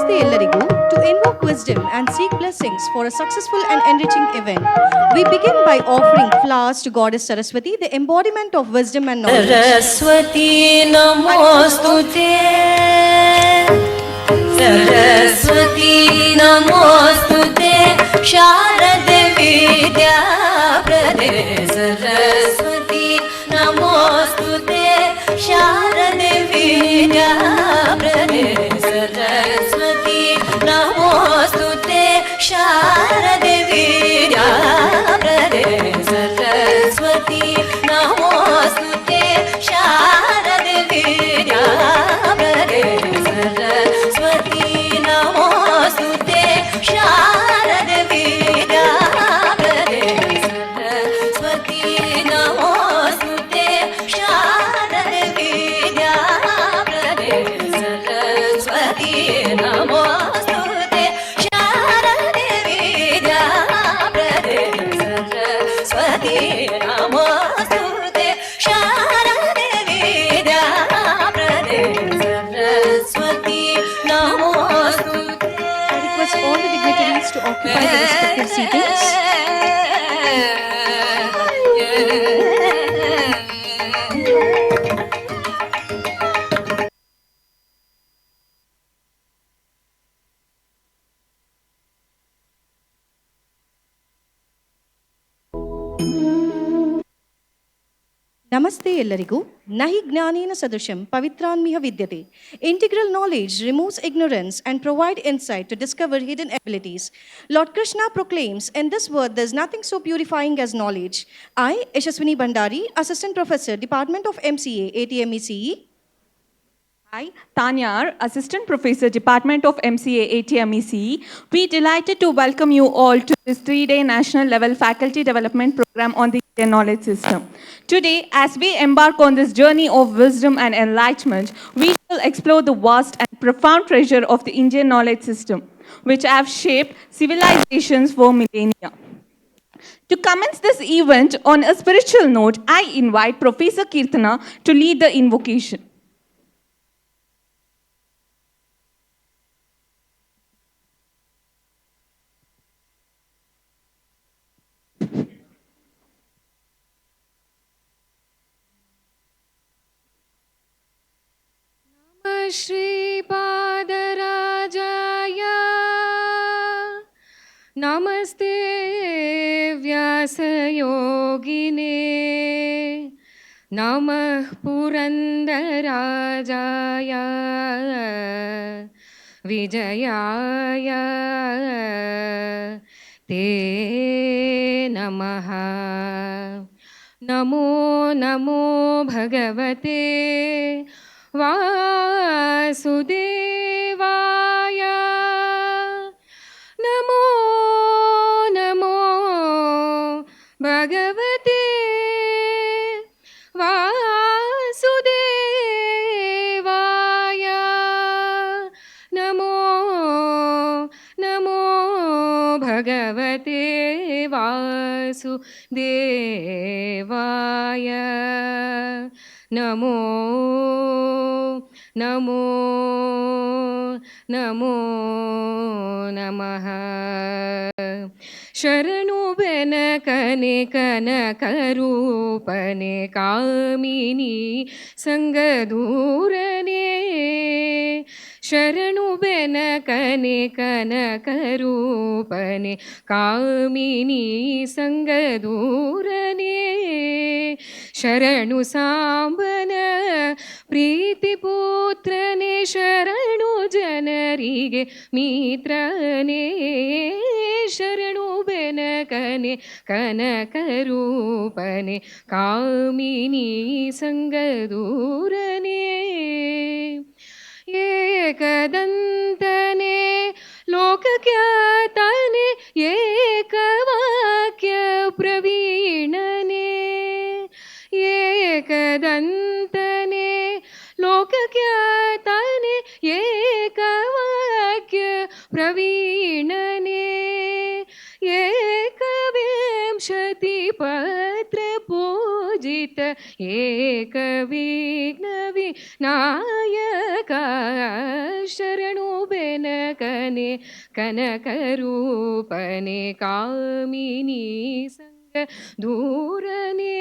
Namaste ellarigu. To invoke wisdom and seek blessings for a successful and enriching event, we begin by offering flowers to Goddess Saraswati, the embodiment of wisdom and knowledge. Saraswati Namostute. Saraswati Namostute. Sharade Vidya Prade. Saraswati Namostute. Sharade Vidya Prade. Saraswati Namostute. Sharade Vidya Prade. Saraswati Namostute. Sharade Vidya Prade. Saraswati Namostute. Sharade Vidya Prade. Saraswati Namostute. Sharade Vidya Prade. Saraswati Namostute. Sharade Vidya Prade. Saraswati Namostute. Sharade Vidya Prade. Saraswati Namostute. I request all the dignitaries to occupy the respective seatings. Namaste ellarigu. Nahi gnanena sadusham pavitranmiha vidyate. Integral knowledge removes ignorance and provide insight to discover hidden abilities. Lord Krishna proclaims, in this world there is nothing so purifying as knowledge. I, Yashaswini Bandari, Assistant Professor, Department of MCA, ATMECE. Hi, Tanyar, Assistant Professor, Department of MCA, ATMECE. We delighted to welcome you all to this 3-day national level faculty development program on the Indian knowledge system. Today, as we embark on this journey of wisdom and enlightenment, we will explore the vast and profound treasure of the Indian knowledge system, which have shaped civilizations for millennia. To commence this event on a spiritual note, I invite Professor Kirtana to lead the invocation. श्रीपादराजाय नमस्ते व्यासयोगिने नमः पुरन्दराजाय विजयाय ते नमः नमो नमो भगवते वासुदेवाय नमो नमो भगवते वासुदेवाय नमो नमो भगवते वासुदेवाय नमो नमो नमो नमः शरणु बेनकने कनकरूपने कामिनी संगदूरने शरणु बेनकने कनकरूपने कामिनी संगदूरने शरणु सांबन प्रीतिपुत्रने शरणु जनरिगे मित्रने शरणु बेनकने कनकरूपने कामिनी संगदूरने एकदन्तने लोकख्यातने एकवाक्य प्रवीणने एकदन्तने लोकख्यातने एकवाक्य प्रवीणने एकविंशतिपत्र पूजित एकविघ्न विनायक शरणु बेनक प्रवीणने कनकरूपने कामिनी संगधूरने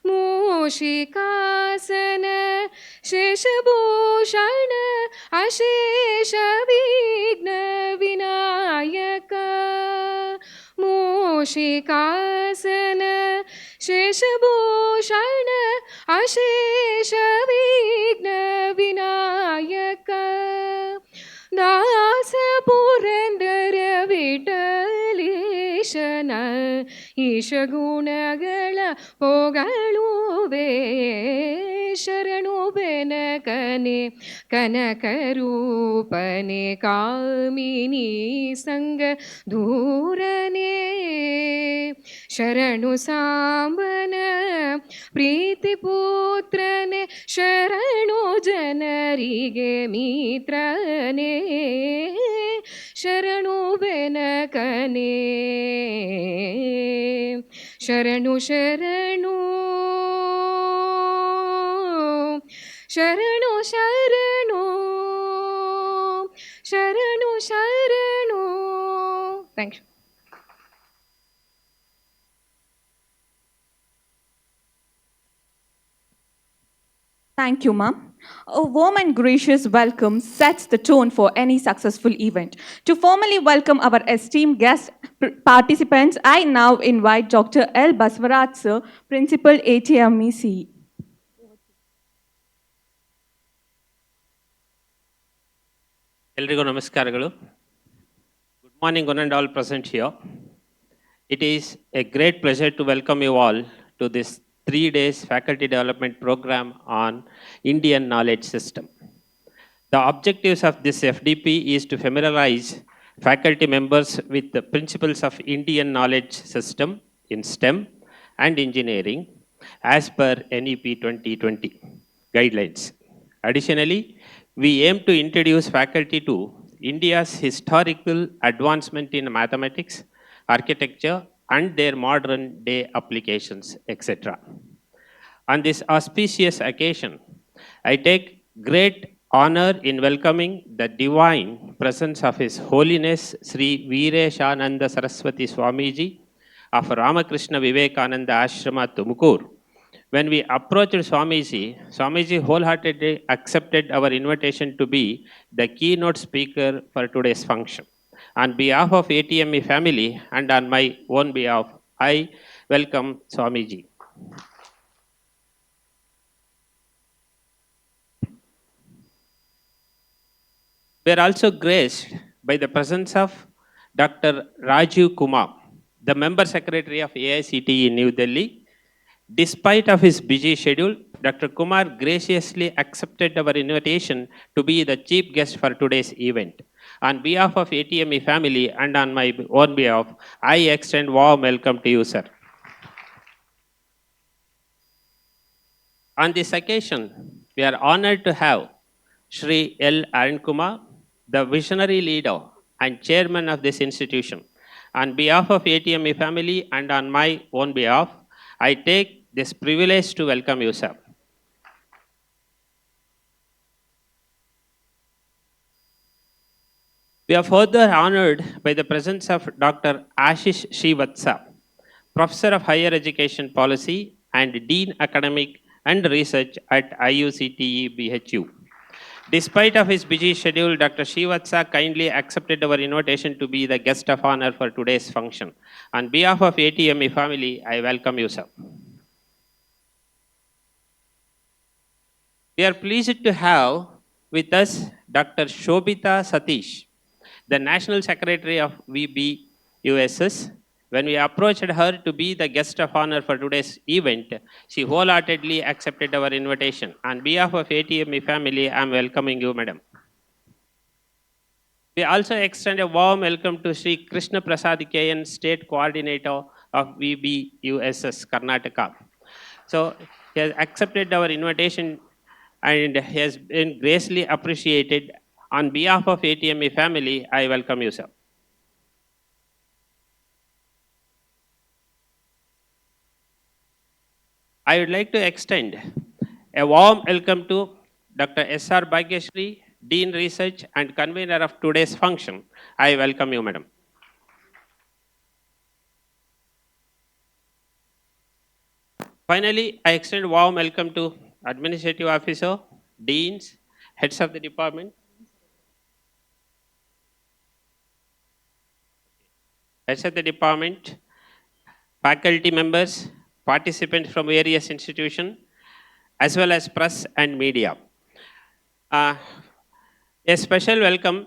मूषिकासन शेषभूषण अशेष विघ्न विनायक मूषिकासन शेषभूषण अशेष विघ्न विनायक दास पुरंदर विठलेशನ ಈಶ ಗುಣಗಳ ಪೊಗಳುವೆ ಶರಣು ಬೆನಕನೆ ಕನಕ ರೂಪನೆ ಕಾಮಿನಿ ಸಂಗ ದೂರನೆ ಶರಣು ಸಾಂಬನ ಪ್ರೀತಿ ಪುತ್ರನೆ ಶರಣು ಜನರಿಗೆ ಮಿತ್ರನೇ ಶರಣು ಬೆನಕನೆ ಶರಣು ಶರಣು ಶರಣು ಶರಣು ಶರಣು ಶರಣು thank you. Thank you, ma'am. A warm and gracious welcome sets the tone for any successful event. To formally welcome our esteemed guest participants, I now invite Dr. L. Baswaraj, sir, Principal ATMEC. ಎಲ್ರಿಗೂ ನಮಸ್ಕಾರಗಳು. Good morning, one and all present here. It is a great pleasure to welcome you all to this 3 days faculty development program on Indian knowledge system. The objectives of this FDP is to familiarize faculty members with the principles of Indian knowledge system in STEM and engineering as per NEP 2020 guidelines. Additionally, we aim to introduce faculty to India's historical advancement in mathematics, architecture, and their modern day applications, etc. On this auspicious occasion, I take great honor in welcoming the divine presence of His Holiness Sri Veereshananda Saraswati Swamiji of Ramakrishna Vivekananda Ashrama, Tumkur. When we approached Swamiji, Swamiji wholeheartedly accepted our invitation to be the keynote speaker for today's function. On behalf of ATME family and on my own behalf, I welcome Swamiji. We are also graced by the presence of Dr. Rajiv Kumar, the member secretary of AICTE in New Delhi. Despite of his busy schedule, Dr. Kumar graciously accepted our invitation to be the chief guest for today's event. On behalf of ATME family and on my own behalf, I extend warm welcome to you, sir. On this occasion, we are honored to have Shri L. Arun Kumar, the visionary leader and chairman of this institution. On behalf of ATME family and on my own behalf, I take this privilege to welcome you, sir. We are further honored by the presence of Dr. Ashish Srivatsa, Professor of Higher Education Policy and Dean Academic and Research at IUCTE BHU. Despite of his busy schedule, Dr. Srivatsa kindly accepted our invitation to be the guest of honor for today's function. On behalf of ATME family, I welcome you, sir. We are pleased to have with us Dr. Shobita Satish, the National Secretary of VBUSS. When we approached her to be the guest of honor for today's event, she wholeheartedly accepted our invitation. On behalf of ATME family, I am welcoming you, madam. We also extend a warm welcome to Sri Krishna Prasad KN, State Coordinator of VBUSS, Karnataka. So he has accepted our invitation and he has been graciously appreciated. On behalf of ATME family, I welcome you, sir. I would like to extend a warm welcome to Dr. S.R. Bhagyashri, Dean Research and convener of today's function. I welcome you, Madam. Finally, I extend warm welcome to Administrative Officer, Deans, Heads of the Department, faculty members, participants from various institutions, as well as press and media. A special welcome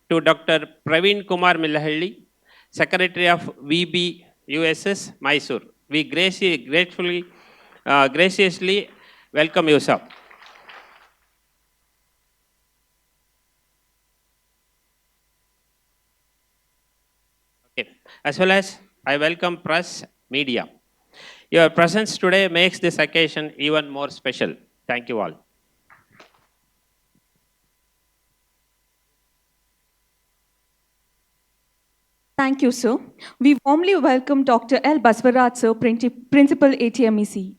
to Dr. Praveen Kumar Millahalli, Secretary of VB USS, Mysore. We graciously welcome you, sir. Okay. As well as I welcome press, media. Your presence today makes this occasion even more special. Thank you all. Thank you, sir. We warmly welcome Dr. L. Baswaraj, sir, Principal, ATMEC.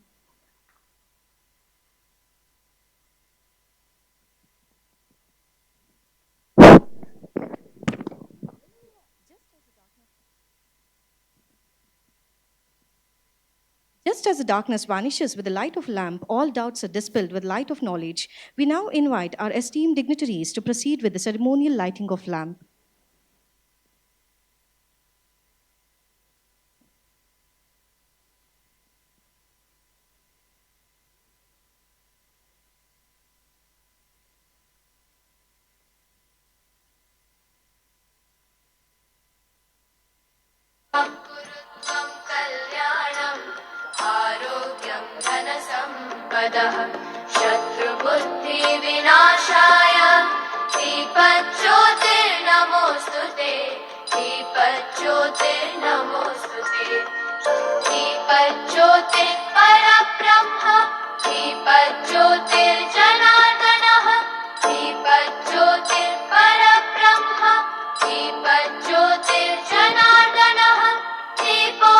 Just as the darkness vanishes with the light of a lamp, all doubts are dispelled with light of knowledge. We now invite our esteemed dignitaries to proceed with the ceremonial lighting of lamp. कुरुत्वं कल्याणम् आरोग्यं धनसम्पदः शत्रुबुद्धिविनाशाय दीपज्योतिर्नमोऽस्तु ते दीपज्योतिर्नमोऽस्तु ते दीपज्योतिः परब्रह्म दीपज्योतिर्जनार्दनः दीपज्योतिर्परब्रह्म दीपज्योतिर्जनार्दनः दीपो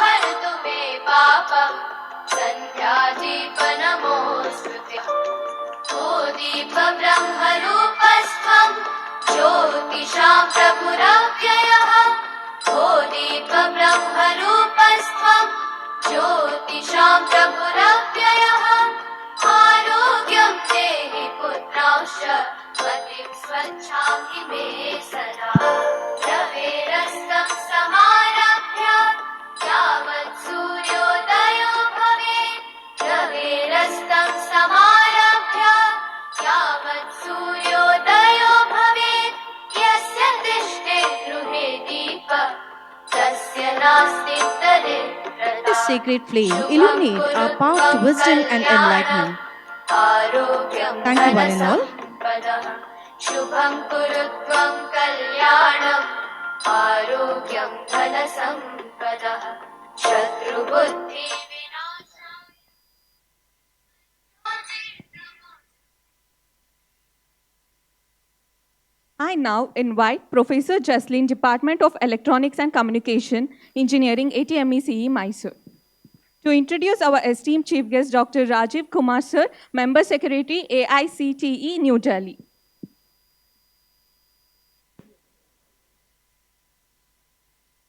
हरतु मे पापम् सन्ध्यादीपनमोऽस्तु ते ओ दीपब्रह्मरूपस्त्वं ज्योतिषां प्रभुरव्ययः ओ दीपब्रह्मरूपस्त्वं ज्योतिषां प्रभुरव्ययः आरोग्यं देहि पुत्रांश्च मतिं स्वच्छां हि मे सदा रवेरस्तं समारभ्य यावत् सूर्योदयो भवेत् रवेरस्तं समारभ्य यावत् सूर्योदयो भवेत् यस्य तिष्ठे गृहे दीपः तस्य नास्ति दरिद्रता This sacred flame illuminate our path to wisdom and enlightenment. Thank you, one and all. शुभं कुरुत्वं कल्याणम् आरोग्यं धनसम्पदः शत्रुबुद्धिविनाशाय I now invite Professor Jaslin, Department of Electronics and Communication, Engineering, ATMECE, Mysore, to introduce our esteemed chief guest, Dr. Rajiv Kumar, sir, Member Secretary, AICTE, New Delhi.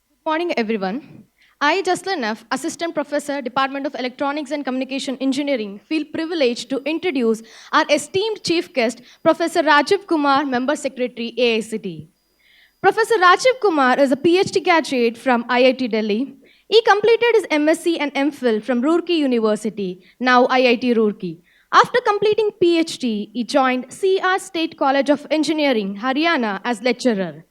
Good morning, everyone. I, Jaslin F., Assistant Professor, Department of Electronics and Communication Engineering, feel privileged to introduce our esteemed chief guest, Professor Rajiv Kumar, Member Secretary, AICTE. Professor Rajiv Kumar is a PhD graduate from IIT Delhi. He completed his MSc and MPhil from Roorkee University, now IIT Roorkee. After completing PhD, he joined CR State College of Engineering, Haryana as lecturer.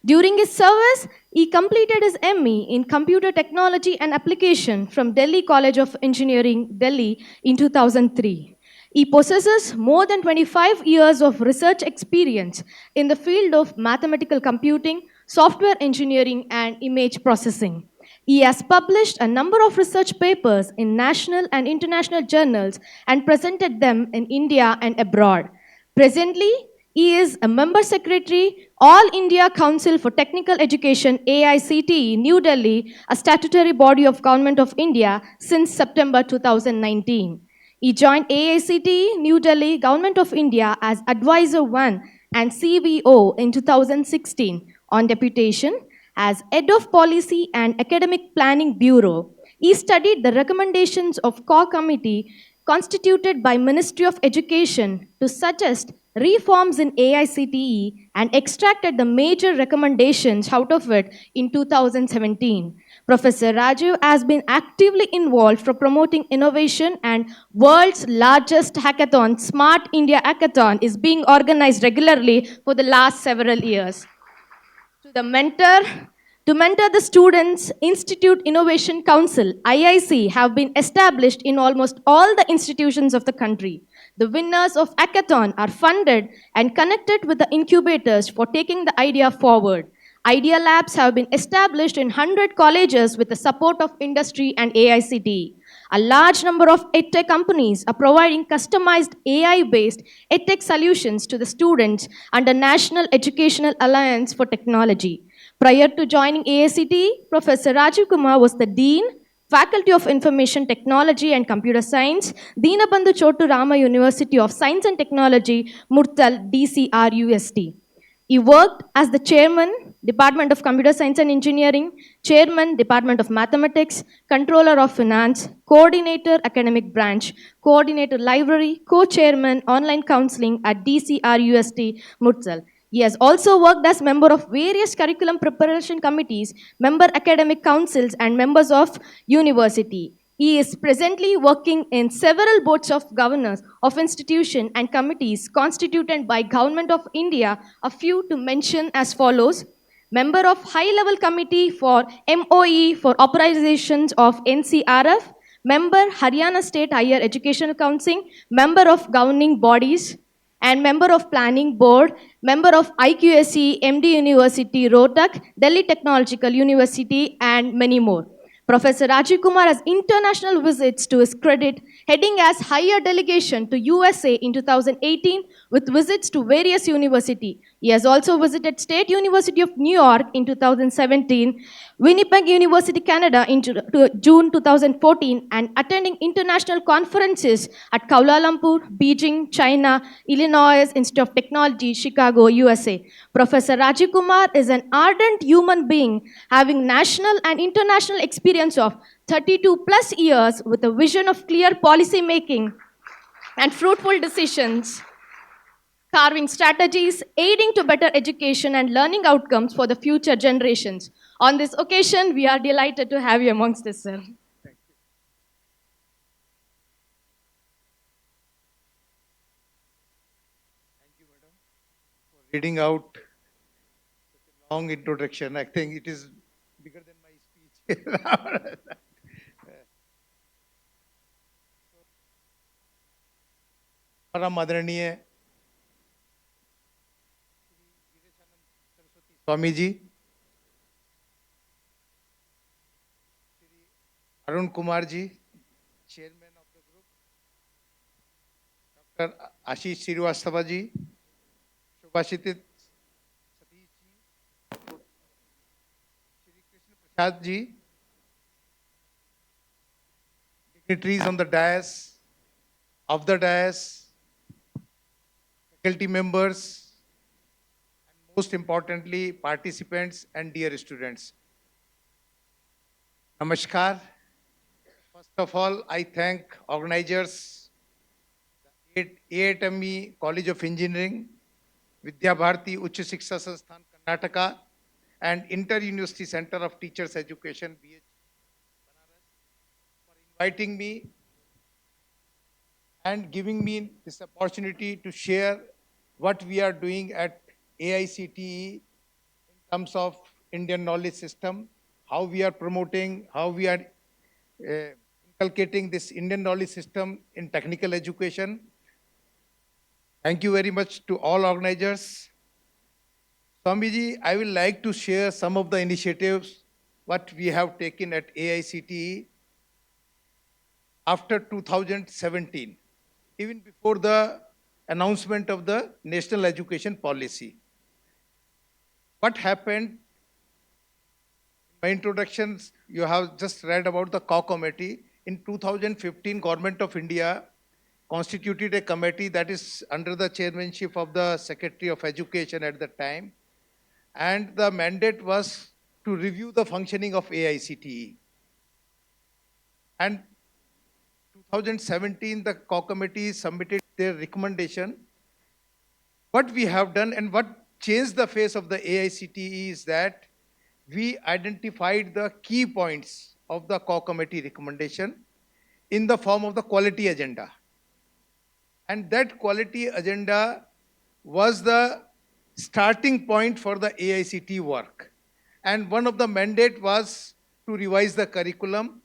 During his service, he completed his ME in Computer Technology and Application from Delhi College of Engineering, Delhi in 2003. He possesses more than 25 years of research experience in the field of mathematical computing, software engineering, and image processing. He has published a number of research papers in national and international journals and presented them in India and abroad. Presently, he is a member secretary, All India Council for Technical Education, AICTE, New Delhi, a statutory body of Government of India since September 2019. He joined AICTE, New Delhi, Government of India as Advisor 1 and CBO in 2016 on deputation as Head of Policy and Academic Planning Bureau. He studied the recommendations of core committee constituted by Ministry of Education to suggest reforms in AICTE and extracted the major recommendations out of it in 2017. Professor Rajiv has been actively involved for promoting innovation, and world's largest hackathon, Smart India Hackathon, is being organized regularly for the last several years. To mentor the students, Institute Innovation Council, IIC, have been established in almost all the institutions of the country. The winners of hackathon are funded and connected with the incubators for taking the idea forward. Idea labs have been established in 100 colleges with the support of industry and AICTE. A large number of EdTech companies are providing customized AI-based EdTech solutions to the students under National Educational Alliance for Technology. Prior to joining AICTE, Professor Rajiv Kumar was the Dean, Faculty of Information Technology and Computer Science, Deenabandhu Chotu Rama University of Science and Technology, Murtal, DCRUST. He worked as the chairman, Department of Computer Science and Engineering, chairman, Department of Mathematics, controller of finance, coordinator, academic branch, coordinator, library, co-chairman, online counseling at DCRUST, Murtal. He has also worked as member of various curriculum preparation committees, member academic councils, and members of university. He is presently working in several boards of governors of institutions and committees constituted by Government of India, a few to mention as follows. Member of High-Level Committee for MOE for Authorizations of NCRF, member Haryana State Higher Education Council, member of governing bodies, and member of Planning Board, member of IQSC, MD University, Rohtak, Delhi Technological University, and many more. Professor Rajiv Kumar has international visits to his credit, heading as higher delegation to USA in 2018 with visits to various universities. He has also visited State University of New York in 2017, Winnipeg University, Canada in June 2014, and attending international conferences at Kuala Lumpur, Beijing, China, Illinois Institute of Technology, Chicago, USA. Professor Rajiv Kumar is an ardent human being having national and international experience of 32 plus years with a vision of clear policy making and fruitful decisions, carving strategies, aiding to better education and learning outcomes for the future generations. On this occasion, we are delighted to have you amongst us, sir. Reading out such a long introduction. I think it is bigger than my speech. परम आदरणीय Saraswati Swami ji, Shri Arun Kumar ji, chairman of the group, doctor Ashish Srivastava ji, Subhashit Satish ji, Shri Krishna Prasad ji, dignitaries on the dais, of the dais, faculty members, and most importantly, participants and dear students. Namaskar. First of all, I thank organizers, the AITME College of Engineering, Vidya Bharati Uच्च Shiksha Sansthan Karnataka, and Inter-University Center of Teachers Education, BH Banaras, for inviting me and giving me this opportunity to share what we are doing at AICTE in terms of Indian knowledge system, how we are promoting, how we are inculcating this Indian knowledge system in technical education. Thank you very much to all organizers. Swamiji, I will like to share some of the initiatives what we have taken at AICTE after 2017, even before the announcement of the National Education Policy. What happened? My introductions, you have just read about the core committee. In 2015, Government of India constituted a committee that is under the chairmanship of the Secretary of Education at the time. And the mandate was to review the functioning of AICTE. And 2017, the core committee submitted their recommendation. What we have done and what changed the face of the AICTE is that we identified the key points of the core committee recommendation in the form of the quality agenda. And that quality agenda was the starting point for the AICTE work. And one of the mandate was to revise the curriculum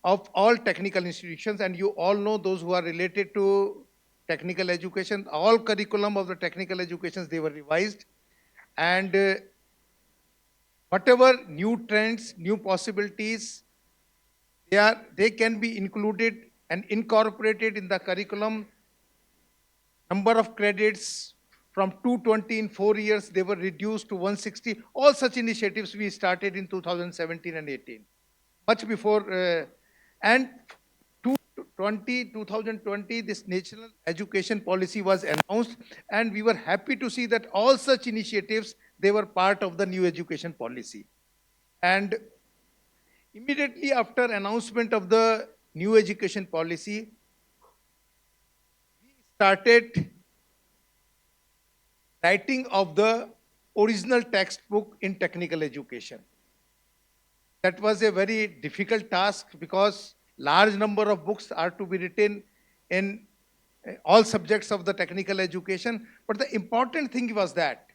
of all technical institutions. And you all know, those who are related to technical education, all curriculum of the technical educations, they were revised. And whatever new trends, new possibilities, they can be included and incorporated in the curriculum. Number of credits from 220 in 4 years, they were reduced to 160. All such initiatives we started in 2017 and 18, much before. And 2020, this national education policy was announced, and we were happy to see that all such initiatives, they were part of the new education policy. And immediately after announcement of the new education policy, we started writing of the original textbook in technical education. That was a very difficult task because large number of books are to be written in all subjects of the technical education. But the important thing was that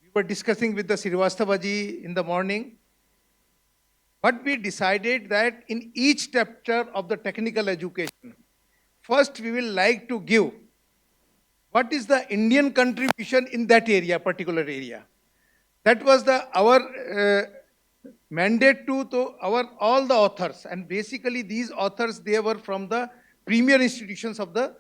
we were discussing with the Srivastava ji in the morning, but we decided that in each chapter of the technical education, first we will like to give what is the Indian contribution in that area, particular area. That was our mandate to all the authors. And basically these authors, they were from the premier institutions of the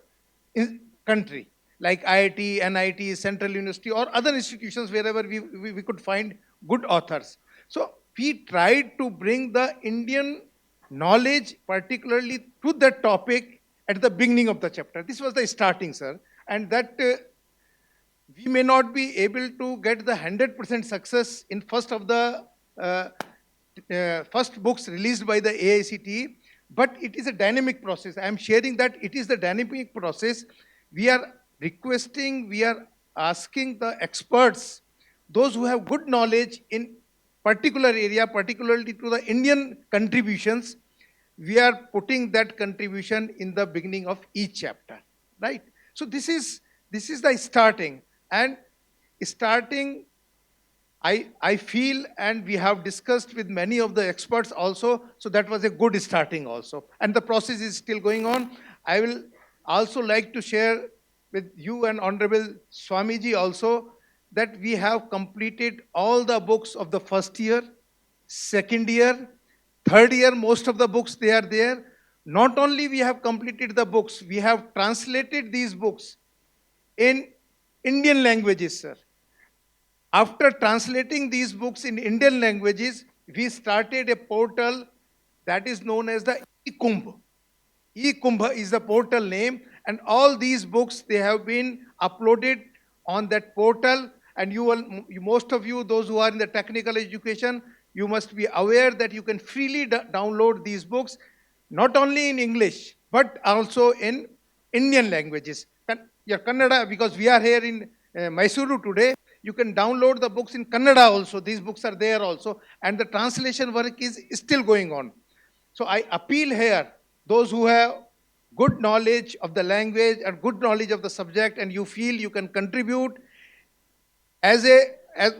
country, like IIT, NIT, Central University, or other institutions wherever we could find good authors. So we tried to bring the Indian knowledge, particularly to that topic, at the beginning of the chapter. This was the starting, sir. And that we may not be able to get the 100% success in first of the first books released by the AICTE, but it is a dynamic process. I am sharing that it is the dynamic process. We are requesting, we are asking the experts, those who have good knowledge in particular area, particularly to the Indian contributions, we are putting that contribution in the beginning of each chapter, right? So this is the starting. And starting, I feel, and we have discussed with many of the experts also, so that was a good starting also. And the process is still going on. I will also like to share with you and Honorable Swamiji also that we have completed all the books of the first year, second year, third year, most of the books, they are there. Not only we have completed the books, we have translated these books in Indian languages, sir. After translating these books in Indian languages, we started a portal that is known as the eKumbh. eKumbh is the portal name, and all these books, they have been uploaded on that portal. And most of you, those who are in the technical education, you must be aware that you can freely download these books, not only in English, but also in Indian languages. Yeah, Kannada, because we are here in Mysuru today, you can download the books in Kannada also. These books are there also. And the translation work is still going on. So I appeal here, those who have good knowledge of the language and good knowledge of the subject, and you feel you can contribute as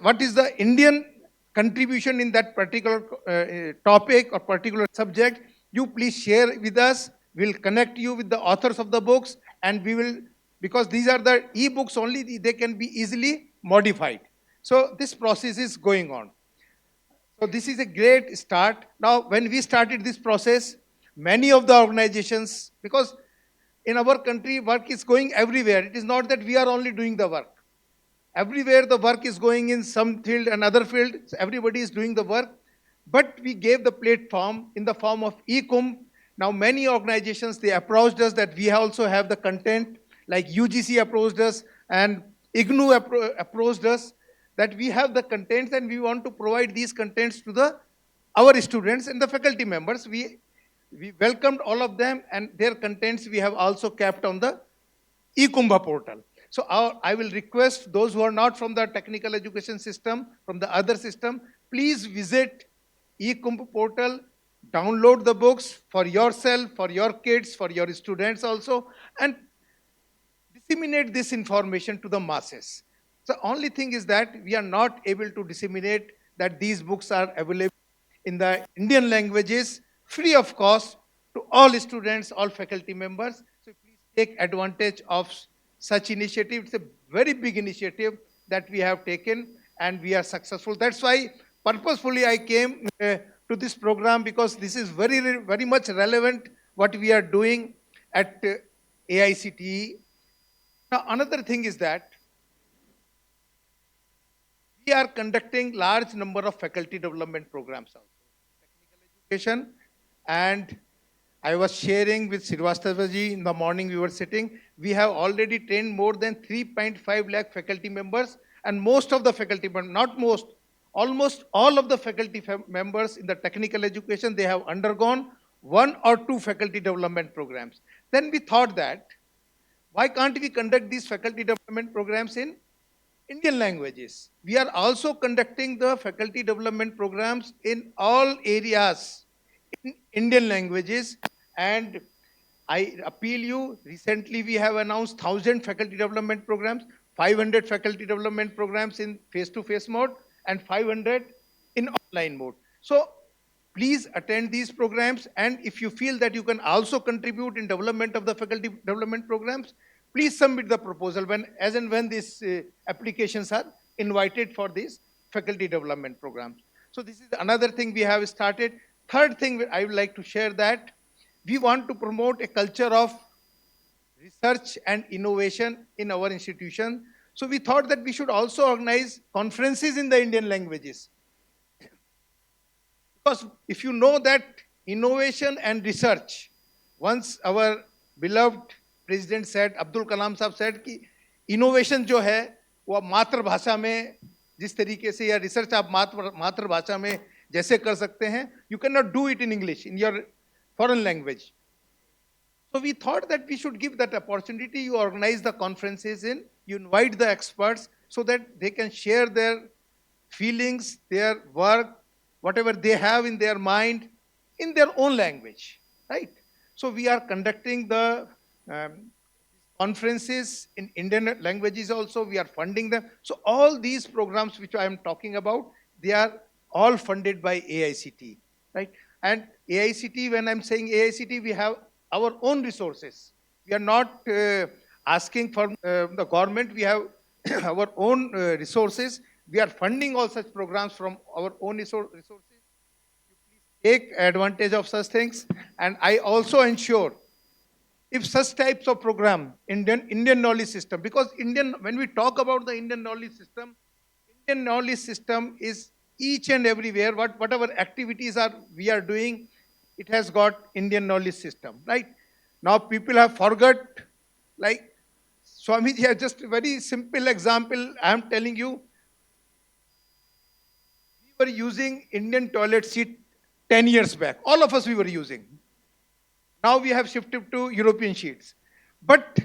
what is the Indian contribution in that particular topic or particular subject, you please share with us. We'll connect you with the authors of the books, and we will, because these are the e-books only, they can be easily modified. So this process is going on. So this is a great start. Now, when we started this process, many of the organizations, because in our country, work is going everywhere. It is not that we are only doing the work. Everywhere the work is going in some field, another field, so everybody is doing the work. But we gave the platform in the form of eKumbh, Now, many organizations, they approached us that we also have the content, like UGC approached us and IGNU approached us, that we have the contents and we want to provide these contents to our students and the faculty members. We welcomed all of them, and their contents we have also kept on the eKumbha portal. So I will request those who are not from the technical education system, from the other system, please visit eKumbha portal, download the books for yourself, for your kids, for your students also, and disseminate this information to the masses. The only thing is that we are not able to disseminate that these books are available in the Indian languages free of cost to all students, all faculty members. So please take advantage of such initiative. It's a very big initiative that we have taken and we are successful. That's why purposefully I came to this program, because this is very much relevant what we are doing at AICTE. Now, another thing is that we are conducting large number of faculty development programs also. Technical education, and I was sharing with Srivastavaji in the morning, we were sitting, we have already trained more than 3.5 lakh faculty members, and most of the faculty, but not most, almost all of the faculty members in the technical education, they have undergone 1 or 2 faculty development programs. Then we thought that, why can't we conduct these faculty development programs in Indian languages? We are also conducting the faculty development programs in all areas in Indian languages, and I appeal you, recently we have announced 1,000 faculty development programs, 500 faculty development programs in face-to-face mode, and 500 in online mode. So please attend these programs, and if you feel that you can also contribute in development of the faculty development programs, please submit the proposal as and when these applications are invited for these faculty development programs. So this is another thing we have started. Third thing I would like to share, that we want to promote a culture of research and innovation in our institution. So we thought that we should also organize conferences in the Indian languages. Because if you know that innovation and research, once our beloved president said, Abdul Kalam Sahab said कि innovation जो है वो मातृभाषा में जिस तरीके से, या research आप मातृभाषा में जैसे कर सकते हैं, you cannot do it in English, in your foreign language. So we thought that we should give that opportunity. You organize the conferences you invite the experts so that they can share their feelings, their work, whatever they have in their mind, in their own language, right? So we are conducting the conferences in Indian languages also. We are funding them. So all these programs which I am talking about, they are all funded by AICTE, right? And AICTE, when I'm saying AICTE, we have our own resources. We are not asking for the government. We have our own resources. We are funding all such programs from our own resources. Take advantage of such things. And I also ensure, if such types of program, Indian knowledge system, because when we talk about the Indian knowledge system is each and everywhere, whatever activities we are doing, it has got Indian knowledge system, right? Now people have forgot, like Swamiji has just a very simple example I am telling you. We were using Indian toilet seat 10 years back. All of us we were using. Now we have shifted to European sheets. But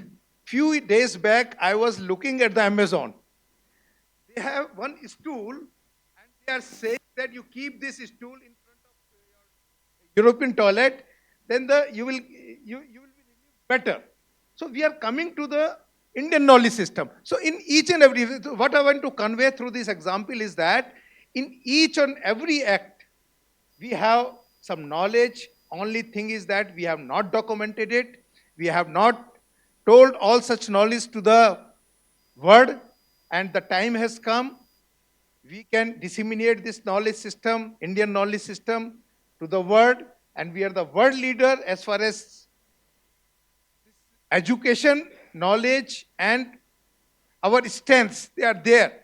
few days back, I was looking at the Amazon. They have one stool, and they are saying that you keep this stool in front of your European toilet, then you will be better. So we are coming to the Indian knowledge system. So in each and every, what I want to convey through this example is that in each and every act, we have some knowledge. Only thing is that we have not documented it. We have not told all such knowledge to the world, and the time has come. We can disseminate this knowledge system, Indian knowledge system, to the world, and we are the world leader as far as education, knowledge, and our strengths, they are there.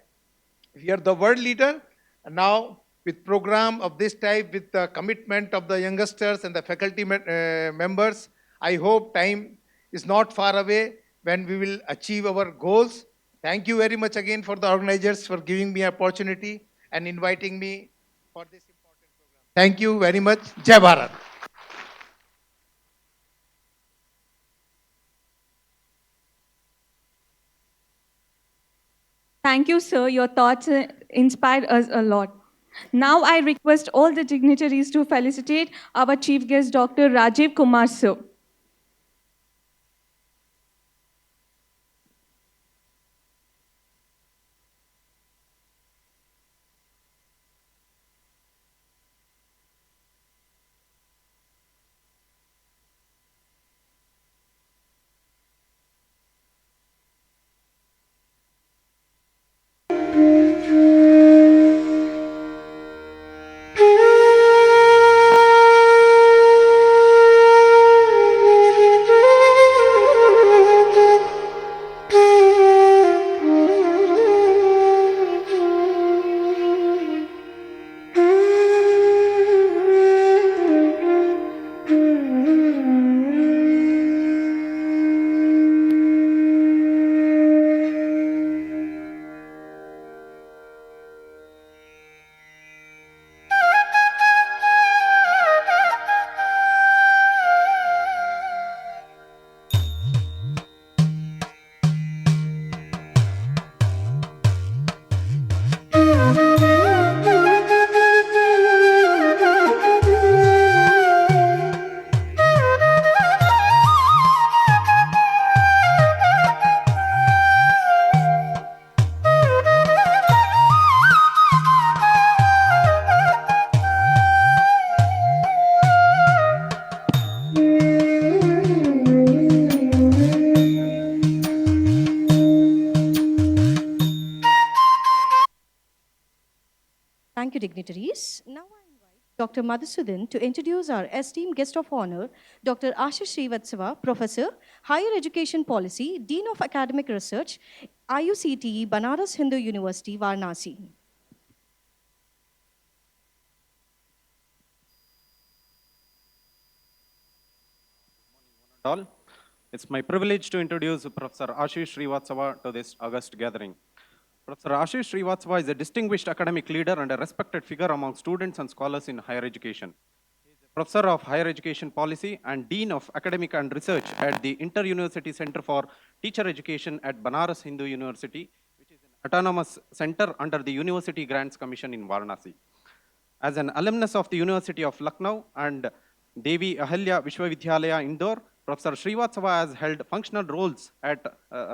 We are the world leader, and now with program of this type, with the commitment of the youngsters and the faculty members, I hope time is not far away when we will achieve our goals. Thank you very much again for the organizers for giving me opportunity and inviting me for this important program. Thank you very much. Jai Bharat. Thank you, sir. Your thoughts inspired us a lot. Now I request all the dignitaries to felicitate our chief guest, Dr. Rajiv Kumar, sir. Thank you, dignitaries. Now I invite Dr. Madhusudan to introduce our esteemed guest of honor, Dr. Ashish Srivatsava, Professor, Higher Education Policy, Dean of Academic Research, IUCTE, Banaras Hindu University, Varanasi. All. It's my privilege to introduce Professor Ashish Srivatsava to this august gathering. Professor Ashish Srivatsava is a distinguished academic leader and a respected figure among students and scholars in higher education. He is a professor of higher education policy and dean of academic and research at the Inter-University Center for Teacher Education at Banaras Hindu University, which is an autonomous center under the University Grants Commission in Varanasi. As an alumnus of the University of Lucknow and Devi Ahalya Vishwavidyalaya Indore, Professor Srivatsava has held functional roles at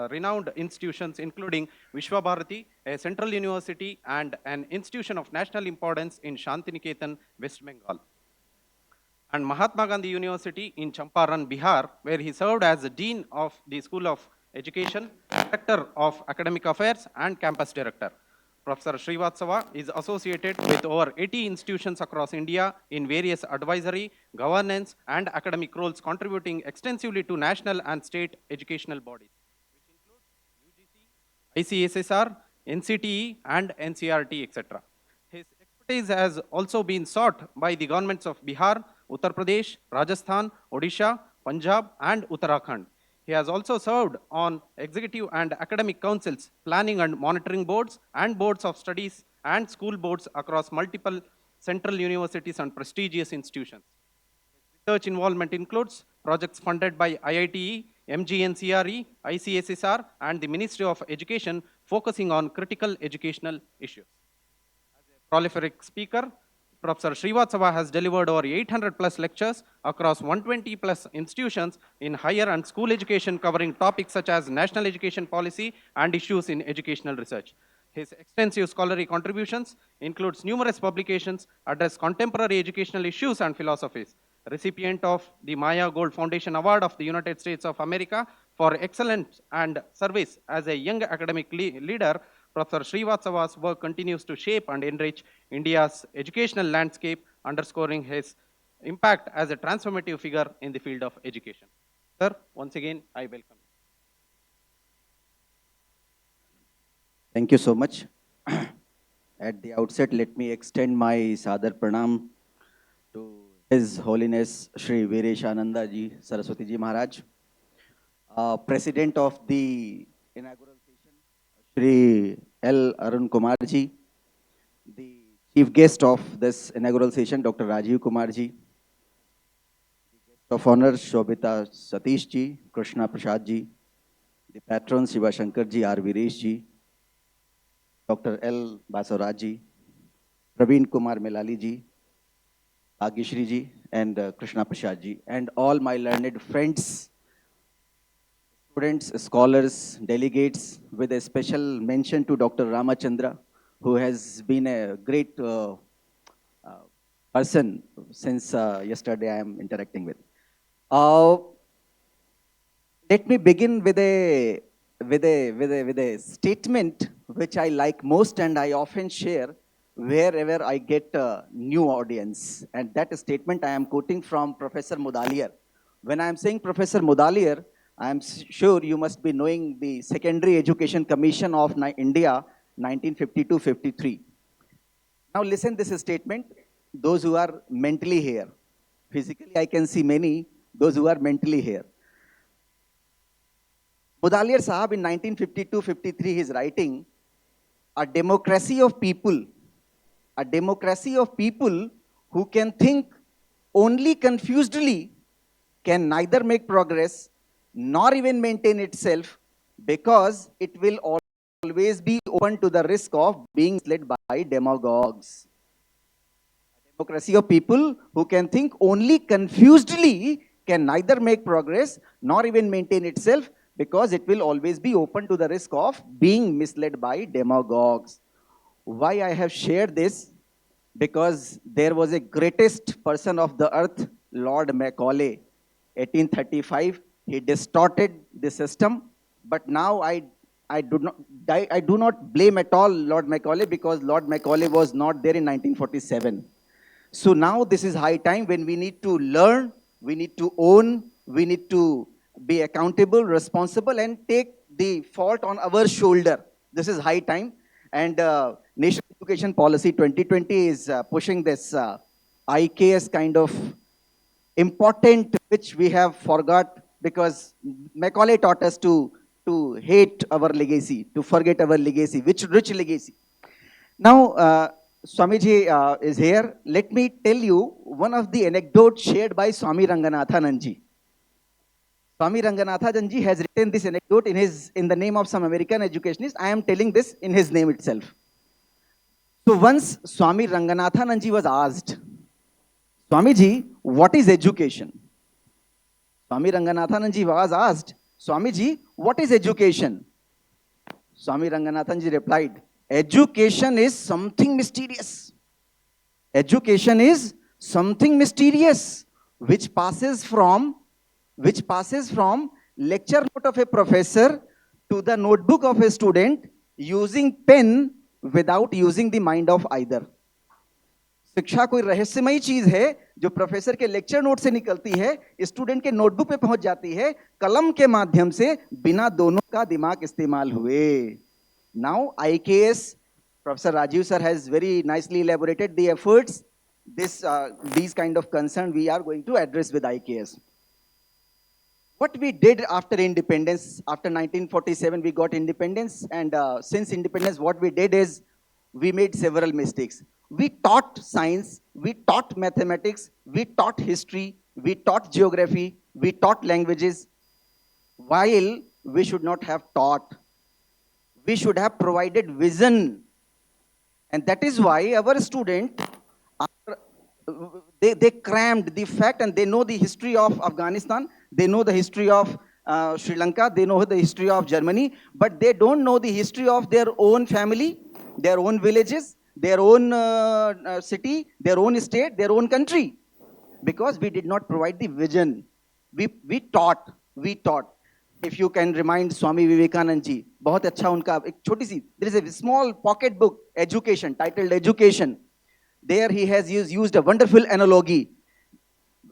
renowned institutions including Vishwa Bharati, a central university and an institution of national importance in Shantiniketan, West Bengal, and Mahatma Gandhi University in Champaran, Bihar, where he served as the Dean of the School of Education, Director of Academic Affairs and Campus Director. Professor Srivatsava is associated with over 80 institutions across India in various advisory, governance, and academic roles, contributing extensively to national and state educational bodies, which include UGC, ICSSR, NCTE, and NCRT, etc. His expertise has also been sought by the governments of Bihar, Uttar Pradesh, Rajasthan, Odisha, Punjab, and Uttarakhand. He has also served on executive and academic councils, planning and monitoring boards, and boards of studies and school boards across multiple central universities and prestigious institutions. Research involvement includes projects funded by IITE, MGNCRE, ICSSR, and the Ministry of Education, focusing on critical educational issues. As a prolific speaker, Professor Srivatsava has delivered over 800 plus lectures across 120 plus institutions in higher and school education, covering topics such as national education policy and issues in educational research. His extensive scholarly contributions includes numerous publications, address contemporary educational issues and philosophies. Recipient of the Maya Gold Foundation Award of the United States of America for excellence and service as a young academic leader, Professor Srivatsava's work continues to shape and enrich India's educational landscape, underscoring his impact as a transformative figure in the field of education. Sir, once again, I welcome you. Thank you so much. At the outset, let me extend my Sadar Pranam to His Holiness Shri Vireshananda Ji Saraswati Ji Maharaj, President of the inaugural session, Shri L. Arun Kumar Ji, the Chief Guest of this inaugural session, Dr. Rajiv Kumar Ji, Guest of Honor, Shobita Satish Ji, Krishna Prasad Ji, the Patron Shiva Shankar Ji, R. Viresh Ji, Dr. L. Basavaraj Ji, Praveen Kumar Melali Ji, Bhagyashri Ji, and Krishna Prasad Ji, and all my learned friends, students, scholars, delegates, with a special mention to Dr. Ramachandra, who has been a great person since yesterday I am interacting with. Let me begin with a statement which I like most and I often share wherever I get a new audience. And that statement I am quoting from Professor Mudaliar. When I am saying Professor Mudaliar, I am sure you must be knowing the Secondary Education Commission of India, 1952-53. Now listen this statement, those who are mentally here. Physically I can see many, those who are mentally here. Mudaliar Sahab in 1952-53 he is writing, a democracy of people who can think only confusedly can neither make progress nor even maintain itself, because it will always be open to the risk of being misled by demagogues. A democracy of people who can think only confusedly can neither make progress nor even maintain itself, because it will always be open to the risk of being misled by demagogues. Why I have shared this? Because there was a greatest person of the earth, Lord Macaulay, 1835. He distorted the system, but now I do not blame at all Lord Macaulay, because Lord Macaulay was not there in 1947. So now this is high time when we need to learn, we need to own, we need to be accountable, responsible, and take the fault on our shoulder. This is high time. And National Education Policy 2020 is pushing this IKS kind of important, which we have forgot, because Macaulay taught us to hate our legacy, to forget our legacy, which rich legacy. Now, Swamiji is here. Let me tell you one of the anecdotes shared by Swami Ranganathananji. Swami Ranganathananji has written this anecdote in the name of some American educationist. I am telling this in his name itself. So once Swami Ranganathananji was asked, Swamiji, what is education? Swami Ranganathananji was asked, Swamiji, what is education? Swami Ranganathanji replied, education is something mysterious. Education is something mysterious which passes from lecture note of a professor to the notebook of a student, using pen without using the mind of either. शिक्षा कोई रहस्यमयी चीज है जो professor के lecture note से निकलती है, स्टूडेंट के नोटबुक पे पहुंच जाती है, कलम के माध्यम से, बिना दोनों का दिमाग इस्तेमाल हुए. Now IKS, Professor Rajiv sir has very nicely elaborated the efforts. These kind of concern we are going to address with IKS. What we did after independence, after 1947 we got independence, and since independence what we did is we made several mistakes. We taught science, we taught mathematics, we taught history, we taught geography, we taught languages, while we should not have taught. We should have provided vision. And that is why our students, they crammed the fact, and they know the history of Afghanistan, they know the history of Sri Lanka, they know the history of Germany, but they don't know the history of their own family, their own villages, their own city, their own state, their own country. Because we did not provide the vision. We taught. If you can remind Swami Vivekanand ji, बहुत अच्छा उनका एक छोटी सी, there is a small pocket book, Education, titled Education. There he has used a wonderful analogy.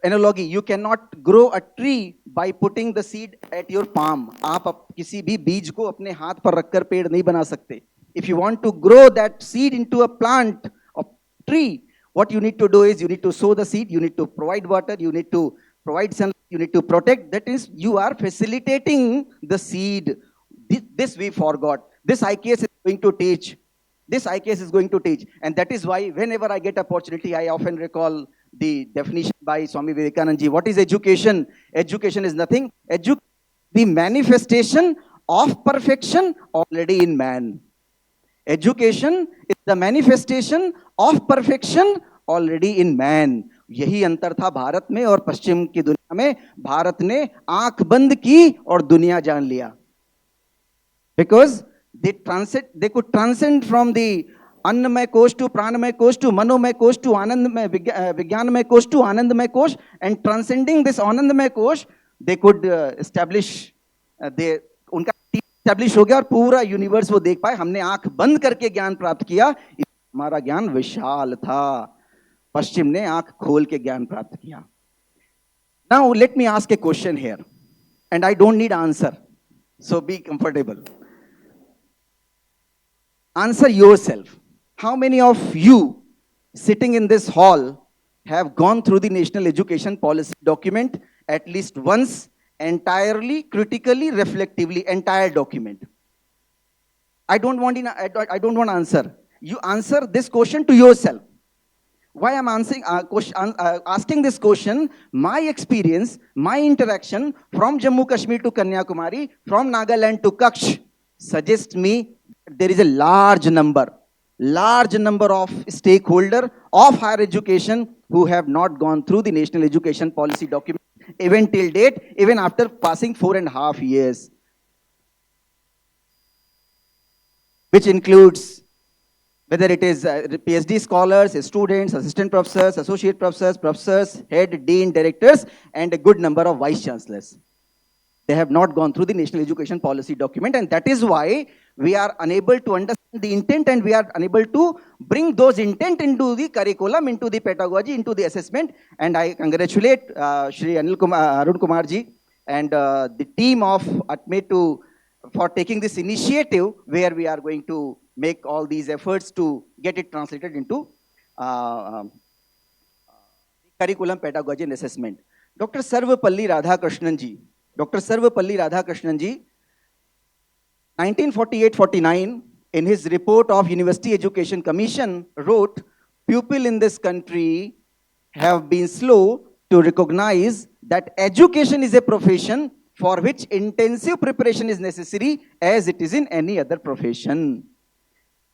You cannot grow a tree by putting the seed at your palm. आप किसी भी बीज को अपने हाथ पर रखकर पेड़ नहीं बना सकते. If you want to grow that seed into a plant or tree, what you need to do is you need to sow the seed, you need to provide water, you need to provide sunlight, you need to protect. That is, you are facilitating the seed. This we forgot. This IKS is going to teach. This IKS is going to teach. And that is why whenever I get opportunity, I often recall the definition by Swami Vivekananda ji. What is education? Education is nothing. The manifestation of perfection already in man. Education is the manifestation of perfection already in man. यही अंतर था भारत में और पश्चिम की दुनिया में. भारत ने आंख बंद की और दुनिया जान लिया. Because they could transcend from the अन्नमय कोश to pranamay kosh to manomay kosh to anandmay vigyanmay kosh to anandmay kosh, and transcending this anandmay kosh they could establish उनका establish हो गया और पूरा यूनिवर्स वो देख पाए. हमने आंख बंद करके ज्ञान प्राप्त किया. हमारा ज्ञान विशाल था. पश्चिम ने आंख खोल के ज्ञान प्राप्त किया. Now let me ask a question here, and I don't need answer, so be comfortable. Answer yourself. How many of you sitting in this hall have gone through the National Education Policy document at least once, entirely, critically, reflectively, entire document? I don't want answer. You answer this question to yourself. Why I'm asking this question? My experience, my interaction from Jammu Kashmir to Kanyakumari, from Nagaland to Kutch, suggests me there is a large number of stakeholders of higher education who have not gone through the National Education Policy document even till date, even after passing 4.5 years, which includes whether it is PhD scholars, students, assistant professors, associate professors, head, dean, directors, and a good number of vice chancellors. They have not gone through the National Education Policy document, and that is why we are unable to understand the intent, and we are unable to bring those intent into the curriculum, into the pedagogy, into the assessment. And I congratulate Shri Arun Kumar ji and the team of ATME for taking this initiative where we are going to make all these efforts to get it translated into curriculum, pedagogy and assessment. Dr. Sarvapalli Radhakrishnan ji, 1948-49, in his report of University Education Commission, wrote, "People in this country have been slow to recognize that education is a profession for which intensive preparation is necessary as it is in any other profession."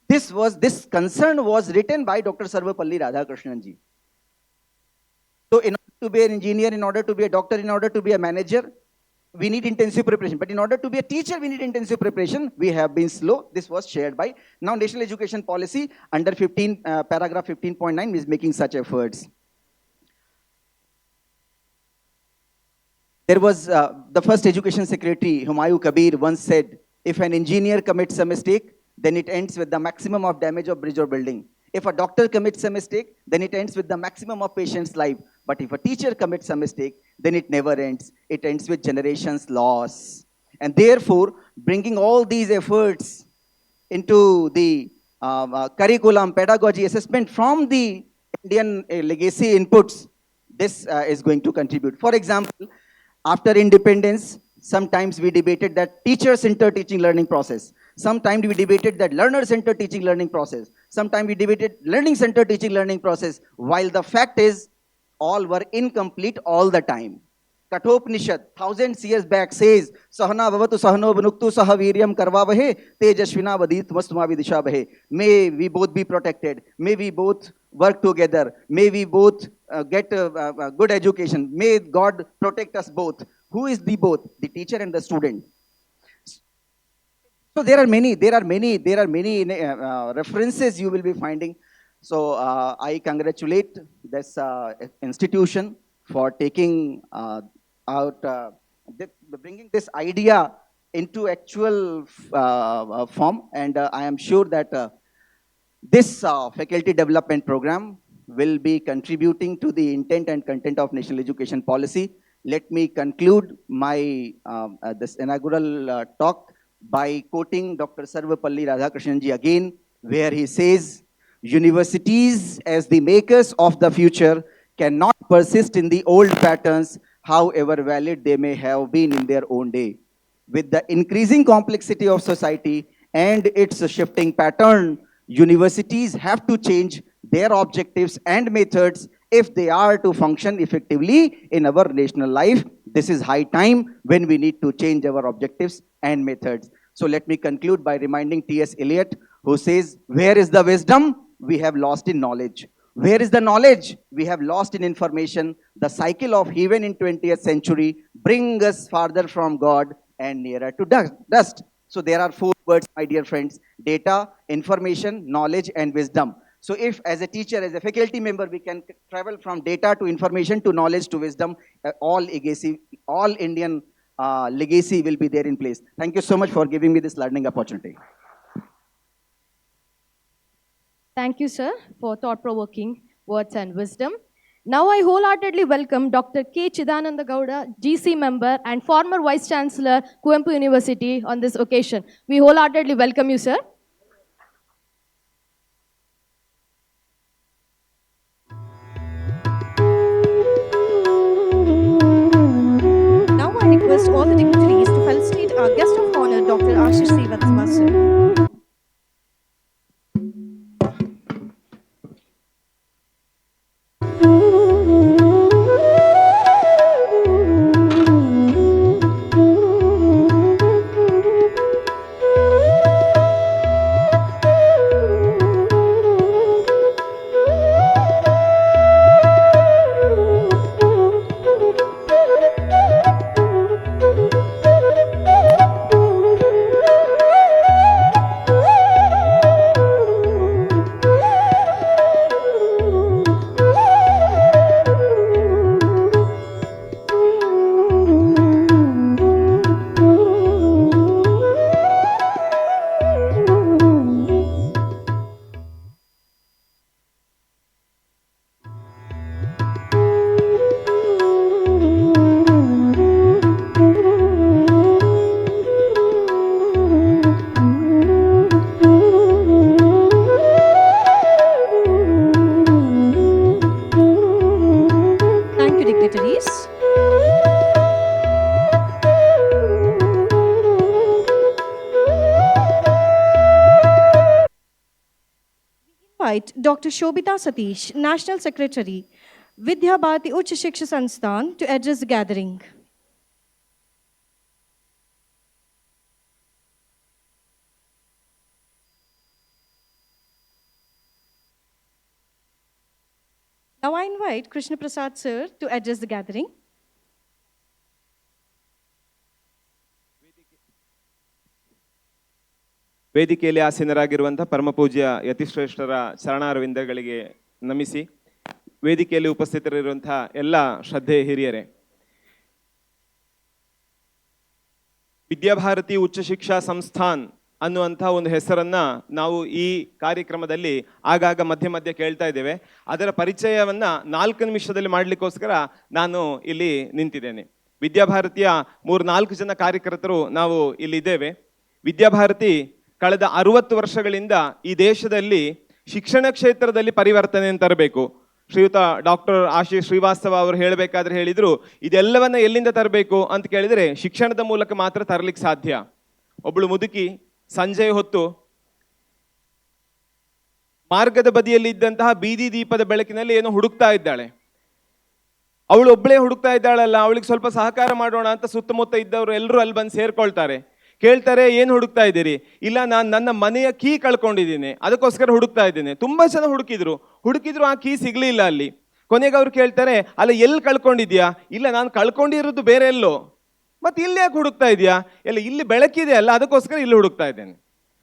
This concern was written by Dr. Sarvapalli Radhakrishnan ji. So in order to be an engineer, in order to be a doctor, in order to be a manager, we need intensive preparation. But in order to be a teacher, we need intensive preparation. We have been slow. This was shared by. Now National Education Policy under paragraph 15.9 is making such efforts. There was the first Education Secretary, Humayun Kabir, once said, if an engineer commits a mistake, then it ends with the maximum of damage of bridge or building. If a doctor commits a mistake, then it ends with the maximum of patient's life. But if a teacher commits a mistake, then it never ends. It ends with generations' loss. And therefore, bringing all these efforts into the curriculum, pedagogy, assessment from the Indian legacy inputs, this is going to contribute. For example, after independence, sometimes we debated that teacher-centered teaching learning process. Sometimes we debated that learner-centered teaching learning process. Sometimes we debated learning-centered teaching learning process, while the fact is all were incomplete all the time. Kathopanishad, thousands years back, says, Sahana bhavatu sahano bhunuktu sahaviryam karvavahe tejashvina vaditmasma vidishabahe. May we both be protected. May we both work together. May we both get a good education. May God protect us both. Who is the both? The teacher and the student. So there are many references you will be finding. So I congratulate this institution for taking bringing this idea into actual form, and I am sure that this faculty development program will be contributing to the intent and content of National Education Policy. Let me conclude my this inaugural talk by quoting Dr. Sarvapalli Radhakrishnan ji again, where he says, universities as the makers of the future cannot persist in the old patterns, however valid they may have been in their own day. With the increasing complexity of society and its shifting pattern, universities have to change their objectives and methods if they are to function effectively in our national life. This is high time when we need to change our objectives and methods. So let me conclude by reminding T.S. Eliot, who says, where is the wisdom? We have lost in knowledge. Where is the knowledge? We have lost in information. The cycle of heaven in 20th century bring us farther from God and nearer to dust. So there are 4 words, my dear friends: data, information, knowledge, and wisdom. So if as a teacher, as a faculty member, we can travel from data to information to knowledge to wisdom, all Indian legacy will be there in place. Thank you so much for giving me this learning opportunity. Thank you, sir, for thought-provoking words and wisdom. Now I wholeheartedly welcome Dr. K. Chidananda Gowda, GC member and former Vice Chancellor, Kuvempu University, on this occasion. We wholeheartedly welcome you, sir. Now I request all the dignitaries to felicitate our guest of honor, Dr. Ashish Srivathava, sir. Thank you, dignitaries. Invite Dr. Shobita Satish, National Secretary, Vidya Bharati Uch Shiksha Sansthan, to address the gathering. Now I invite Krishna Prasad sir to address the gathering. ವೇದಿಕೆಯಲ್ಲಿ ಆಸೀನರಾಗಿರುವಂಥ ಪರಮಪೂಜ್ಯ ಯತಿಶ್ರೇಷ್ಠರ ಚರಣಾರವಿಂದಗಳಿಗೆ ನಮಿಸಿ, ವೇದಿಕೆಯಲ್ಲಿ ಉಪಸ್ಥಿತರಿರುವಂಥ ಎಲ್ಲ ಶ್ರದ್ಧೆ ಹಿರಿಯರೇ, ವಿದ್ಯಾಭಾರತಿ ಉಚ್ಚ ಶಿಕ್ಷಾ ಸಂಸ್ಥಾನ್ ಅನ್ನುವಂಥ ಒಂದು ಹೆಸರನ್ನು ನಾವು ಈ ಕಾರ್ಯಕ್ರಮದಲ್ಲಿ ಆಗಾಗ ಮಧ್ಯೆ ಮಧ್ಯೆ ಕೇಳ್ತಾ ಇದ್ದೇವೆ. ಅದರ ಪರಿಚಯವನ್ನು 4 ನಿಮಿಷದಲ್ಲಿ ಮಾಡಲಿಕ್ಕೋಸ್ಕರ ನಾನು ಇಲ್ಲಿ ನಿಂತಿದ್ದೇನೆ. ವಿದ್ಯಾಭಾರತಿಯ 3-4 ಜನ ಕಾರ್ಯಕರ್ತರು ನಾವು ಇಲ್ಲಿದ್ದೇವೆ. ವಿದ್ಯಾಭಾರತಿ ಕಳೆದ 60 ವರ್ಷಗಳಿಂದ ಈ ದೇಶದಲ್ಲಿ ಶಿಕ್ಷಣ ಕ್ಷೇತ್ರದಲ್ಲಿ ಪರಿವರ್ತನೆಯನ್ನು ತರಬೇಕು. ಶ್ರೀಯುತ ಡಾಕ್ಟರ್ ಆಶೀಶ್ ಶ್ರೀವಾಸ್ತವ ಅವರು ಹೇಳಬೇಕಾದ್ರೆ ಹೇಳಿದರು, ಇದೆಲ್ಲವನ್ನ ಎಲ್ಲಿಂದ ತರಬೇಕು ಅಂತ ಕೇಳಿದರೆ ಶಿಕ್ಷಣದ ಮೂಲಕ ಮಾತ್ರ ತರಲಿಕ್ಕೆ ಸಾಧ್ಯ. ಒಬ್ಬಳು ಮುದುಕಿ ಸಂಜೆ ಹೊತ್ತು ಮಾರ್ಗದ ಬದಿಯಲ್ಲಿ ಇದ್ದಂತಹ ಬೀದಿ ದೀಪದ ಬೆಳಕಿನಲ್ಲಿ ಏನೋ ಹುಡುಕ್ತಾ ಇದ್ದಾಳೆ. ಅವಳು ಒಬ್ಬಳೇ ಹುಡುಕ್ತಾ ಇದ್ದಾಳಲ್ಲ, ಅವಳಿಗೆ ಸ್ವಲ್ಪ ಸಹಕಾರ ಮಾಡೋಣ ಅಂತ ಸುತ್ತಮುತ್ತ ಇದ್ದವರು ಎಲ್ಲರೂ ಅಲ್ಲಿ ಬಂದು ಸೇರ್ಕೊಳ್ತಾರೆ. ಕೇಳ್ತಾರೆ, ಏನು ಹುಡುಕ್ತಾ ಇದ್ದೀರಿ? ಇಲ್ಲ, ನಾನು ನನ್ನ ಮನೆಯ ಕೀ ಕಳ್ಕೊಂಡಿದ್ದೀನಿ, ಅದಕ್ಕೋಸ್ಕರ ಹುಡುಕ್ತಾ ಇದ್ದೇನೆ. ತುಂಬ ಜನ ಹುಡುಕಿದ್ರು ಆ ಕೀ ಸಿಗ್ಲಿಲ್ಲ ಅಲ್ಲಿ. ಕೊನೆಗೆ ಅವ್ರು ಕೇಳ್ತಾರೆ, ಅಲ್ಲ ಎಲ್ಲಿ ಕಳ್ಕೊಂಡಿದ್ಯಾ? ಇಲ್ಲ, ನಾನು ಕಳ್ಕೊಂಡಿರೋದು ಬೇರೆ ಎಲ್ಲೋ. ಮತ್ತೆ ಇಲ್ಲಿ ಯಾಕೆ ಹುಡುಕ್ತಾ ಇದೆಯಾ? ಎಲ್ಲ ಇಲ್ಲಿ ಬೆಳಕಿದೆ ಅಲ್ಲ, ಅದಕ್ಕೋಸ್ಕರ ಇಲ್ಲಿ ಹುಡುಕ್ತಾ ಇದ್ದೇನೆ.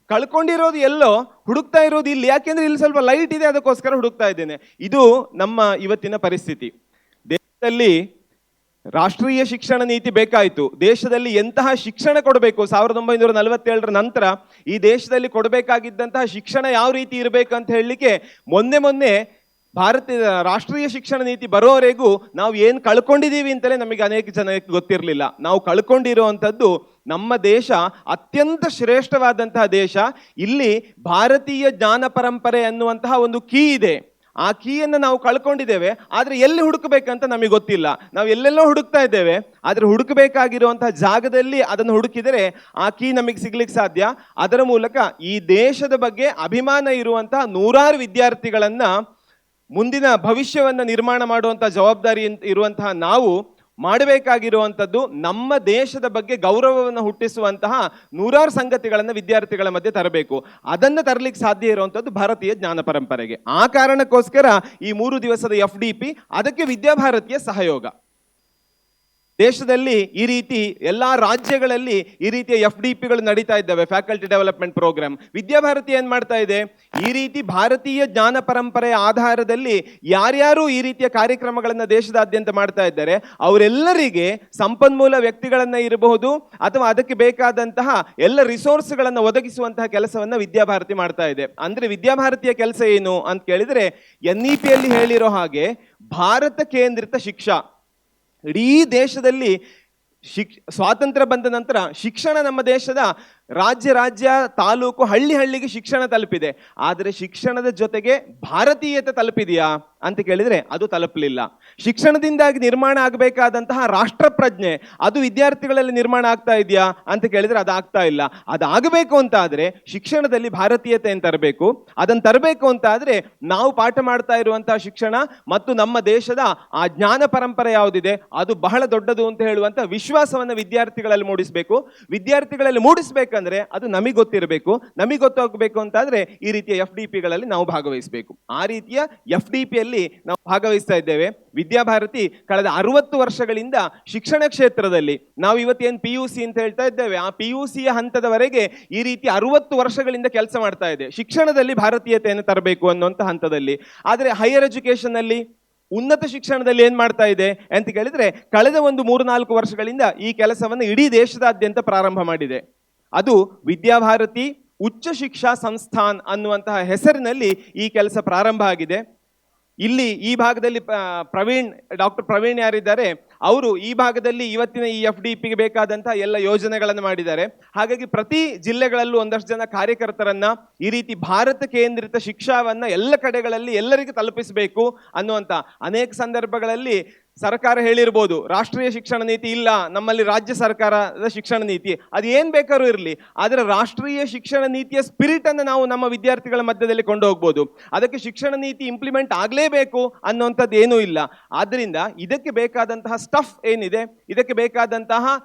ಕಳ್ಕೊಂಡಿರೋದು ಎಲ್ಲೋ, ಹುಡುಕ್ತಾ ಇರೋದು ಇಲ್ಲಿ, ಯಾಕೆಂದ್ರೆ ಇಲ್ಲಿ ಸ್ವಲ್ಪ ಲೈಟ್ ಇದೆ, ಅದಕ್ಕೋಸ್ಕರ ಹುಡುಕ್ತಾ ಇದ್ದೇನೆ. ಇದು ನಮ್ಮ ಇವತ್ತಿನ ಪರಿಸ್ಥಿತಿ. ದೇಶದಲ್ಲಿ ರಾಷ್ಟ್ರೀಯ ಶಿಕ್ಷಣ ನೀತಿ ಬೇಕಾಯಿತು. ದೇಶದಲ್ಲಿ ಎಂತಹ ಶಿಕ್ಷಣ ಕೊಡಬೇಕು, 1947 ನಂತರ ಈ ದೇಶದಲ್ಲಿ ಕೊಡಬೇಕಾಗಿದ್ದಂತಹ ಶಿಕ್ಷಣ ಯಾವ ರೀತಿ ಇರಬೇಕಂತ ಹೇಳಲಿಕ್ಕೆ ಮೊನ್ನೆ ಭಾರತದ ರಾಷ್ಟ್ರೀಯ ಶಿಕ್ಷಣ ನೀತಿ ಬರೋವರೆಗೂ ನಾವು ಏನು ಕಳ್ಕೊಂಡಿದ್ದೀವಿ ಅಂತಲೇ ನಮಗೆ ಅನೇಕ ಜನಕ್ಕೆ ಗೊತ್ತಿರಲಿಲ್ಲ. ನಾವು ಕಳ್ಕೊಂಡಿರುವಂಥದ್ದು ನಮ್ಮ ದೇಶ ಅತ್ಯಂತ ಶ್ರೇಷ್ಠವಾದಂತಹ ದೇಶ. ಇಲ್ಲಿ ಭಾರತೀಯ ಜ್ಞಾನ ಪರಂಪರೆ ಅನ್ನುವಂತಹ ಒಂದು ಕೀ ಇದೆ. ಆ ಕೀಯನ್ನು ನಾವು ಕಳ್ಕೊಂಡಿದ್ದೇವೆ. ಆದರೆ ಎಲ್ಲಿ ಹುಡುಕಬೇಕಂತ ನಮಗೆ ಗೊತ್ತಿಲ್ಲ. ನಾವು ಎಲ್ಲೆಲ್ಲೋ ಹುಡುಕ್ತಾ ಇದ್ದೇವೆ, ಆದರೆ ಹುಡುಕಬೇಕಾಗಿರುವಂತಹ ಜಾಗದಲ್ಲಿ ಅದನ್ನು ಹುಡುಕಿದರೆ ಆ ಕೀ ನಮಗೆ ಸಿಗ್ಲಿಕ್ಕೆ ಸಾಧ್ಯ. ಅದರ ಮೂಲಕ ಈ ದೇಶದ ಬಗ್ಗೆ ಅಭಿಮಾನ ಇರುವಂತಹ ನೂರಾರು ವಿದ್ಯಾರ್ಥಿಗಳನ್ನ ಮುಂದಿನ ಭವಿಷ್ಯವನ್ನು ನಿರ್ಮಾಣ ಮಾಡುವಂಥ ಜವಾಬ್ದಾರಿ ಇರುವಂತಹ ನಾವು ಮಾಡಬೇಕಾಗಿರುವಂಥದ್ದು ನಮ್ಮ ದೇಶದ ಬಗ್ಗೆ ಗೌರವವನ್ನು ಹುಟ್ಟಿಸುವಂತಹ ನೂರಾರು ಸಂಗತಿಗಳನ್ನು ವಿದ್ಯಾರ್ಥಿಗಳ ಮಧ್ಯೆ ತರಬೇಕು. ಅದನ್ನು ತರಲಿಕ್ಕೆ ಸಾಧ್ಯ ಇರುವಂಥದ್ದು ಭಾರತೀಯ ಜ್ಞಾನ ಪರಂಪರೆಗೆ. ಆ ಕಾರಣಕ್ಕೋಸ್ಕರ ಈ 3 ದಿವಸದ FDP, ಅದಕ್ಕೆ ವಿದ್ಯಾಭಾರತಿಯ ಸಹಯೋಗ. ದೇಶದಲ್ಲಿ ಈ ರೀತಿ ಎಲ್ಲ ರಾಜ್ಯಗಳಲ್ಲಿ ಈ ರೀತಿಯ FDPಗಳು ನಡೀತಾ ಇದ್ದಾವೆ, ಫ್ಯಾಕಲ್ಟಿ ಡೆವಲಪ್ಮೆಂಟ್ ಪ್ರೋಗ್ರಾಮ್. ವಿದ್ಯಾಭಾರತಿ ಏನು ಮಾಡ್ತಾ ಇದೆ, ಈ ರೀತಿ ಭಾರತೀಯ ಜ್ಞಾನ ಪರಂಪರೆಯ ಆಧಾರದಲ್ಲಿ ಯಾರ್ಯಾರು ಈ ರೀತಿಯ ಕಾರ್ಯಕ್ರಮಗಳನ್ನು ದೇಶದಾದ್ಯಂತ ಮಾಡ್ತಾ ಇದ್ದಾರೆ ಅವರೆಲ್ಲರಿಗೆ ಸಂಪನ್ಮೂಲ ವ್ಯಕ್ತಿಗಳನ್ನ ಇರಬಹುದು ಅಥವಾ ಅದಕ್ಕೆ ಬೇಕಾದಂತಹ ಎಲ್ಲ ರಿಸೋರ್ಸ್ಗಳನ್ನು ಒದಗಿಸುವಂತಹ ಕೆಲಸವನ್ನ ವಿದ್ಯಾಭಾರತಿ ಮಾಡ್ತಾ ಇದೆ. ಅಂದ್ರೆ ವಿದ್ಯಾಭಾರತಿಯ ಕೆಲಸ ಏನು ಅಂತ ಕೇಳಿದ್ರೆ, NEPಯಲ್ಲಿ ಹೇಳಿರೋ ಹಾಗೆ ಭಾರತ ಕೇಂದ್ರಿತ ಶಿಕ್ಷಾ. ಇಡೀ ದೇಶದಲ್ಲಿ ಸ್ವಾತಂತ್ರ್ಯ ಬಂದ ನಂತರ ಶಿಕ್ಷಣ ನಮ್ಮ ದೇಶದ ರಾಜ್ಯ ತಾಲೂಕು ಹಳ್ಳಿಗೆ ಶಿಕ್ಷಣ ತಲುಪಿದೆ. ಆದರೆ ಶಿಕ್ಷಣದ ಜೊತೆಗೆ ಭಾರತೀಯತೆ ತಲುಪಿದೆಯಾ ಅಂತ ಕೇಳಿದ್ರೆ ಅದು ತಲುಪಲಿಲ್ಲ. ಶಿಕ್ಷಣದಿಂದಾಗಿ ನಿರ್ಮಾಣ ಆಗಬೇಕಾದಂತಹ ರಾಷ್ಟ್ರ ಪ್ರಜ್ಞೆ ಅದು ವಿದ್ಯಾರ್ಥಿಗಳಲ್ಲಿ ನಿರ್ಮಾಣ ಆಗ್ತಾ ಇದೆಯಾ ಅಂತ ಕೇಳಿದ್ರೆ ಅದಾಗ್ತಾ ಇಲ್ಲ. ಅದಾಗಬೇಕು ಅಂತ ಆದ್ರೆ ಶಿಕ್ಷಣದಲ್ಲಿ ಭಾರತೀಯತೆಯನ್ನು ತರಬೇಕು. ಅದನ್ನು ತರಬೇಕು ಅಂತ ಆದ್ರೆ ನಾವು ಪಾಠ ಮಾಡ್ತಾ ಇರುವಂತಹ ಶಿಕ್ಷಣ ಮತ್ತು ನಮ್ಮ ದೇಶದ ಆ ಜ್ಞಾನ ಪರಂಪರೆ ಯಾವುದಿದೆ ಅದು ಬಹಳ ದೊಡ್ಡದು ಅಂತ ಹೇಳುವಂತ ವಿಶ್ವಾಸವನ್ನು ವಿದ್ಯಾರ್ಥಿಗಳಲ್ಲಿ ಮೂಡಿಸಬೇಕು. ವಿದ್ಯಾರ್ಥಿಗಳಲ್ಲಿ ಮೂಡಿಸಬೇಕಂದ್ರೆ ಅದು ನಮಗೆ ಗೊತ್ತಿರಬೇಕು. ನಮಗೆ ಗೊತ್ತಾಗಬೇಕು ಅಂತಾದ್ರೆ ಈ ರೀತಿಯ FDPಗಳಲ್ಲಿ ನಾವು ಭಾಗವಹಿಸಬೇಕು. ಆ ರೀತಿಯ FDPಯಲ್ಲಿ ನಾವು ಭಾಗವಹಿಸ್ತಾ ಇದ್ದೇವೆ. ವಿದ್ಯಾಭಾರತಿ ಕಳೆದ 60 ವರ್ಷಗಳಿಂದ ಶಿಕ್ಷಣ ಕ್ಷೇತ್ರದಲ್ಲಿ ನಾವು ಇವತ್ತೇನು PUC ಅಂತ ಹೇಳ್ತಾ ಇದ್ದೇವೆ, ಆ PUCಯ ಹಂತದವರೆಗೆ ಈ ರೀತಿ 60 ವರ್ಷಗಳಿಂದ ಕೆಲಸ ಮಾಡ್ತಾ ಇದೆ ಶಿಕ್ಷಣದಲ್ಲಿ ಭಾರತೀಯತೆಯನ್ನು ತರಬೇಕು ಅನ್ನುವಂಥ ಹಂತದಲ್ಲಿ. ಆದರೆ ಹೈಯರ್ ಎಜುಕೇಶನ್ ಅಲ್ಲಿ, ಉನ್ನತ ಶಿಕ್ಷಣದಲ್ಲಿ ಏನ್ ಮಾಡ್ತಾ ಇದೆ ಅಂತ ಕೇಳಿದ್ರೆ ಕಳೆದ ಒಂದು 3-4 ವರ್ಷಗಳಿಂದ ಈ ಕೆಲಸವನ್ನು ಇಡೀ ದೇಶದಾದ್ಯಂತ ಪ್ರಾರಂಭ ಮಾಡಿದೆ. ಅದು ವಿದ್ಯಾಭಾರತಿ ಉಚ್ಚ ಶಿಕ್ಷಾ ಸಂಸ್ಥಾನ್ ಅನ್ನುವಂತಹ ಹೆಸರಿನಲ್ಲಿ ಈ ಕೆಲಸ ಪ್ರಾರಂಭ ಆಗಿದೆ. ಇಲ್ಲಿ ಈ ಭಾಗದಲ್ಲಿ ಡಾಕ್ಟರ್ ಪ್ರವೀಣ್ ಯಾರಿದ್ದಾರೆ ಅವರು ಈ ಭಾಗದಲ್ಲಿ ಇವತ್ತಿನ ಈ FDPಗೆ ಬೇಕಾದಂತಹ ಎಲ್ಲ ಯೋಜನೆಗಳನ್ನು ಮಾಡಿದ್ದಾರೆ. ಹಾಗಾಗಿ ಪ್ರತಿ ಜಿಲ್ಲೆಗಳಲ್ಲೂ ಒಂದಷ್ಟು ಜನ ಕಾರ್ಯಕರ್ತರನ್ನ ಈ ರೀತಿ ಭಾರತ ಕೇಂದ್ರಿತ ಶಿಕ್ಷಾವನ್ನ ಎಲ್ಲ ಕಡೆಗಳಲ್ಲಿ ಎಲ್ಲರಿಗೂ ತಲುಪಿಸಬೇಕು ಅನ್ನುವಂಥ ಅನೇಕ ಸಂದರ್ಭಗಳಲ್ಲಿ ಸರ್ಕಾರ ಹೇಳಿರ್ಬೋದು ರಾಷ್ಟ್ರೀಯ ಶಿಕ್ಷಣ ನೀತಿ ಇಲ್ಲ, ನಮ್ಮಲ್ಲಿ ರಾಜ್ಯ ಸರ್ಕಾರದ ಶಿಕ್ಷಣ ನೀತಿ, ಅದು ಏನ್ ಬೇಕಾದ್ರೂ ಇರಲಿ, ಆದರೆ ರಾಷ್ಟ್ರೀಯ ಶಿಕ್ಷಣ ನೀತಿಯ ಸ್ಪಿರಿಟ್ ಅನ್ನು ನಾವು ನಮ್ಮ ವಿದ್ಯಾರ್ಥಿಗಳ ಮಧ್ಯದಲ್ಲಿ ಕೊಂಡು ಹೋಗ್ಬೋದು. ಅದಕ್ಕೆ ಶಿಕ್ಷಣ ನೀತಿ ಇಂಪ್ಲಿಮೆಂಟ್ ಆಗಲೇಬೇಕು ಅನ್ನುವಂಥದ್ದು ಏನೂ ಇಲ್ಲ. ಆದ್ರಿಂದ ಇದಕ್ಕೆ ಬೇಕಾದಂತಹ ಸ್ಟಫ್ ಏನಿದೆ, ಇದಕ್ಕೆ ಬೇಕಾದಂತಹ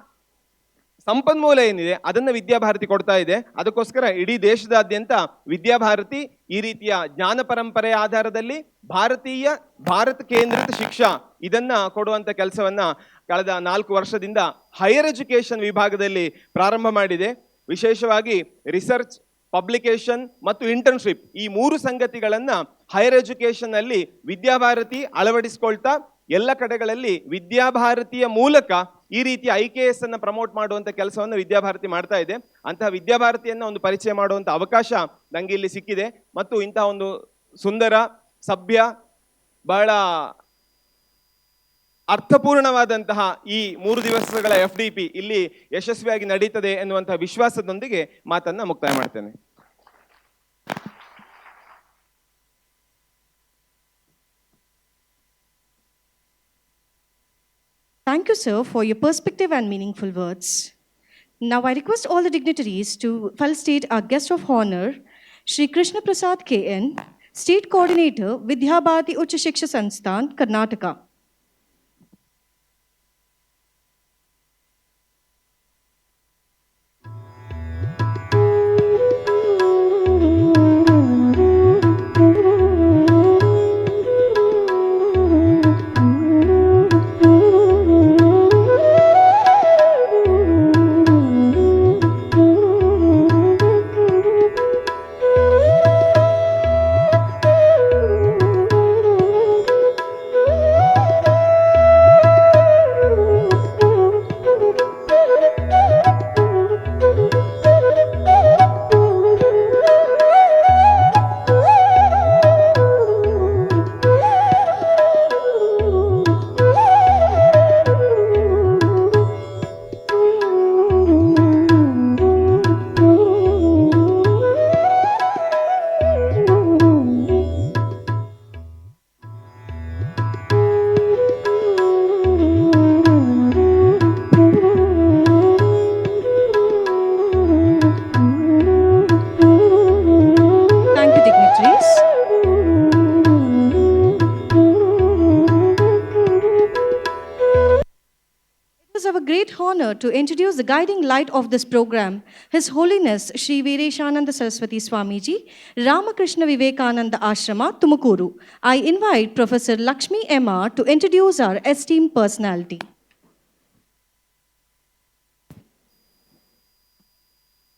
ಸಂಪನ್ಮೂಲ ಏನಿದೆ ಅದನ್ನು ವಿದ್ಯಾಭಾರತಿ ಕೊಡ್ತಾ ಇದೆ. ಅದಕ್ಕೋಸ್ಕರ ಇಡೀ ದೇಶದಾದ್ಯಂತ ವಿದ್ಯಾಭಾರತಿ ಈ ರೀತಿಯ ಜ್ಞಾನ ಪರಂಪರೆಯ ಆಧಾರದಲ್ಲಿ ಭಾರತ ಕೇಂದ್ರಿತ ಶಿಕ್ಷಾ ಇದನ್ನ ಕೊಡುವಂತ ಕೆಲಸವನ್ನ ಕಳೆದ 4 ವರ್ಷದಿಂದ ಹೈಯರ್ ಎಜುಕೇಶನ್ ವಿಭಾಗದಲ್ಲಿ ಪ್ರಾರಂಭ ಮಾಡಿದೆ. ವಿಶೇಷವಾಗಿ ರಿಸರ್ಚ್, ಪಬ್ಲಿಕೇಶನ್ ಮತ್ತು ಇಂಟರ್ನ್ಶಿಪ್ ಈ 3 ಸಂಗತಿಗಳನ್ನ ಹೈಯರ್ ಎಜುಕೇಶನ್ ಅಲ್ಲಿ ವಿದ್ಯಾಭಾರತಿ ಅಳವಡಿಸಿಕೊಳ್ತಾ ಎಲ್ಲ ಕಡೆಗಳಲ್ಲಿ ವಿದ್ಯಾಭಾರತಿಯ ಮೂಲಕ ಈ ರೀತಿ IKS ಅನ್ನು ಪ್ರಮೋಟ್ ಮಾಡುವಂತ ಕೆಲಸವನ್ನು ವಿದ್ಯಾಭಾರತಿ ಮಾಡ್ತಾ ಇದೆ. ಅಂತಹ ವಿದ್ಯಾಭಾರತಿಯನ್ನ ಒಂದು ಪರಿಚಯ ಮಾಡುವಂತ ಅವಕಾಶ ನಂಗೆ ಇಲ್ಲಿ ಸಿಕ್ಕಿದೆ. ಮತ್ತು ಇಂತಹ ಒಂದು ಸುಂದರ, ಸಭ್ಯ, ಬಹಳ ಅರ್ಥಪೂರ್ಣವಾದಂತಹ ಈ 3 ದಿವಸಗಳ FDP ಇಲ್ಲಿ ಯಶಸ್ವಿಯಾಗಿ ನಡೀತದೆ ಎನ್ನುವಂತಹ ವಿಶ್ವಾಸದೊಂದಿಗೆ ಮಾತನ್ನ ಮುಕ್ತಾಯ ಮಾಡ್ತೇನೆ. Thank you, sir, for your perspective and meaningful words. Now I request all the dignitaries to felicitate our guest of honor, Shri Krishna Prasad KN, State Coordinator, Vidya Bharati Uch Shiksha Sansthan, Karnataka. honor to introduce the guiding light of this program, His Holiness Sri Veereshananda Saraswati Swamiji, Ramakrishna Vivekananda Ashrama, Tumakuru. I invite Professor Lakshmi M.R. to introduce our esteemed personality.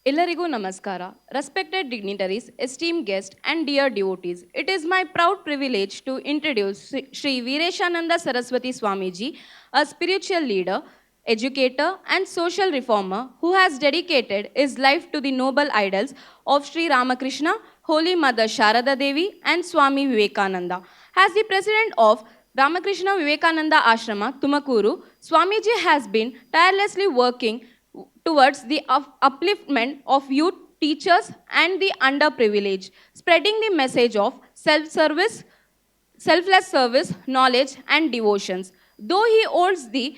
Ellarigu Namaskara, respected dignitaries, esteemed guests, and dear devotees. It is my proud privilege to introduce Sri Veereshananda Saraswati Swamiji, a spiritual leader, educator, and social reformer who has dedicated his life to the noble ideals of Sri Ramakrishna, Holy Mother Sharada Devi, and Swami Vivekananda. As the president of Ramakrishna Vivekananda Ashrama, Tumakuru, Swamiji has been tirelessly working towards the upliftment of youth, teachers, and the underprivileged, spreading the message of self-service, selfless service, knowledge, and devotions. Though he holds the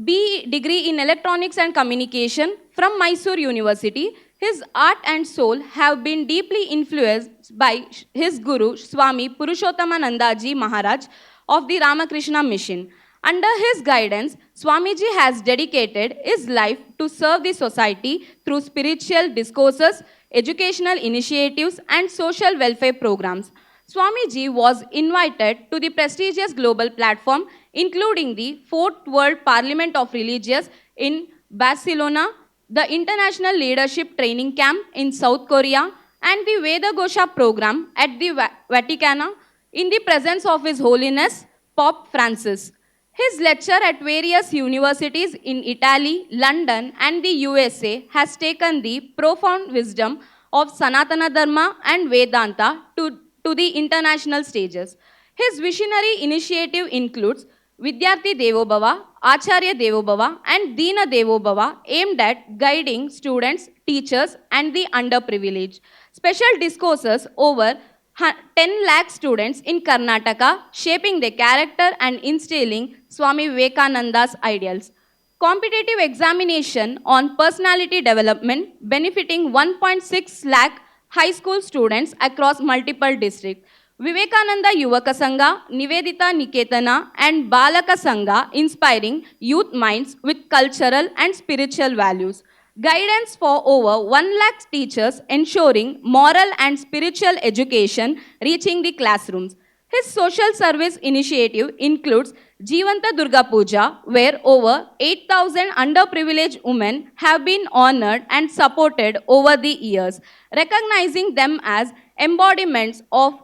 BE degree in Electronics and Communication from Mysore University, his heart and soul have been deeply influenced by his guru, Swami Purushothamanandaji Maharaj of the Ramakrishna Mission. Under his guidance, Swamiji has dedicated his life to serve the society through spiritual discourses, educational initiatives, and social welfare programs. Swamiji was invited to the prestigious global platform, including the 4th World Parliament of Religious in Barcelona, the International Leadership Training Camp in South Korea, and the Vedagosha program at the Vatican in the presence of His Holiness Pope Francis. His lecture at various universities in Italy, London, and the USA has taken the profound wisdom of Sanatana Dharma and Vedanta to the international stages. His visionary initiative includes Vidyarthi Devo Bhava, Acharya Devo Bhava, and Deena Devo Bhava, aimed at guiding students, teachers, and the underprivileged. Special discourses over 10 lakh students in Karnataka, shaping their character and instilling Swami Vivekananda's ideals. Competitive examination on personality development, benefiting 1.6 lakh high school students across multiple districts. Vivekananda Yuvaka Sangha, Nivedita Niketana, and Balaka Sangha, inspiring youth minds with cultural and spiritual values. Guidance for over 1 lakh teachers, ensuring moral and spiritual education reaching the classrooms. His social service initiative includes Jivanta Durga Puja, where over 8,000 underprivileged women have been honored and supported over the years, recognizing them as embodiments of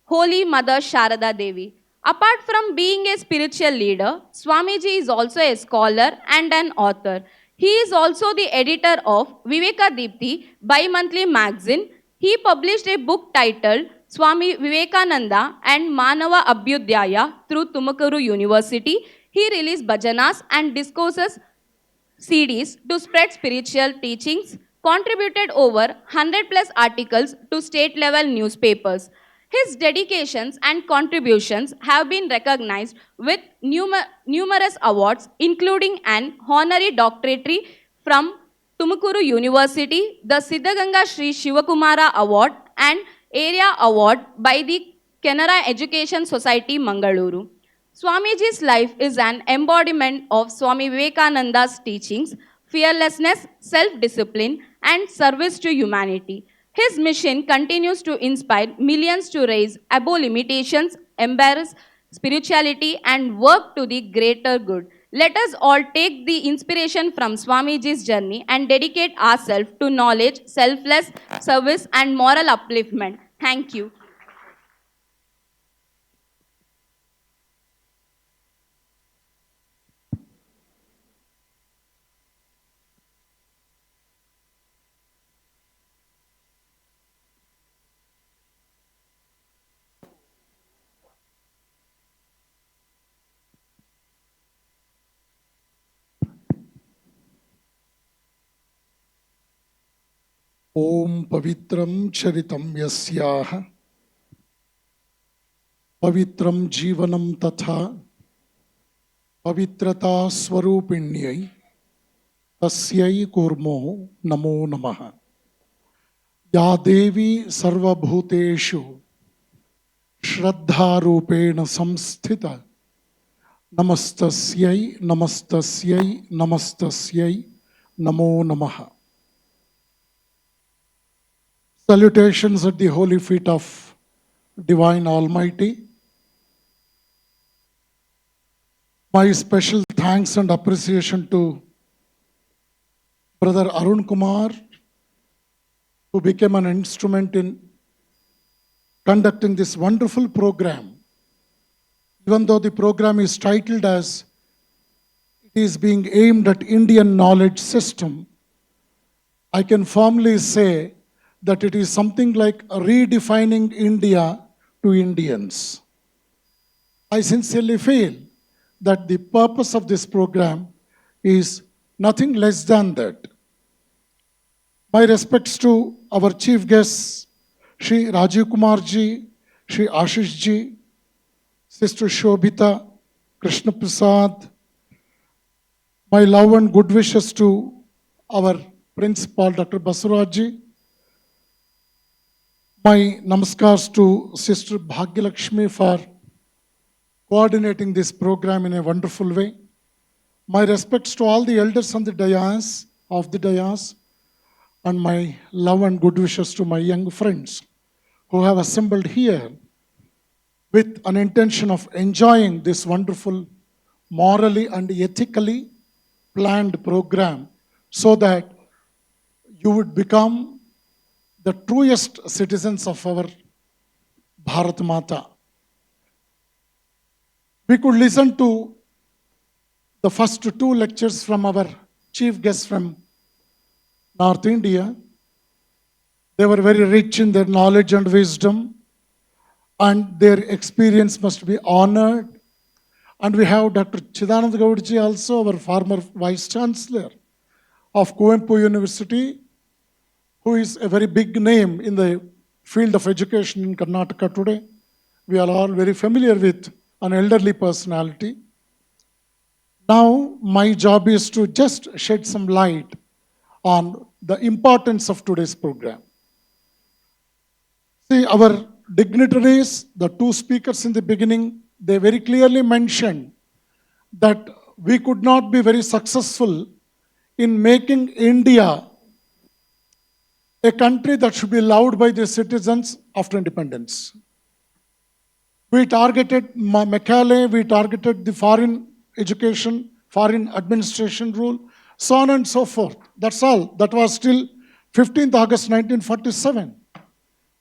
Holy Mother Sharada Devi. Apart from being a spiritual leader, Swamiji is also a scholar and an author. He is also the editor of Viveka Deepti bi-monthly magazine. He published a book titled Swami Vivekananda and Manava Abhyudhyaya through Tumakuru University. He released bhajanas and discourses CDs to spread spiritual teachings, contributed over 100 plus articles to state level newspapers. His dedications and contributions have been recognized with numerous awards, including an honorary doctorate from Tumakuru University, the Siddhaganga Sri Shivakumara Award, and Area Award by the Canara Education Society, Mangaluru. Swamiji's life is an embodiment of Swami Vivekananda's teachings, fearlessness, self-discipline, and service to humanity. His mission continues to inspire millions to rise above limitations, embrace spirituality, and work to the greater good. Let us all take the inspiration from Swamiji's journey and dedicate ourselves to knowledge, selfless service, and moral upliftment. Thank you. ओम पवित्रं चरितं यस्याः पवित्रं जीवनं तथा पवित्रता स्वरूपिण्यै तस्यै कुर्मो नमो नमः। या देवी सर्वभूतेषु श्रद्धारूपेण संस्थिता Namastasyai, Namastasyai, Namastasyai, Namo Namaha. Salutations at the holy feet of Divine Almighty. My special thanks and appreciation to Brother Arun Kumar, who became an instrument in conducting this wonderful program. Even though the program is titled as it is being aimed at Indian knowledge system, I can firmly say that it is something like redefining India to Indians. I sincerely feel that the purpose of this program is nothing less than that. My respects to our chief guests, Shri Rajiv Kumar ji, Shri Ashish ji, Sister Shobhita, Krishna Prasad, my love and good wishes to our principal, Dr. Basuraj ji, my namaskars to Sister Bhagyalakshmi for coordinating this program in a wonderful way. My respects to all the elders on the dais, and my love and good wishes to my young friends who have assembled here with an intention of enjoying this wonderful, morally and ethically planned program so that you would become the truest citizens of our Bharat Mata. We could listen to the first two lectures from our chief guests from North India. They were very rich in their knowledge and wisdom, and their experience must be honored. And we have Dr. Chidanand Gaudji, also our former Vice Chancellor of Kuvempu University, who is a very big name in the field of education in Karnataka today. We are all very familiar with an elderly personality. Now, my job is to just shed some light on the importance of today's program. See, our dignitaries, the two speakers in the beginning, they very clearly mentioned that we could not be very successful in making India a country that should be loved by the citizens after independence. We targeted Macaulay, we targeted the foreign education, foreign administration rule, so on and so forth. That's all. That was till 15th August 1947.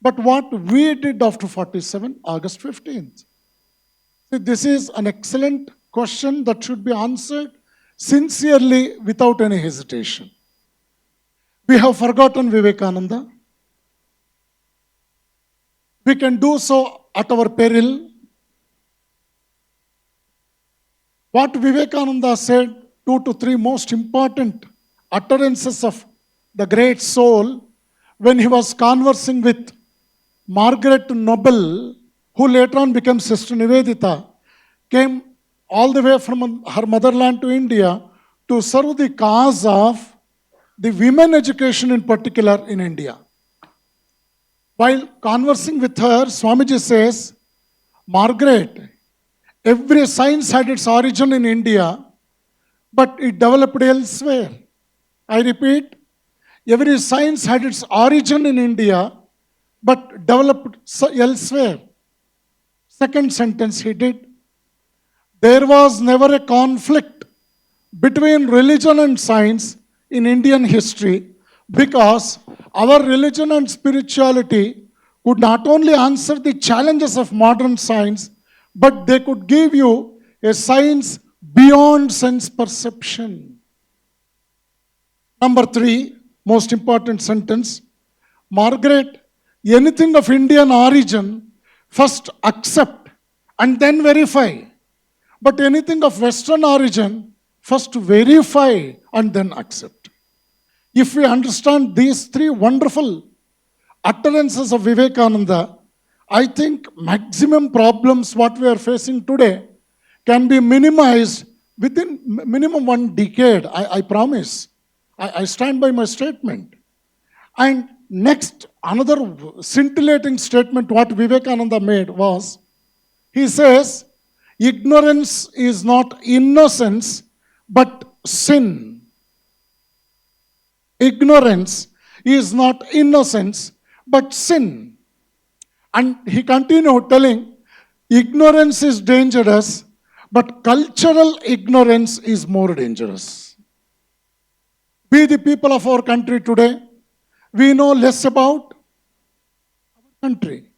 But what we did after 47, August 15th? See, this is an excellent question that should be answered sincerely without any hesitation. We have forgotten Vivekananda. We can do so at our peril. What Vivekananda said, 2 to 3 most important utterances of the great soul when he was conversing with Margaret Noble, who later on became Sister Nivedita, came all the way from her motherland to India to serve the cause of the women education in particular in India. While conversing with her, Swamiji says, Margaret, every science had its origin in India, but it developed elsewhere. I repeat, every science had its origin in India, but developed elsewhere. Second sentence he did, there was never a conflict between religion and science in Indian history because our religion and spirituality could not only answer the challenges of modern science, but they could give you a science beyond sense perception. Number 3, most important sentence, Margaret, anything of Indian origin, first accept and then verify. But anything of Western origin, first verify and then accept. If we understand these 3 wonderful utterances of Vivekananda, I think maximum problems what we are facing today can be minimized within minimum 1 decade, I promise. I stand by my statement. And next, another scintillating statement what Vivekananda made was, he says, ignorance is not innocence, but sin. Ignorance is not innocence, but sin. And he continued telling, ignorance is dangerous, but cultural ignorance is more dangerous. We, the people of our country today, we know less about our country.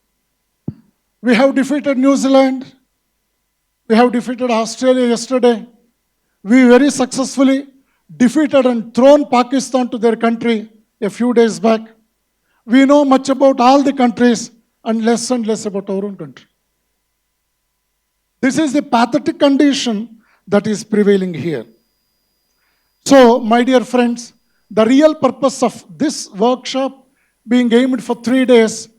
We have defeated New Zealand. We have defeated Australia yesterday. We very successfully defeated and thrown Pakistan to their country a few days back. We know much about all the countries and less about our own country. This is the pathetic condition that is prevailing here. So, my dear friends, the real purpose of this workshop being aimed for 3 days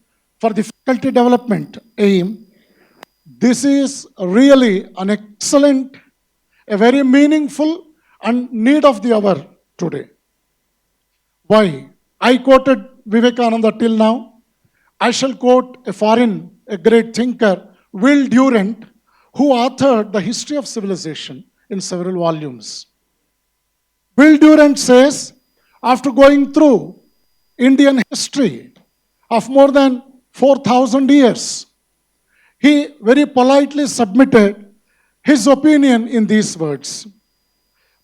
for the faculty development aim, this is really an excellent, a very meaningful and need of the hour today. Why? I quoted Vivekananda till now. I shall quote a great thinker, Will Durant, who authored The History of Civilization in several volumes. Will Durant says, after going through Indian history of more than 4,000 years, he very politely submitted his opinion in these words.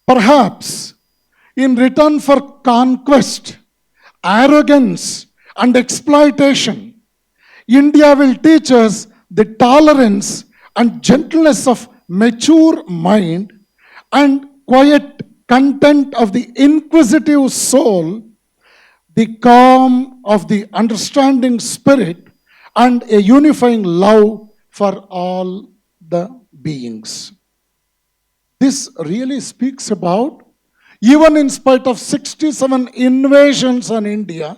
Perhaps in return for conquest, arrogance, and exploitation, India will teach us the tolerance and gentleness of mature mind and quiet content of the inquisitive soul, the calm of the understanding spirit, and a unifying love for all the beings. This really speaks about, even in spite of 67 invasions on India,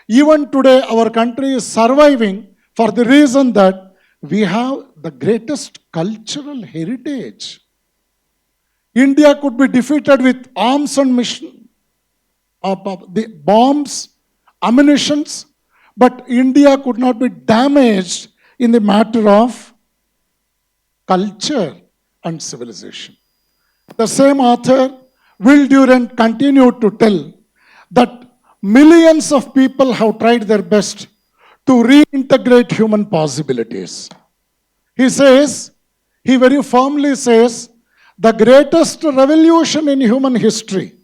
even today our country is surviving for the reason that we have the greatest cultural heritage. India could be defeated with arms and the bombs, ammunitions, but India could not be damaged in the matter of culture and civilization. The same author, Will Durant, continued to tell that millions of people have tried their best to reintegrate human possibilities. He very firmly says, the greatest revolution in human history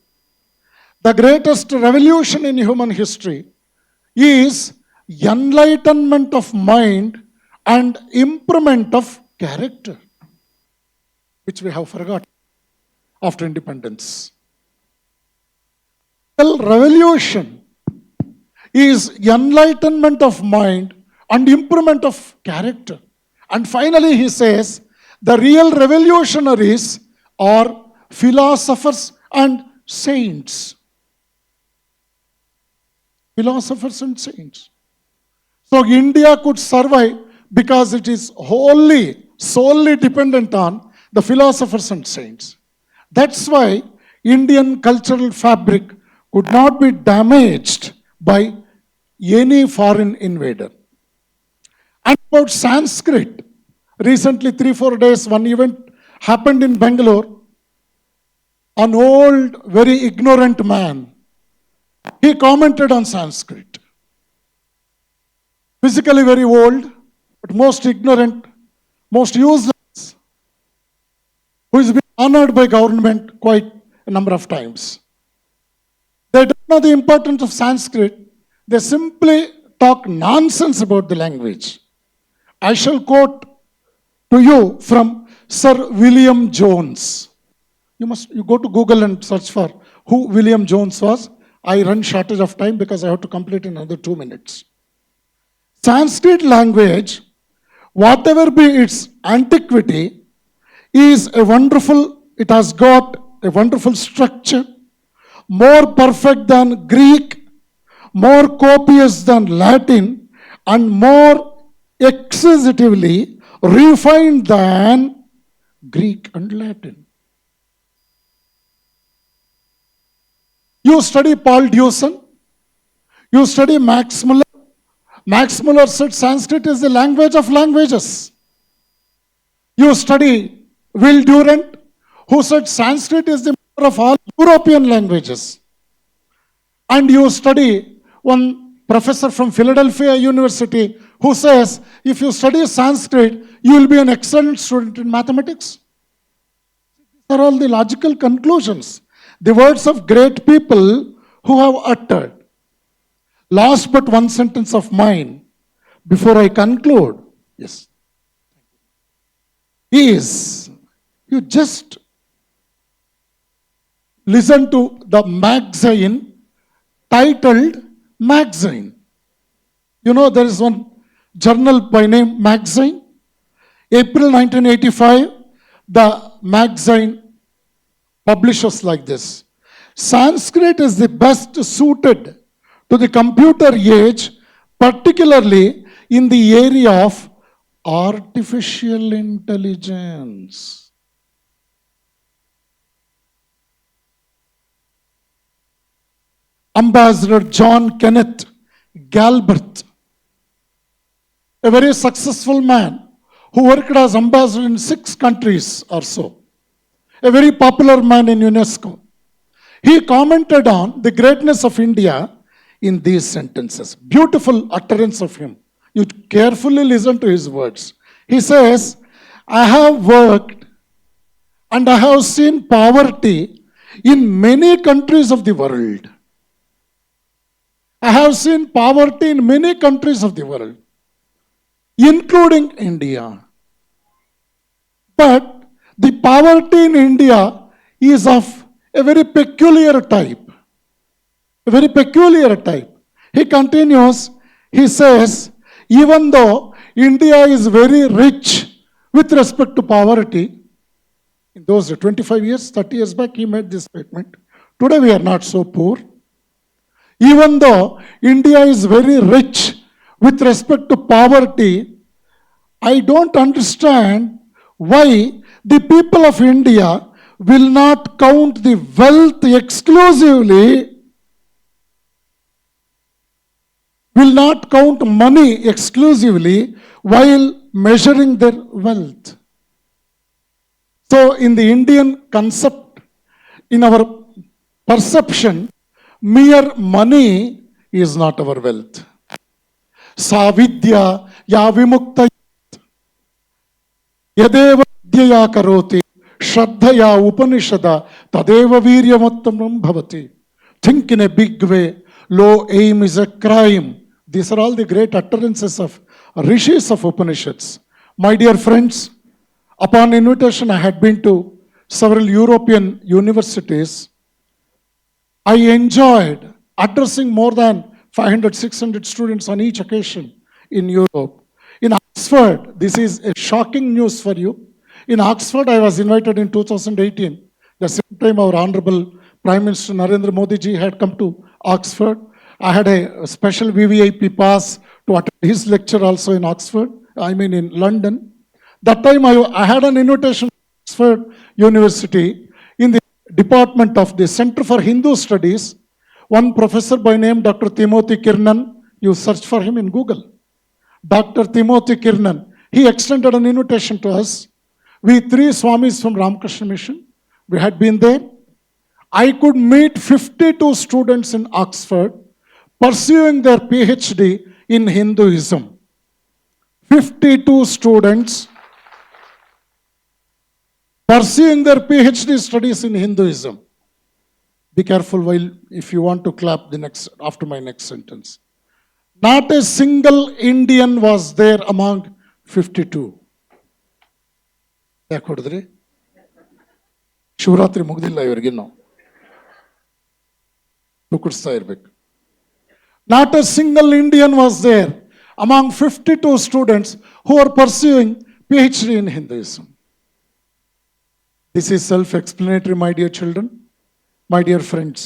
is enlightenment of mind and improvement of character, which we have forgotten after independence. Revolution is enlightenment of mind and improvement of character. And finally he says, the real revolutionaries are philosophers and saints. Philosophers and saints. So India could survive because it is solely dependent on the philosophers and saints. That's why Indian cultural fabric could not be damaged by any foreign invader. And about Sanskrit, recently 3-4 days, one event happened in Bangalore. An old, very ignorant man, he commented on Sanskrit. Physically very old, but most ignorant, most useless, who is being honored by government quite a number of times. They don't know the importance of Sanskrit. They simply talk nonsense about the language. I shall quote to you from Sir William Jones. You go to Google and search for who William Jones was. I run shortage of time because I have to complete in another 2 minutes. Sanskrit language, whatever be its antiquity, it has got a wonderful structure, more perfect than Greek, more copious than Latin, and more excessively refined than Greek and Latin. You study Paul Deussen, you study Max Muller. Max Muller said Sanskrit is the language of languages. You study Will Durant, who said Sanskrit is the mother of all European languages. And you study one professor from Philadelphia University who says, if you study Sanskrit, you will be an excellent student in mathematics. These are all the logical conclusions, the words of great people who have uttered. Last but one sentence of mine before I conclude, yes, is you just listen to the magazine titled Magazine. You know, there is one journal by name Magazine. April 1985, the magazine publishes like this: Sanskrit is the best suited to the computer age, particularly in the area of artificial intelligence. Ambassador John Kenneth Galbraith, a very successful man who worked as ambassador in 6 countries or so, a very popular man in UNESCO. He commented on the greatness of India in these sentences. Beautiful utterance of him. You carefully listen to his words. He says, I have worked and I have seen poverty in many countries of the world. I have seen poverty in many countries of the world, including India. But the poverty in India is of a very peculiar type. A very peculiar type. He continues, he says, even though India is very rich with respect to poverty, in those 25 years, 30 years back, he made this statement. Today we are not so poor. Even though India is very rich with respect to poverty, I don't understand why the people of India will not count the wealth exclusively, will not count money exclusively while measuring their wealth. So in the Indian concept, in our perception, mere money is not our wealth. Savidya ya vimukta yadeva vidyaya karoti shraddhaya upanishada tadeva viryamuttamam bhavati. Think in a big way. Low aim is a crime. These are all the great utterances of rishis of Upanishads. My dear friends, upon invitation, I had been to several European universities. I enjoyed addressing more than 500, 600 students on each occasion in Europe. In Oxford, this is a shocking news for you. In Oxford, I was invited in 2018. The same time our Honorable Prime Minister Narendra Modi ji had come to Oxford. I had a special VVIP pass to attend his lecture also in Oxford, in London. That time I had an invitation to Oxford University in the department of the Center for Hindu Studies. One professor by name Dr. Timothy Kirnan, you search for him in Google. Dr. Timothy Kirnan, he extended an invitation to us. We 3 Swamis from Ramakrishna Mission, we had been there. I could meet 52 students in Oxford pursuing their PhD in Hinduism. 52 students pursuing their PhD studies in Hinduism. Be careful while if you want to clap the next after my next sentence. Not a single Indian was there among 52. ಯಾಕೆ ಹೊಡೆದ್ರಿ? ಶಿವರಾತ್ರಿ ಮುಗ್ದಿಲ್ಲ ಇವರಿಗೆ ನಾವು ತುಕುಡಿಸ್ತಾ ಇರಬೇಕು. Not a single Indian was there among 52 students who are pursuing PhD in Hinduism. This is self-explanatory, my dear children, my dear friends.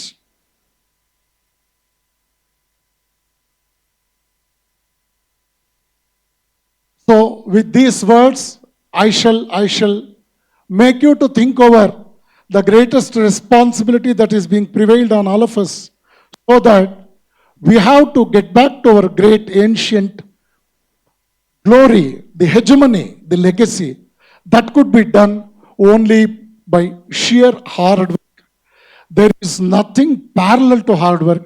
So with these words, I shall make you to think over the greatest responsibility that is being prevailed on all of us, so that we have to get back to our great ancient glory, the hegemony, the legacy that could be done only by sheer hard work. There is nothing parallel to hard work.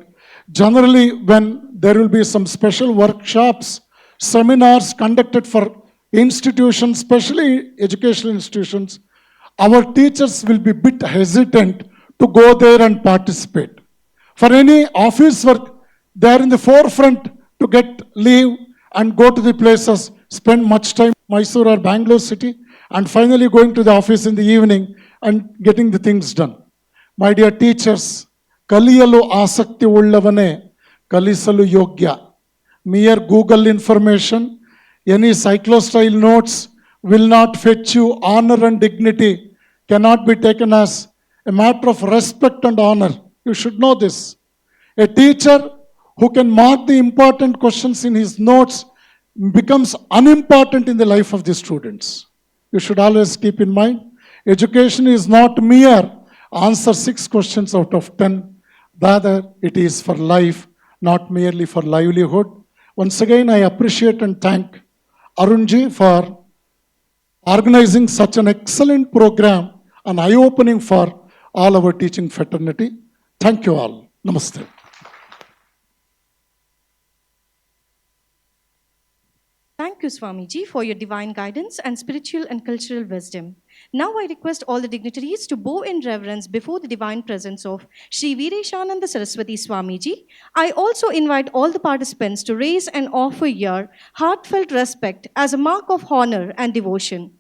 Generally, when there will be some special workshops, seminars conducted for institutions, especially educational institutions, our teachers will be a bit hesitant to go there and participate. For any office work, they are in the forefront to get leave and go to the places, spend much time in Mysore or Bangalore city, and finally going to the office in the evening and getting the things done. My dear teachers, ಕಲಿಯಲು ಆಸಕ್ತಿ ಉಳ್ಳವನೇ ಕಲಿಸಲು ಯೋಗ್ಯ. Mere Google information, any cyclostyle notes will not fetch you honor and dignity, cannot be taken as a matter of respect and honor. You should know this. A teacher who can mark the important questions in his notes becomes unimportant in the life of the students. You should always keep in mind, education is not mere answer 6 questions out of 10. Rather, it is for life, not merely for livelihood. Once again, I appreciate and thank Arunji for organizing such an excellent program and eye-opening for all our teaching fraternity. Thank you all. Namaste. Thank you, Swamiji, for your divine guidance and spiritual and cultural wisdom. Now I request all the dignitaries to bow in reverence before the divine presence of Sri Vireshananda Saraswati Swamiji. I also invite all the participants to raise and offer your heartfelt respect as a mark of honor and devotion.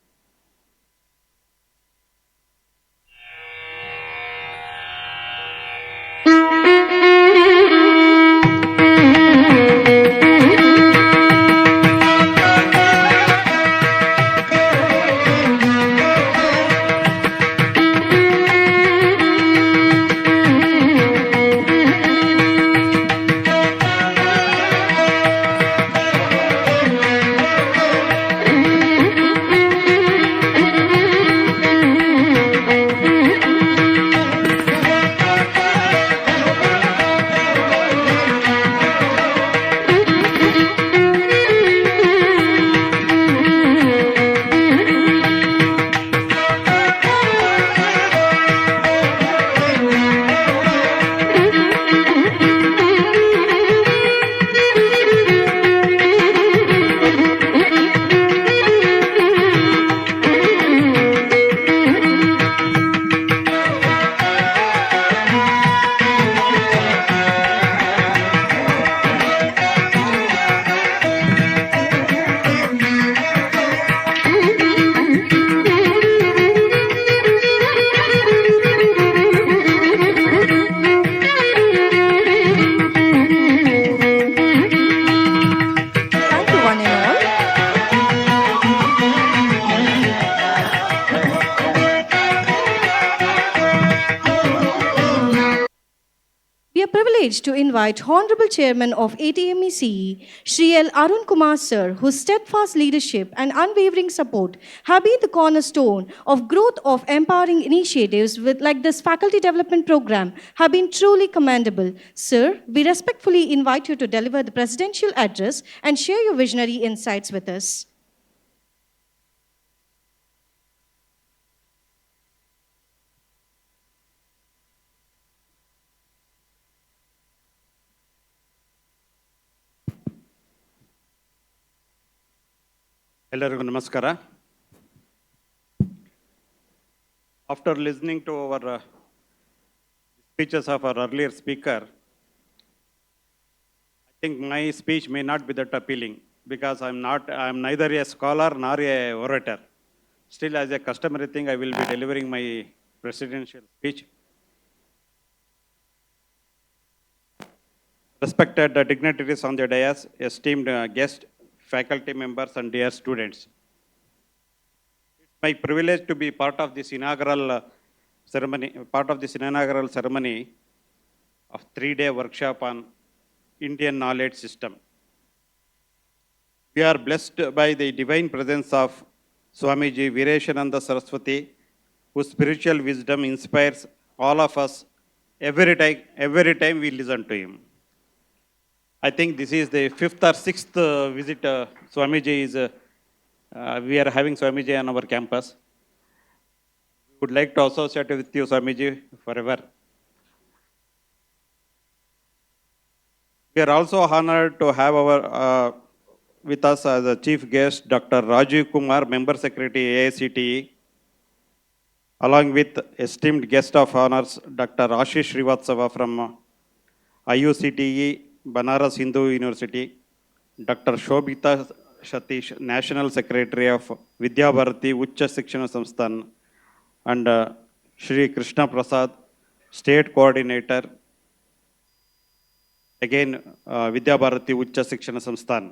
Thank you, one and all. We are privileged to invite Honorable Chairman of ATMECE, Shri L. Arun Kumar Sir, whose steadfast leadership and unwavering support have been the cornerstone of growth of empowering initiatives like this faculty development program have been truly commendable. Sir, we respectfully invite you to deliver the presidential address and share your visionary insights with us. ಎಲ್ಲರಿಗೂ ನಮಸ್ಕಾರ. After listening to our speeches of our earlier speaker, I think my speech may not be that appealing because I'm neither a scholar nor a orator. Still, as a customary thing, I will be delivering my presidential speech. Respected dignitaries on the dais, esteemed guests, faculty members and dear students. It's my privilege to be part of this inaugural ceremony of 3-day workshop on Indian knowledge system. We are blessed by the divine presence of Swamiji Vireshananda Saraswati, whose spiritual wisdom inspires all of us every time we listen to him. I think this is the 5th or 6th visit Swamiji is we are having Swamiji on our campus. We would like to associate with you, Swamiji, forever. We are also honored to have with us as a chief guest, Dr. Rajiv Kumar, Member Secretary, AICTE, along with esteemed guest of honors, Dr. Ashish Srivatsava from IUCTE, Banaras Hindu University, Dr. Shobita Satish, National Secretary of Vidya Bharati Ucha Shikshana Samsthan, and Shri Krishna Prasad, State Coordinator, again Vidya Bharati Ucha Shikshana Samsthan.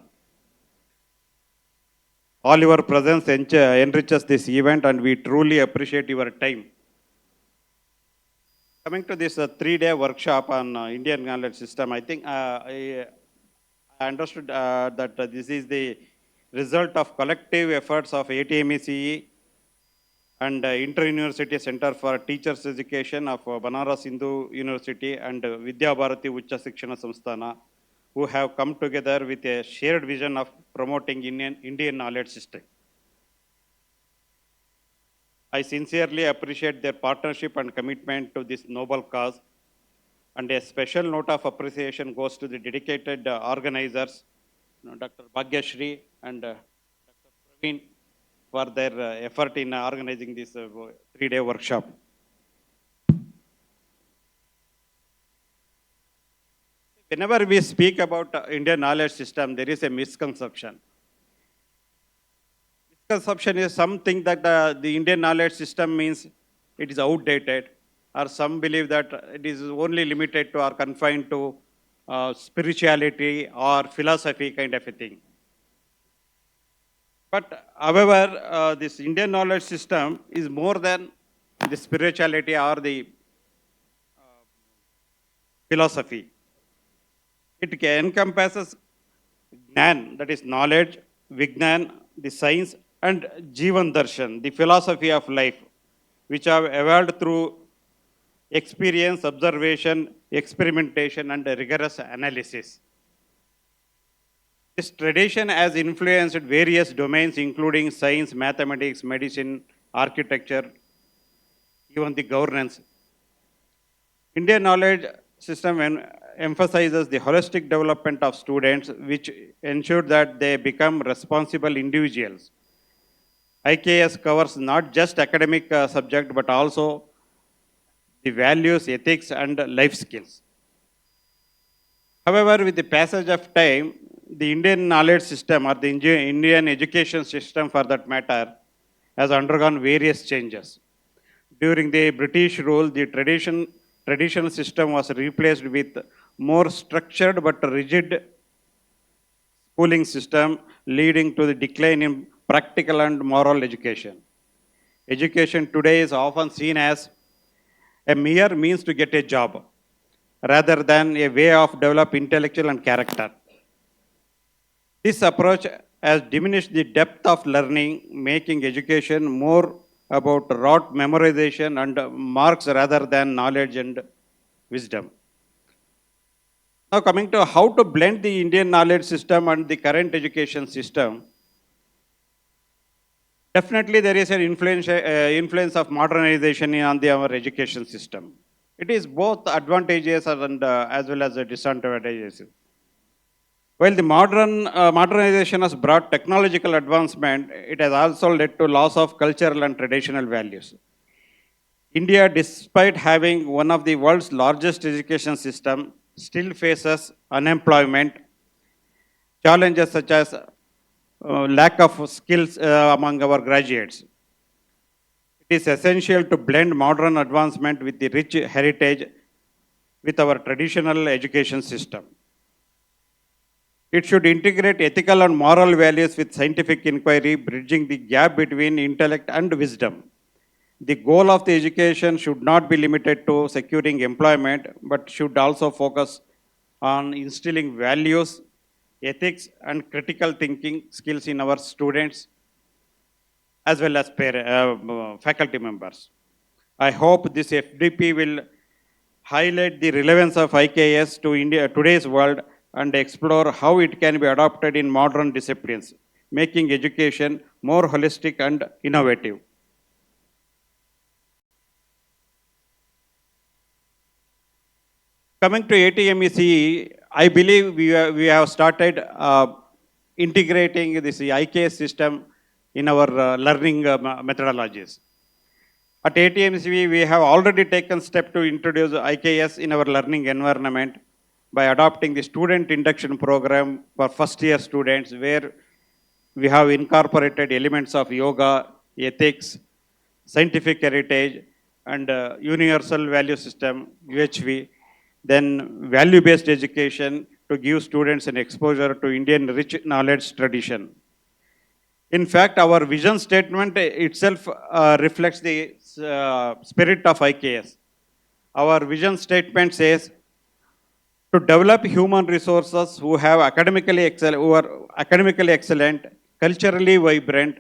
All your presence enriches this event, and we truly appreciate your time. Coming to this 3-day workshop on Indian knowledge system, I think I understood that this is the result of collective efforts of ATMECE and Inter-University Center for Teachers Education of Banaras Hindu University and Vidya Bharati Ucha Shikshana Samsthana, who have come together with a shared vision of promoting Indian knowledge system. I sincerely appreciate their partnership and commitment to this noble cause, and a special note of appreciation goes to the dedicated organizers, Dr. Bhagyashri and Dr. Praveen, for their effort in organizing this 3-day workshop. Whenever we speak about Indian knowledge system, there is a misconception. Misconception is something that the Indian knowledge system means it is outdated, or some believe that it is only limited to or confined to spirituality or philosophy kind of a thing. But however, this Indian knowledge system is more than the spirituality or the philosophy. It encompasses Gnan, that is knowledge, Vignan, the science, and Jivan Darshan, the philosophy of life, which have evolved through experience, observation, experimentation, and rigorous analysis. This tradition has influenced various domains, including science, mathematics, medicine, architecture, even the governance. Indian knowledge system emphasizes the holistic development of students, which ensure that they become responsible individuals. IKS covers not just academic subject, but also the values, ethics, and life skills. However, with the passage of time, the Indian knowledge system, or the Indian education system for that matter, has undergone various changes. During the British rule, the traditional system was replaced with more structured but rigid schooling system, leading to the decline in practical and moral education. Education today is often seen as a mere means to get a job, rather than a way of develop intellectual and character. This approach has diminished the depth of learning, making education more about rote memorization and marks rather than knowledge and wisdom. Now coming to how to blend the Indian knowledge system and the current education system, definitely there is an influence of modernization on our education system. It is both advantageous and as well as disadvantageous. While the modernization has brought technological advancement, it has also led to loss of cultural and traditional values. India, despite having one of the world's largest education system, still faces unemployment, challenges such as lack of skills among our graduates. It is essential to blend modern advancement with the rich heritage with our traditional education system. It should integrate ethical and moral values with scientific inquiry, bridging the gap between intellect and wisdom. The goal of the education should not be limited to securing employment, but should also focus on instilling values, ethics, and critical thinking skills in our students, as well as faculty members. I hope this FDP will highlight the relevance of IKS to today's world and explore how it can be adopted in modern disciplines, making education more holistic and innovative. Coming to ATMECE, I believe we have started integrating this IKS system in our learning methodologies. At ATMCV, we have already taken step to introduce IKS in our learning environment by adopting the student induction program for first year students, where we have incorporated elements of yoga, ethics, scientific heritage, and universal value system, UHV, then value-based education to give students an exposure to Indian rich knowledge tradition. In fact, our vision statement itself reflects the spirit of IKS. Our vision statement says to develop human resources who are academically excellent, culturally vibrant,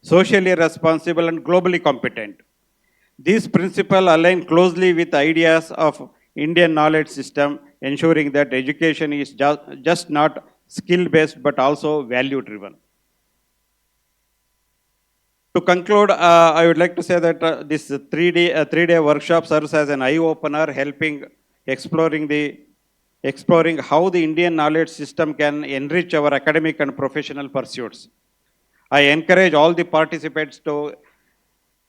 socially responsible, and globally competent. These principles align closely with ideas of Indian knowledge system, ensuring that education is just not skill-based but also value-driven. To conclude, I would like to say that this three-day workshop serves as an eye-opener, helping exploring how the Indian knowledge system can enrich our academic and professional pursuits. I encourage all the participants to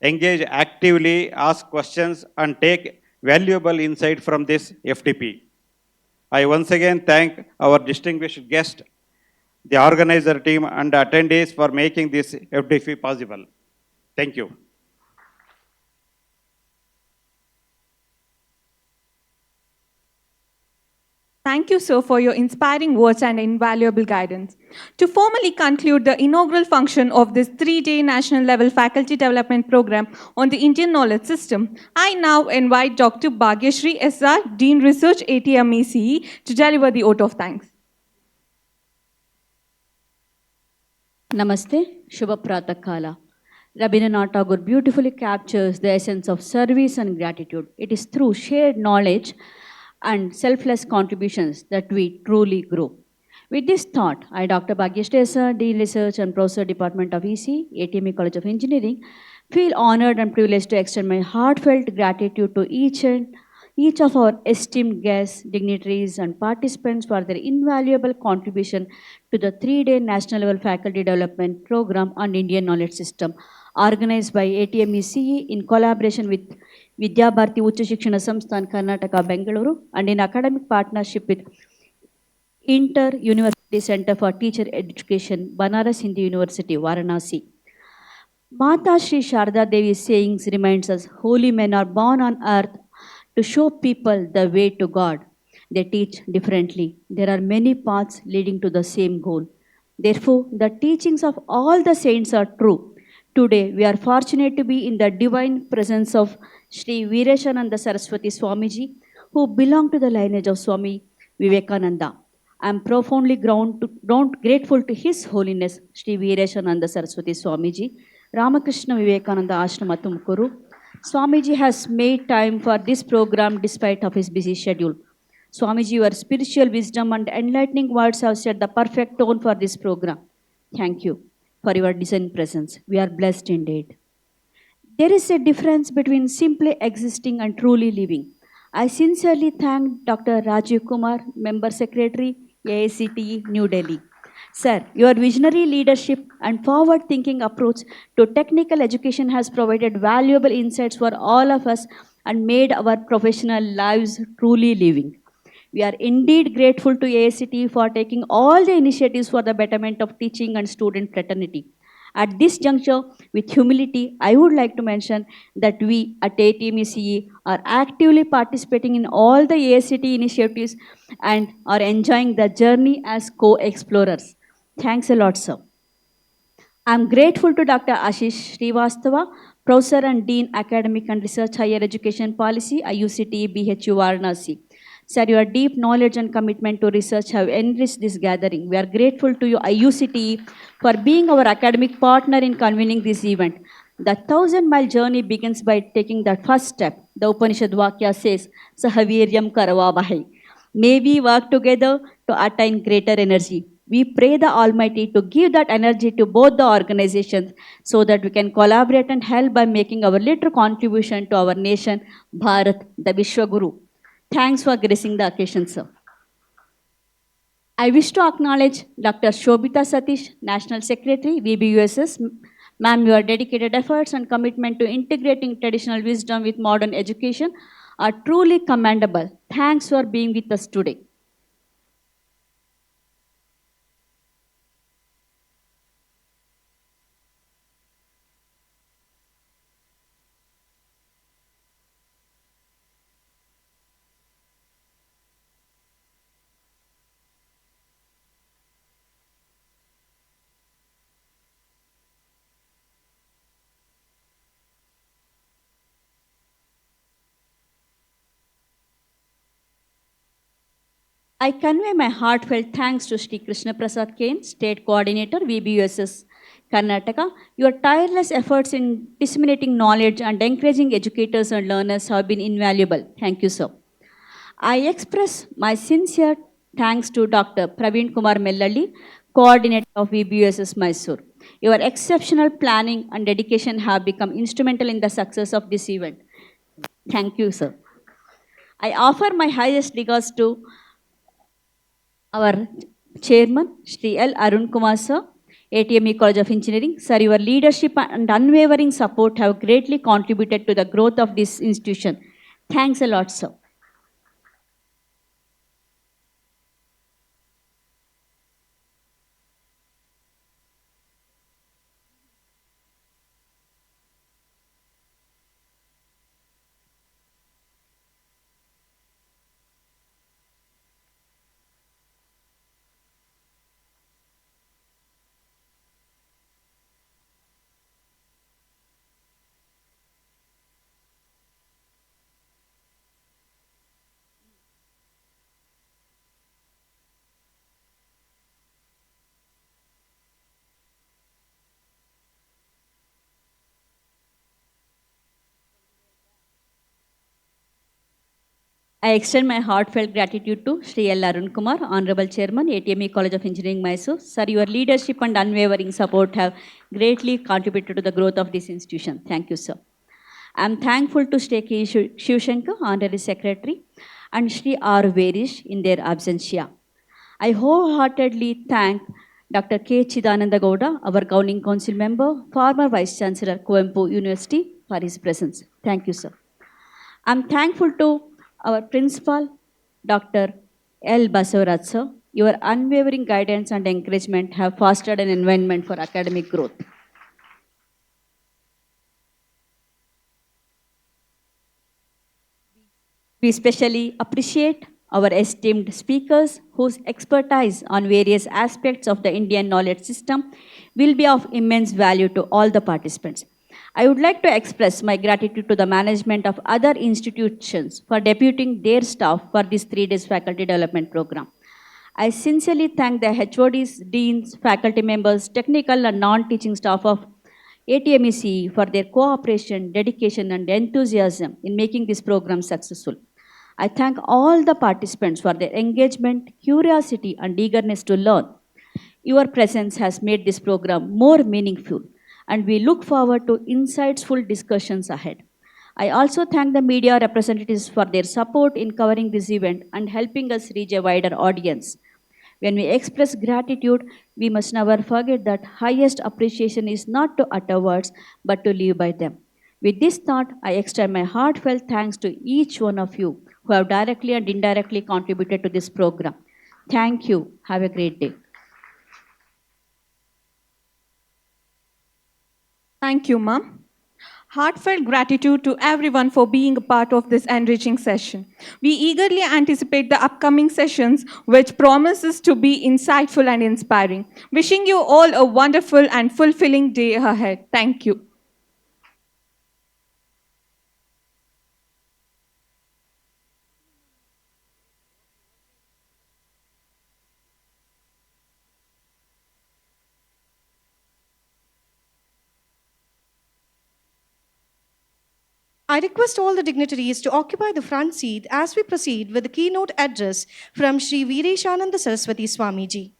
engage actively, ask questions, and take valuable insight from this FDP. I once again thank our distinguished guest, the organizer team, and attendees for making this FDP possible. Thank you. Thank you, sir, for your inspiring words and invaluable guidance. To formally conclude the inaugural function of this three-day national level faculty development program on the Indian knowledge system, I now invite Dr. Bhagyashree SR, Dean Research, ATMECE, to deliver the oath of thanks. Namaste, Shubha Pratakala. Rabindranath Tagore beautifully captures the essence of service and gratitude. It is through shared knowledge and selfless contributions that we truly grow. With this thought, I, Dr. Bhagyashree SR, Dean Research and Professor, Department of EC, ATME College of Engineering, feel honored and privileged to extend my heartfelt gratitude to each of our esteemed guests, dignitaries, and participants for their invaluable contribution to the three-day national level faculty development program on Indian knowledge system, organized by ATMECE in collaboration with Vidya Bharati Ucha Shikshana Samsthan, Karnataka, Bengaluru, and in academic partnership with Inter-University Center for Teacher Education, Banaras Hindu University, Varanasi. Mata Shri Sharda Devi's sayings reminds us, holy men are born on earth to show people the way to God. They teach differently. There are many paths leading to the same goal. Therefore, the teachings of all the saints are true. Today, we are fortunate to be in the divine presence of Sri Vireshananda Saraswati Swamiji, who belong to the lineage of Swami Vivekananda. I am profoundly grateful to His Holiness, Sri Vireshananda Saraswati Swamiji, Ramakrishna Vivekananda Ashrama Tumkuru. Swamiji has made time for this program despite of his busy schedule. Swamiji, your spiritual wisdom and enlightening words have set the perfect tone for this program. Thank you for your discerned presence. We are blessed indeed. There is a difference between simply existing and truly living. I sincerely thank Dr. Rajiv Kumar, Member Secretary, AICTE, New Delhi. Sir, your visionary leadership and forward-thinking approach to technical education has provided valuable insights for all of us and made our professional lives truly living. We are indeed grateful to AICTE for taking all the initiatives for the betterment of teaching and student fraternity. At this juncture, with humility, I would like to mention that we at ATMECE are actively participating in all the AICTE initiatives and are enjoying the journey as co-explorers. Thanks a lot, sir. I'm grateful to Dr. Ashish Srivastava, Professor and Dean, Academic and Research Higher Education Policy, IUCTE BHU Varanasi. Sir, your deep knowledge and commitment to research have enriched this gathering. We are grateful to you, IUCTE, for being our academic partner in convening this event. The 1,000-mile journey begins by taking that first step. The Upanishad Vakya says, Sahaviryam Karavavahi. May we work together to attain greater energy. We pray the Almighty to give that energy to both the organizations so that we can collaborate and help by making our little contribution to our nation, Bharat, the Vishwaguru. Thanks for gracing the occasion, sir. I wish to acknowledge Dr. Shobita Satish, National Secretary, VBUSS. Ma'am, your dedicated efforts and commitment to integrating traditional wisdom with modern education are truly commendable. Thanks for being with us today. I convey my heartfelt thanks to Sri Krishna Prasad Kane, State Coordinator, VBUSS, Karnataka. Your tireless efforts in disseminating knowledge and encouraging educators and learners have been invaluable. Thank you, sir. I express my sincere thanks to Dr. Praveen Kumar Mellalli, Coordinator of VBUSS Mysore. Your exceptional planning and dedication have become instrumental in the success of this event. Thank you, sir. I offer my highest regards to our chairman, Shri L. Arun Kumar sir, ATME College of Engineering. Sir, your leadership and unwavering support have greatly contributed to the growth of this institution. Thanks a lot, sir. I extend my heartfelt gratitude to Shri L. Arun Kumar, Honorable Chairman, ATME College of Engineering, Mysore. Sir, your leadership and unwavering support have greatly contributed to the growth of this institution. Thank you, sir. I am thankful to Shri K. Shivshankar, Honorary Secretary, and Shri R. Verish in their absentia. I wholeheartedly thank Dr. K. Chidananda Gowda, our Governing Council member, former Vice Chancellor, Coimbatore University, for his presence. Thank you, sir. I am thankful to our principal, Dr. L. Basavaraj sir. Your unwavering guidance and encouragement have fostered an environment for academic growth. We especially appreciate our esteemed speakers whose expertise on various aspects of the Indian knowledge system will be of immense value to all the participants. I would like to express my gratitude to the management of other institutions for deputing their staff for this 3 days faculty development program. I sincerely thank the HODs, deans, faculty members, technical and non-teaching staff of ATMECE for their cooperation, dedication and enthusiasm in making this program successful. I thank all the participants for their engagement, curiosity and eagerness to learn. Your presence has made this program more meaningful, and we look forward to insightful discussions ahead. I also thank the media representatives for their support in covering this event and helping us reach a wider audience. When we express gratitude, we must never forget that highest appreciation is not to utter words, but to live by them. With this thought, I extend my heartfelt thanks to each one of you who have directly and indirectly contributed to this program. Thank you. Have a great day. Thank you, ma'am. Heartfelt gratitude to everyone for being a part of this enriching session. We eagerly anticipate the upcoming sessions, which promises to be insightful and inspiring. Wishing you all a wonderful and fulfilling day ahead. Thank you. I request all the dignitaries to occupy the front seat as we proceed with the keynote address from Sri Vireshananda Saraswati Swamiji.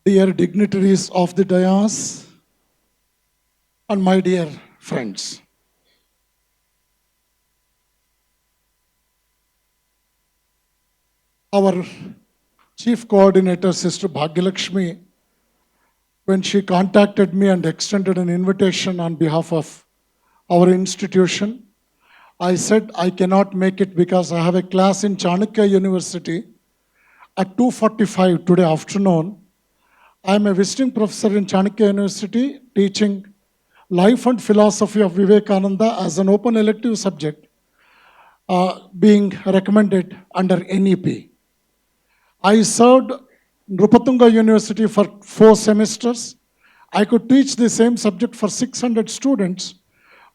dear dignitaries of the dais, and my dear friends. Our chief coordinator, Sister Bhagyalakshmi, when she contacted me and extended an invitation on behalf of our institution, I said I cannot make it because I have a class in Chanakya University at 2:45 today afternoon. I am a visiting professor in Chanakya University teaching life and philosophy of Vivekananda as an open elective subject being recommended under NEP. I served Nrupatunga University for 4 semesters. I could teach the same subject for 600 students,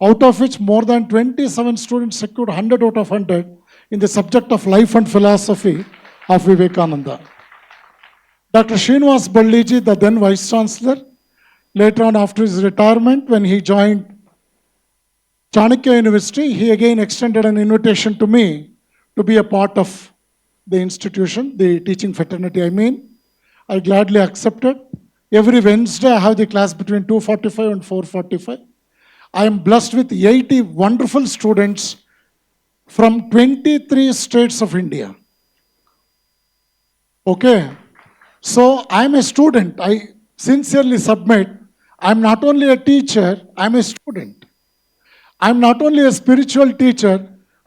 out of which more than 27 students secured 100 out of 100 in the subject of life and philosophy of Vivekananda. Dr. Srinivas Balliji, the then Vice Chancellor, later on after his retirement, when he joined Chanakya University, he again extended an invitation to me to be a part of the institution, the teaching fraternity, I gladly accepted. Every Wednesday, I have the class between 2:45 and 4:45. I am blessed with 80 wonderful students from 23 states of India. Okay. So I am a student. I sincerely submit, I am not only a teacher, I am a student. I am not only a spiritual teacher,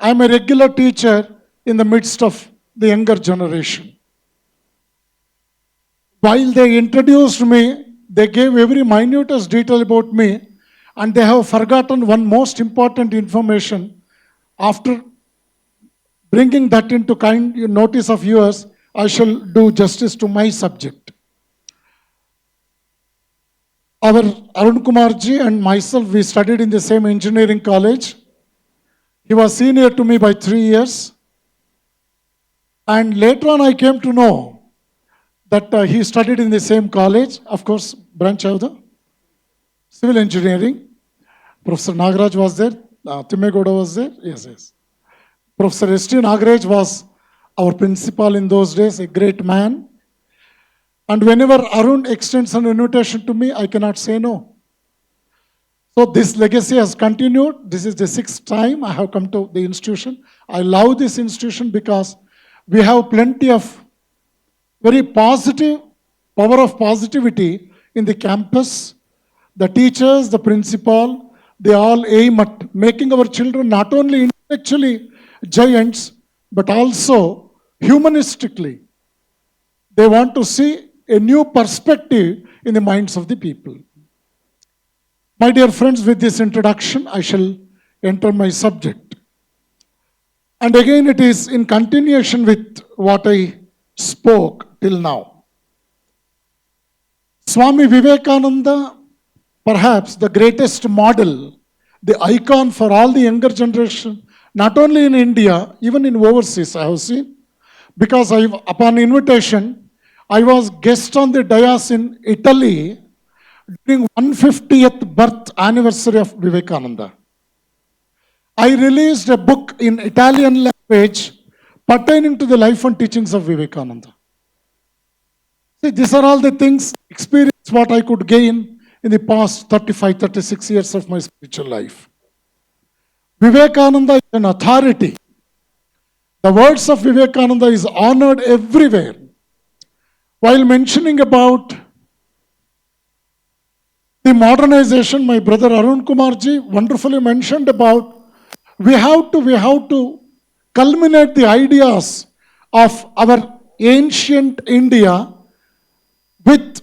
I am a regular teacher in the midst of the younger generation. While they introduced me, they gave every minutest detail about me, and they have forgotten one most important information. After bringing that into kind notice of yours, I shall do justice to my subject. Our Arun Kumarji and myself, we studied in the same engineering college. He was senior to me by 3 years. And later on, I came to know that he studied in the same college, of course, branch of the civil engineering. Professor Nagaraj was there, Timmegoda was there, yes. Professor S.T. Nagaraj was our principal in those days, a great man. And whenever Arun extends an invitation to me, I cannot say no. So this legacy has continued. This is the 6th time I have come to the institution. I love this institution because we have plenty of very positive, power of positivity in the campus. The teachers, the principal, they all aim at making our children not only intellectually giants, but also humanistically. They want to see a new perspective in the minds of the people. My dear friends, with this introduction, I shall enter my subject. And again, it is in continuation with what I spoke till now. Swami Vivekananda, perhaps the greatest model, the icon for all the younger generation, not only in India, even in overseas, I have seen. Because upon invitation, I was guest on the dais in Italy during 150th birth anniversary of Vivekananda. I released a book in Italian language pertaining to the life and teachings of Vivekananda. See, these are all the things, experience what I could gain in the past 35, 36 years of my spiritual life. Vivekananda is an authority. The words of Vivekananda is honored everywhere. While mentioning about the modernization, my brother Arun Kumarji wonderfully mentioned about we have to culminate the ideas of our ancient India with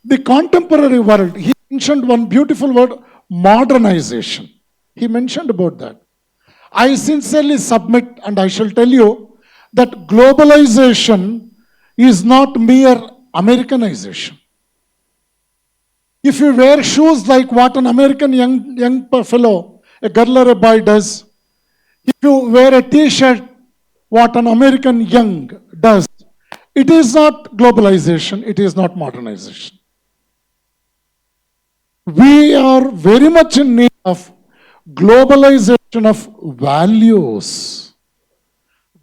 the contemporary world. He mentioned one beautiful word, modernization. He mentioned about that. I sincerely submit, and I shall tell you, that globalization is not mere Americanization. If you wear shoes like what an American young fellow, a girl or a boy does, if you wear a t-shirt, what an American young does, it is not globalization, it is not modernization. We are very much in need of globalization of values.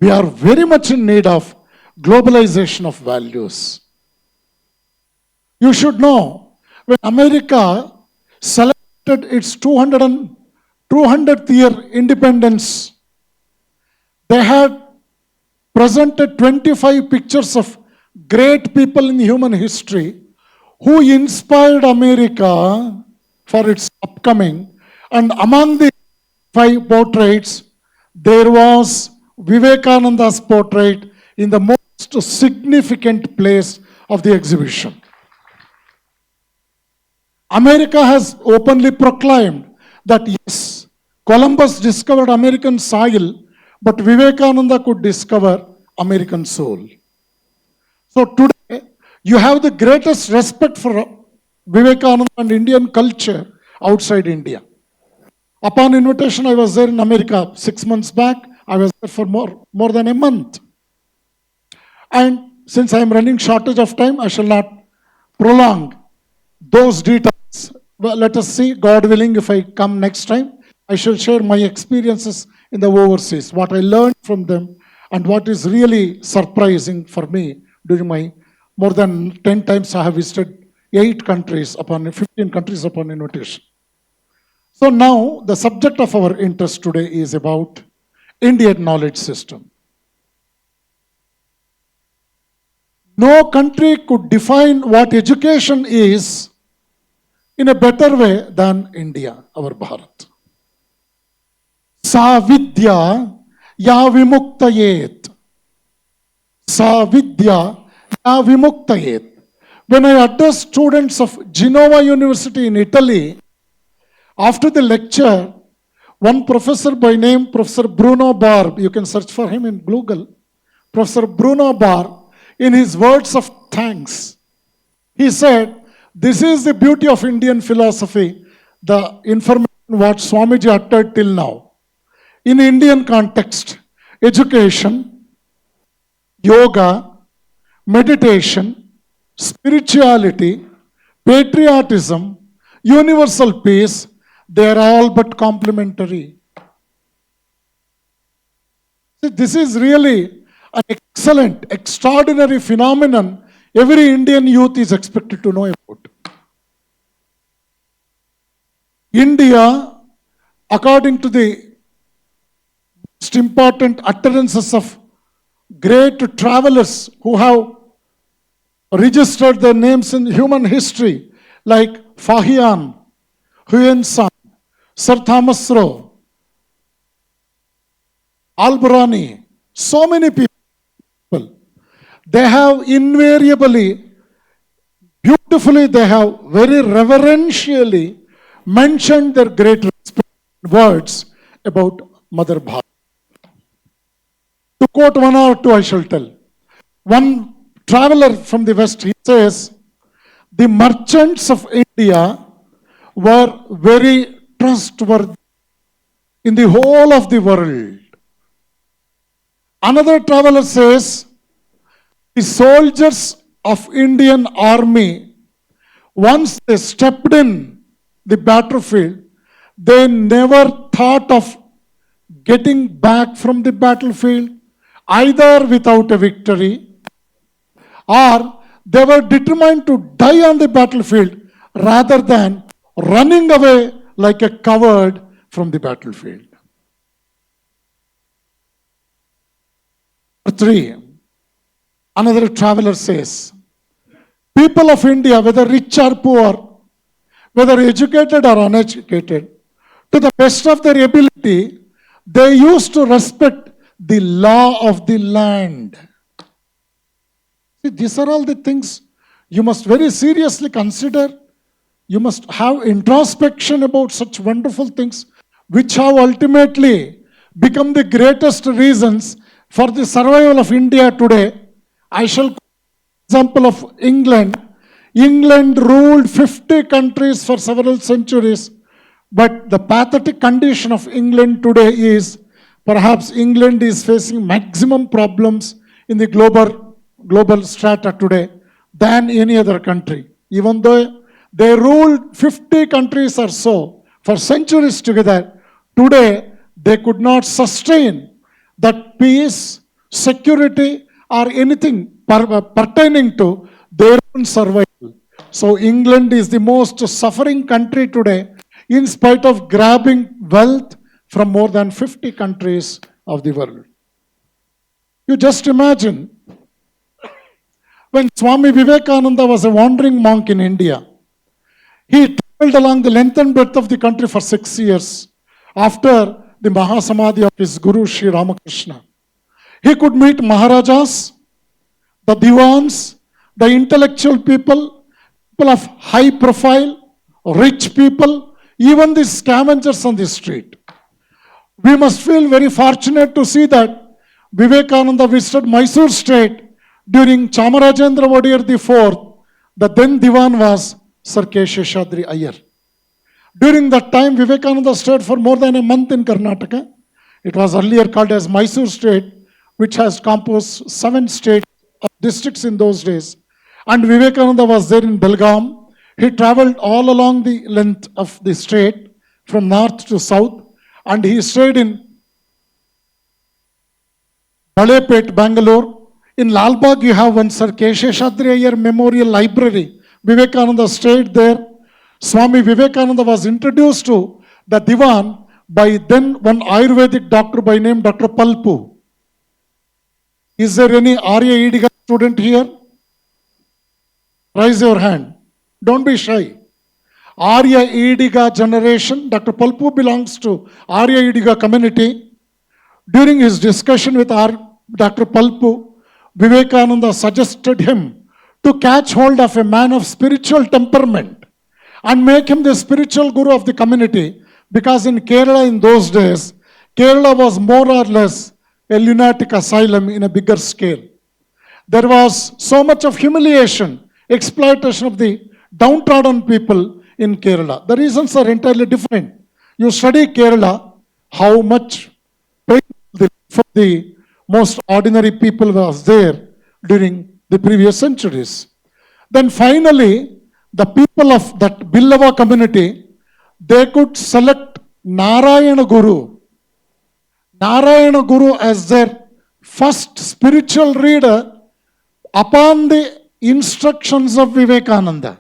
We are very much in need of globalization of values. You should know, when America celebrated its 200th year independence, they had presented 25 pictures of great people in human history who inspired America for its upcoming. And among the 5 portraits, there was Vivekananda's portrait in the most significant place of the exhibition. America has openly proclaimed that yes, Columbus discovered American soil, but Vivekananda could discover American soul. So today, you have the greatest respect for Vivekananda and Indian culture outside India. Upon invitation, I was there in America 6 months back. I was there for more than a month. And since I am running shortage of time, I shall not prolong those details. Well, let us see, God willing, if I come next time, I shall share my experiences in the overseas, what I learned from them, and what is really surprising for me during my more than 10 times I have visited 15 countries upon invitation. So now the subject of our interest today is about Indian knowledge system. No country could define what education is in a better way than India, our Bharat. Sa vidya ya vimuktayet. Sa vidya ya vimuktayet. When I address students of Genova University in Italy, after the lecture, one professor by name Professor Bruno Barb, you can search for him in Google, Professor Bruno Barb, in his words of thanks, he said, this is the beauty of Indian philosophy, the information what Swamiji uttered till now. In Indian context, education, yoga, meditation, spirituality, patriotism, universal peace, they are all but complementary. See, this is really an excellent, extraordinary phenomenon every Indian youth is expected to know about. India, according to the most important utterances of great travelers who have registered their names in human history, like Fahian, Huyen San, Sir Thomas Roe, Alberani, so many people, they have invariably, beautifully, they have very reverentially mentioned their great words about Mother Bharat. To quote one or two, I shall tell. One traveler from the West, he says, the merchants of India were very trustworthy in the whole of the world. Another traveler says, the soldiers of Indian army, once they stepped in the battlefield, they never thought of getting back from the battlefield either without a victory, or they were determined to die on the battlefield rather than running away like a coward from the battlefield. 3. Another traveler says, people of India, whether rich or poor, whether educated or uneducated, to the best of their ability, they used to respect the law of the land. See, these are all the things you must very seriously consider. You must have introspection about such wonderful things, which have ultimately become the greatest reasons for the survival of India today. I shall example of England. England ruled 50 countries for several centuries, but the pathetic condition of England today is perhaps England is facing maximum problems in the global strata today than any other country. Even though they ruled 50 countries or so for centuries together, today they could not sustain that peace, security, or anything pertaining to their own survival. So England is the most suffering country today in spite of grabbing wealth from more than 50 countries of the world. You just imagine when Swami Vivekananda was a wandering monk in India, he traveled along the length and breadth of the country for 6 years after the Mahasamadhi of his Guru Sri Ramakrishna. He could meet Maharajas, the Diwans, the intellectual people, people of high profile, rich people, even the scavengers on the street. We must feel very fortunate to see that Vivekananda visited Mysore state during Chamarajendra Wadiyar IV. The then Diwan was Sir K. Sheshadri Iyer. During that time, Vivekananda stayed for more than a month in Karnataka. It was earlier called as Mysore state, which has composed 7 states or districts in those days. And Vivekananda was there in Belgaum. He traveled all along the length of the state from north to south, and he stayed in Balepet, Bangalore. In Lalbagh, you have one Sir K. Sheshadri Iyer Memorial Library. Vivekananda stayed there. Swami Vivekananda was introduced to the Diwan by then one Ayurvedic doctor by name Dr. Palpu. Is there any Arya Ediga student here? Raise your hand. Don't be shy. Arya Ediga generation, Dr. Palpu belongs to Arya Ediga community. During his discussion with Dr. Palpu, Vivekananda suggested him to catch hold of a man of spiritual temperament and make him the spiritual guru of the community, because in Kerala in those days, Kerala was more or less a lunatic asylum in a bigger scale. There was so much of humiliation, exploitation of the downtrodden people in Kerala. The reasons are entirely different. You study Kerala, how much pain for the most ordinary people was there during the previous centuries. Then finally, the people of that Billava community, they could select Narayana Guru as their first spiritual reader upon the instructions of Vivekananda.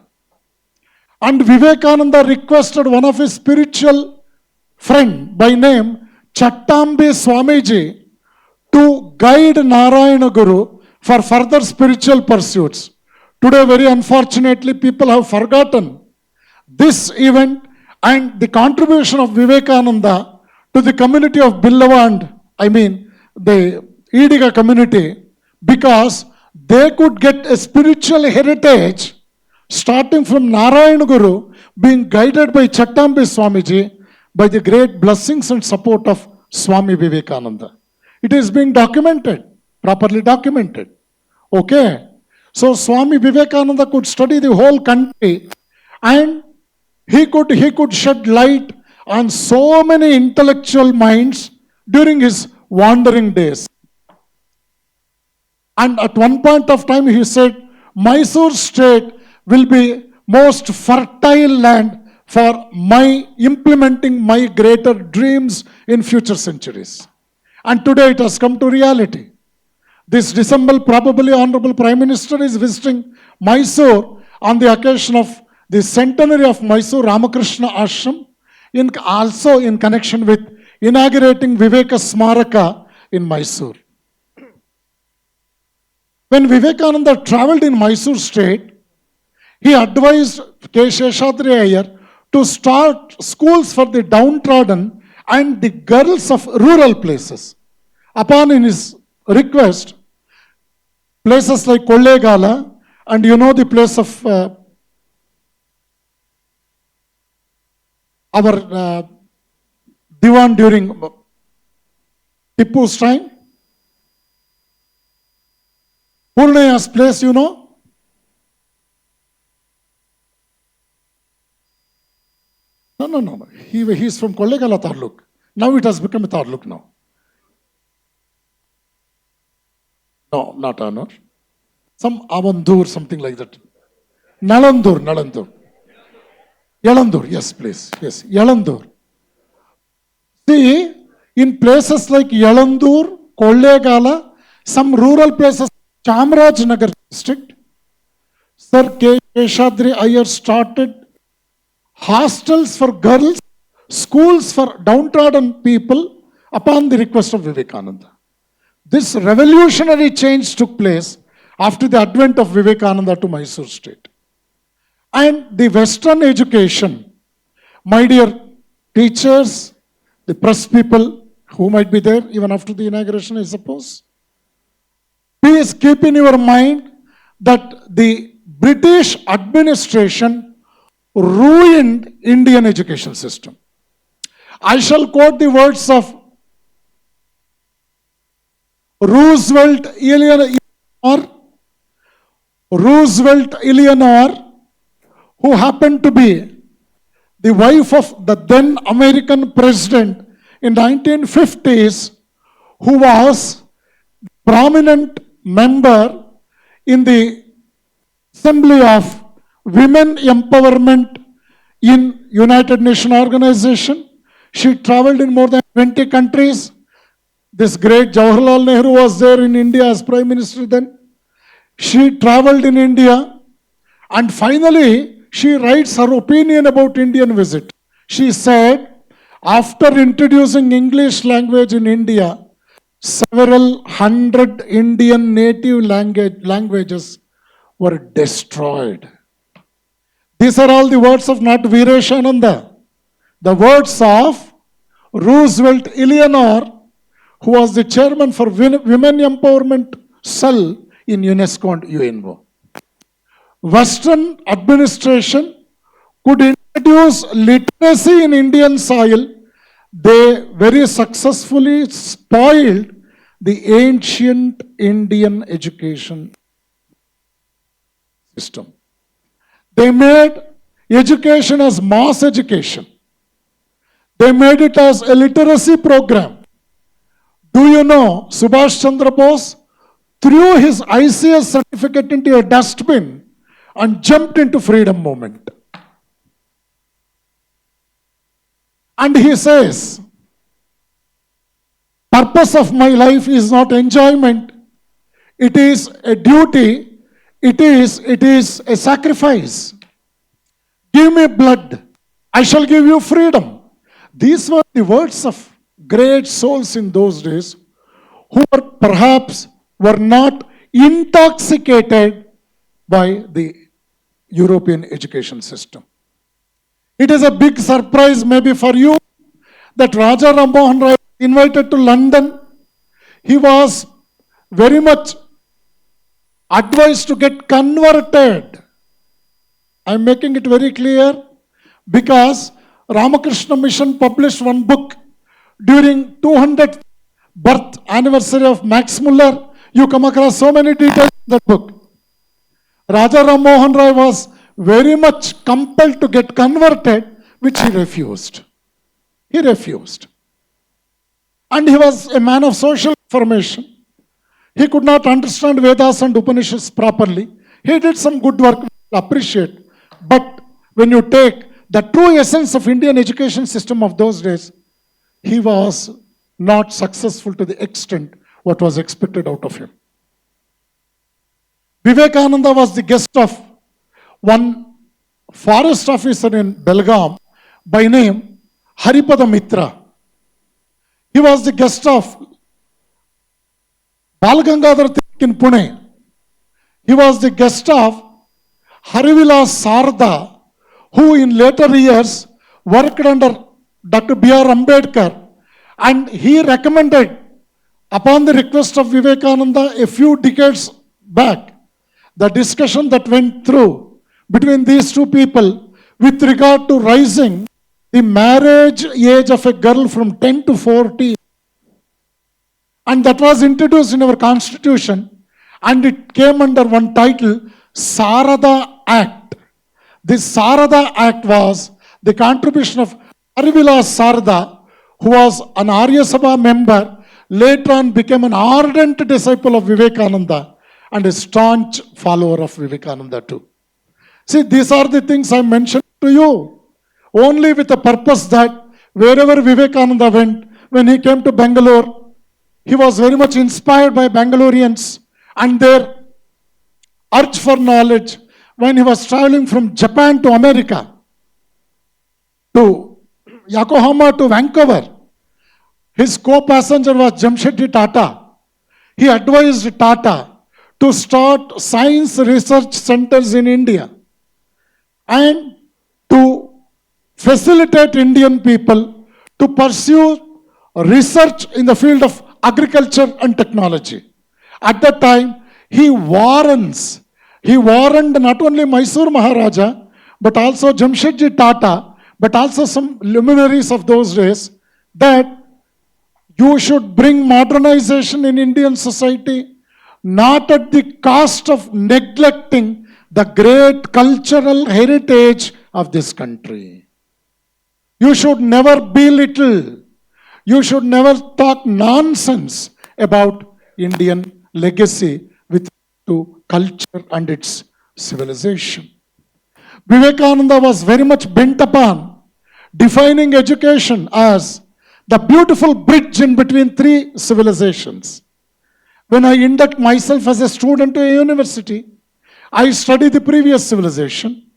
And Vivekananda requested one of his spiritual friend by name Chattambi Swamiji to guide Narayana Guru for further spiritual pursuits. Today, very unfortunately, people have forgotten this event and the contribution of Vivekananda to the community of Billava and, the Ediga community, because they could get a spiritual heritage starting from Narayana Guru, being guided by Chattambi Swamiji, by the great blessings and support of Swami Vivekananda. It is being documented, properly documented. Okay. So Swami Vivekananda could study the whole country, and he could shed light on so many intellectual minds during his wandering days. And at one point of time he said, Mysore state will be most fertile land for my implementing my greater dreams in future centuries. And today it has come to reality. This December, probably Honorable Prime Minister is visiting Mysore on the occasion of the centenary of Mysore Ramakrishna Ashram, also in connection with inaugurating Viveka Smaraka in Mysore. When Vivekananda traveled in Mysore state, he advised K. Sheshadri Iyer to start schools for the downtrodden and the girls of rural places. Upon his request, places like Kollegala, and you know the place of our Diwan during Tipu's time. Purnaya's place, you know. No. He is from Kollegala Tarluk. Now it has become a Tarluk now. No, not Anur. Some Avandur, something like that. Nalandur. Yalandur, yes, please. Yes, Yalandur. See, in places like Yalandur, Kollegala, some rural places, Chamarajanagar district, Sir K. Sheshadri Iyer started hostels for girls, schools for downtrodden people upon the request of Vivekananda. This revolutionary change took place after the advent of Vivekananda to Mysore state. And the Western education, my dear teachers, the press people who might be there even after the inauguration, I suppose, please keep in your mind that the British administration ruined Indian education system. I shall quote the words of Roosevelt Eleanor, who happened to be the wife of the then American president in 1950s, who was prominent member in the Assembly of Women Empowerment in United Nations Organization. She traveled in more than 20 countries. This great Jawaharlal Nehru was there in India as Prime Minister then. She traveled in India, and finally she writes her opinion about Indian visit. She said, after introducing English language in India, several hundred Indian native languages were destroyed. These are all the words of not Vireshananda, the words of Roosevelt Eleanor, who was the chairman for Women Empowerment Cell in UNESCO and UNO. Western administration could introduce literacy in Indian soil. They very successfully spoiled the ancient Indian education system. They made education as mass education. They made it as a literacy program. Do you know Subhash Chandra Bose threw his ICS certificate into a dustbin and jumped into freedom movement? And he says, purpose of my life is not enjoyment. It is a duty. It is a sacrifice. Give me blood. I shall give you freedom. These were the words of great souls in those days who were not intoxicated by the European education system. It is a big surprise maybe for you that Raja Ram Mohan Roy was invited to London. He was very much advised to get converted. I am making it very clear because Ramakrishna Mission published one book during 200th birth anniversary of Max Muller. You come across so many details in that book. Raja Ram Mohan Roy was very much compelled to get converted, which he refused. He refused. And he was a man of social information. He could not understand Vedas and Upanishads properly. He did some good work, we'll appreciate. But when you take the true essence of Indian education system of those days, he was not successful to the extent what was expected out of him. Vivekananda was the guest of one forest officer in Belgaum by name Haripada Mitra. He was the guest of Balgangadhar Tilak in Pune. He was the guest of Harivilas Sarda, who in later years worked under Dr. B.R. Ambedkar, and he recommended, upon the request of Vivekananda a few decades back, the discussion that went through between these two people with regard to raising the marriage age of a girl from 10 to 14. And that was introduced in our constitution, and it came under one title, Sarada Act. This Sarada Act was the contribution of Harivilas Sarda, who was an Arya Sabha member, later on became an ardent disciple of Vivekananda and a staunch follower of Vivekananda too. See, these are the things I mentioned to you, only with the purpose that wherever Vivekananda went, when he came to Bangalore, he was very much inspired by Bangaloreans and their urge for knowledge. when he was traveling from Japan to America, to Yokohama to Vancouver, his co-passenger was Jamshedji Tata. He advised Tata to start science research centers in India and to facilitate Indian people to pursue research in the field of agriculture and technology. At that time, he warned not only Mysore Maharaja, but also Jamshedji Tata, but also some luminaries of those days, that you should bring modernization in Indian society, not at the cost of neglecting the great cultural heritage of this country. You should never belittle, you should never talk nonsense about Indian legacy with to culture and its civilization. Vivekananda was very much bent upon defining education as the beautiful bridge in between three civilizations. When I induct myself as a student to a university, I study the previous civilization.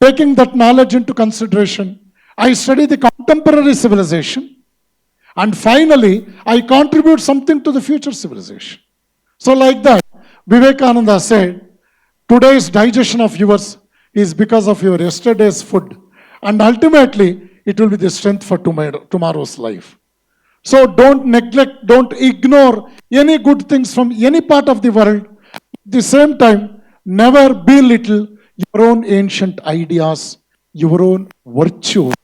Taking that knowledge into consideration, I study the contemporary civilization. And finally, I contribute something to the future civilization. So like that, Vivekananda said, today's digestion of yours is because of your yesterday's food. And ultimately, it will be the strength for tomorrow's life. So don't neglect, don't ignore any good things from any part of the world. At the same time, never belittle your own ancient ideas, your own virtues,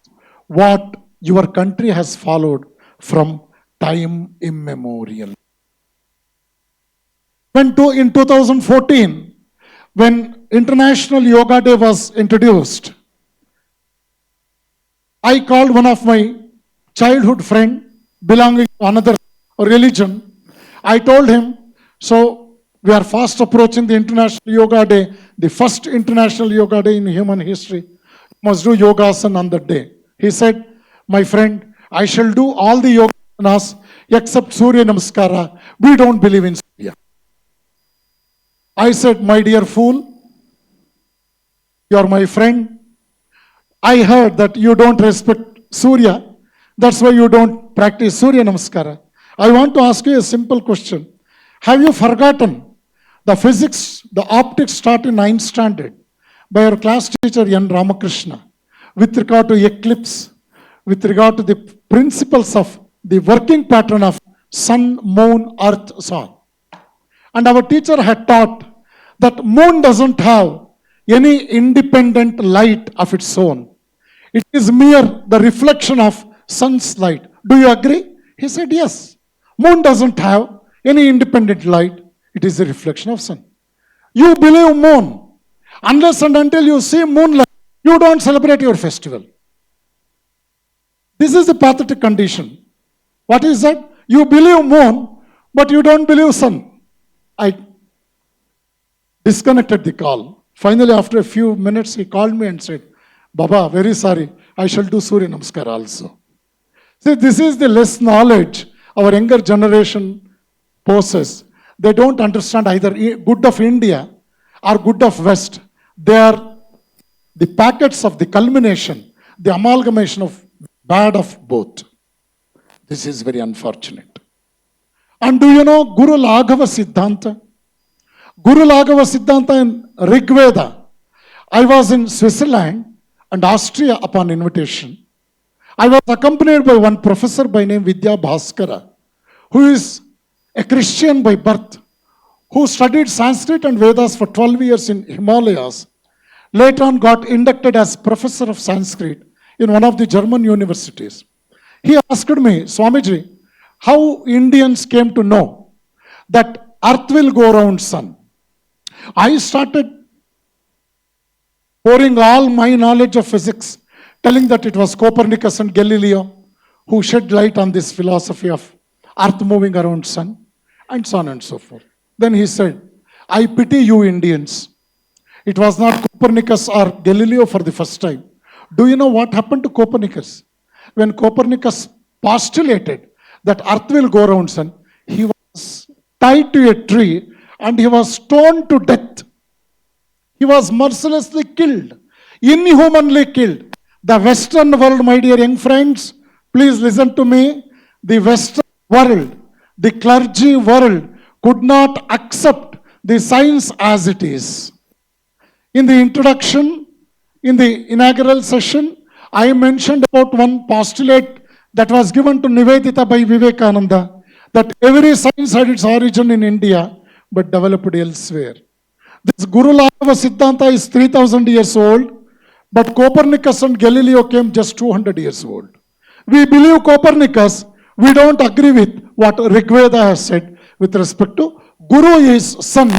what your country has followed from time immemorial. In 2014, when International Yoga Day was introduced, I called one of my childhood friend belonging to another religion. I told him, so we are fast approaching the International Yoga Day, the first International Yoga Day in human history. You must do yogasana on that day. He said, my friend, I shall do all the yogasanas except Surya Namaskara. We don't believe in Surya. I said, my dear fool, you are my friend. I heard that you don't respect Surya. That's why you don't practice Surya Namaskara. I want to ask you a simple question. Have you forgotten the physics, the optics taught in 9th standard by our class teacher N. Ramakrishna with regard to eclipse, with regard to the principles of the working pattern of sun, moon, earth, so on. And our teacher had taught that moon doesn't have any independent light of its own. It is mere the reflection of sun's light. Do you agree? He said, yes. Moon doesn't have any independent light. It is a reflection of sun. You believe moon. Unless and until you see moonlight, you don't celebrate your festival. This is the pathetic condition. What is that? You believe moon, but you don't believe sun. I disconnected the call. Finally, after a few minutes, he called me and said, Baba, very sorry, I shall do Surya Namaskar also. See, this is the less knowledge our younger generation possesses. They don't understand either good of India or good of West. They are the packets of the culmination, the amalgamation of bad of both. This is very unfortunate. And do you know Guru Laghava Siddhanta? Guru Laghava Siddhanta in Rig Veda. I was in Switzerland and Austria upon invitation. I was accompanied by one professor by name Vidya Bhaskara, who is a Christian by birth, who studied Sanskrit and Vedas for 12 years in Himalayas, later on got inducted as professor of Sanskrit in one of the German universities. He asked me, Swamiji, how Indians came to know that earth will go around sun. I started pouring all my knowledge of physics, telling that it was Copernicus and Galileo who shed light on this philosophy of earth moving around sun, and so on and so forth. Then he said, I pity you Indians. It was not Copernicus or Galileo for the first time. Do you know what happened to Copernicus? When Copernicus postulated that earth will go around sun, he was tied to a tree and he was stoned to death. He He was mercilessly killed, inhumanly killed. The Western world, my dear young friends, please listen to me. The Western world, the clergy world could not accept the science as it is. In the introduction, in the inaugural session, I mentioned about one postulate that was given to Nivedita by Vivekananda, that every science had its origin in India but developed elsewhere. This Guru Laghava Siddhanta is 3000 years old, but Copernicus and Galileo came just 200 years old. We believe Copernicus, we don't agree with what Rigveda has said with respect to Guru is sun,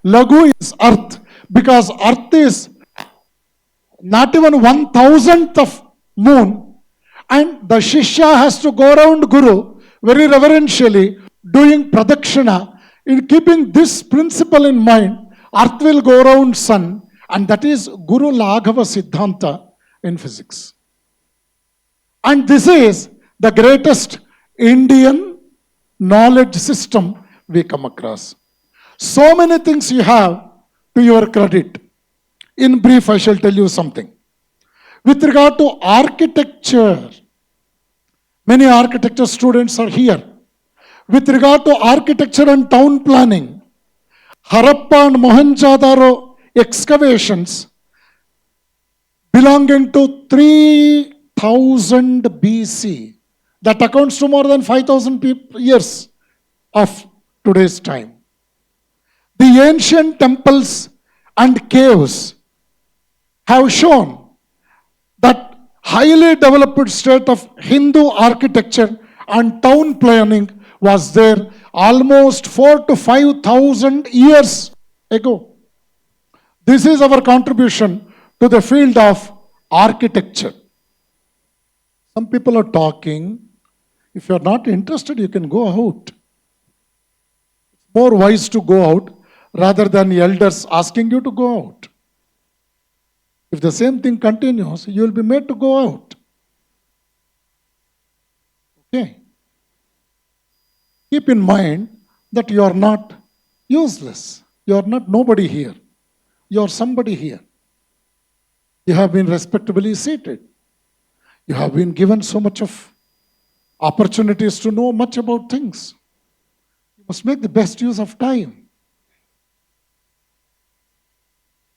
Laghu is earth, because earth is not even 1,000th of moon, and the Shishya has to go around Guru very reverentially doing pradakshina. In keeping this principle in mind, earth will go around sun, and that is Guru Laghava Siddhanta in physics. And this is the greatest Indian knowledge system we come across. So many things you have to your credit. In brief, I shall tell you something. With regard to architecture, many architecture students are here. With regard to architecture and town planning, Harappa and Mohenjo-daro excavations belonging to 3000 BC, that accounts to more than 5,000 years of today's time. The ancient temples and caves have shown that highly developed state of Hindu architecture and town planning was there almost 4,000 to 5,000 years ago. This is our contribution to the field of architecture. Some people are talking. If you are not interested, you can go out. It's more wise to go out rather than elders asking you to go out. If the same thing continues, you will be made to go out. Okay. Keep in mind that you are not useless. You are not nobody here. You are somebody here. You have been respectably seated. You have been given so much of opportunities to know much about things. You must make the best use of time.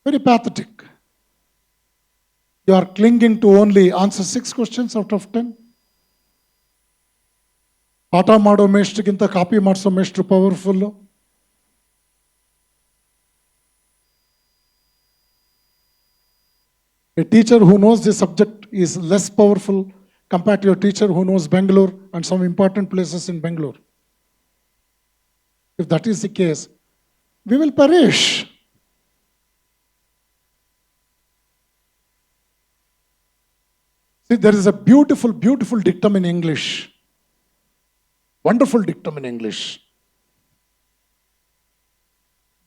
Very pathetic. You are clinging to only answer 6 questions out of 10. ಪಾಠ ಮಾಡೋ ಮೇಷ್ಟ್ರಿಗಿಂತ copy ಮಾಡಿಸೋ ಮೇಷ್ಟ್ರು powerful. A teacher who knows the subject is less powerful compared to a teacher who knows Bangalore and some important places in Bangalore. If that is the case, we will perish. See, there is a beautiful, beautiful dictum in English. Wonderful dictum in English.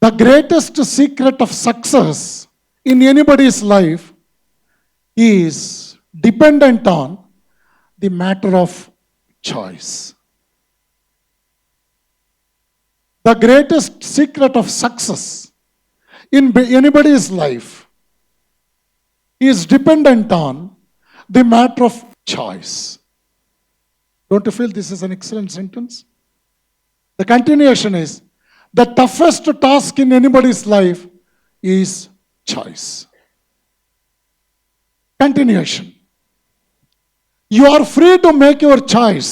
The greatest secret of success in anybody's life is dependent on the matter of choice. The greatest secret of success in anybody's life is dependent on the matter of choice. Don't you feel this is an excellent sentence? The continuation is, the toughest task in anybody's life is choice. Continuation. You are free to make your choice,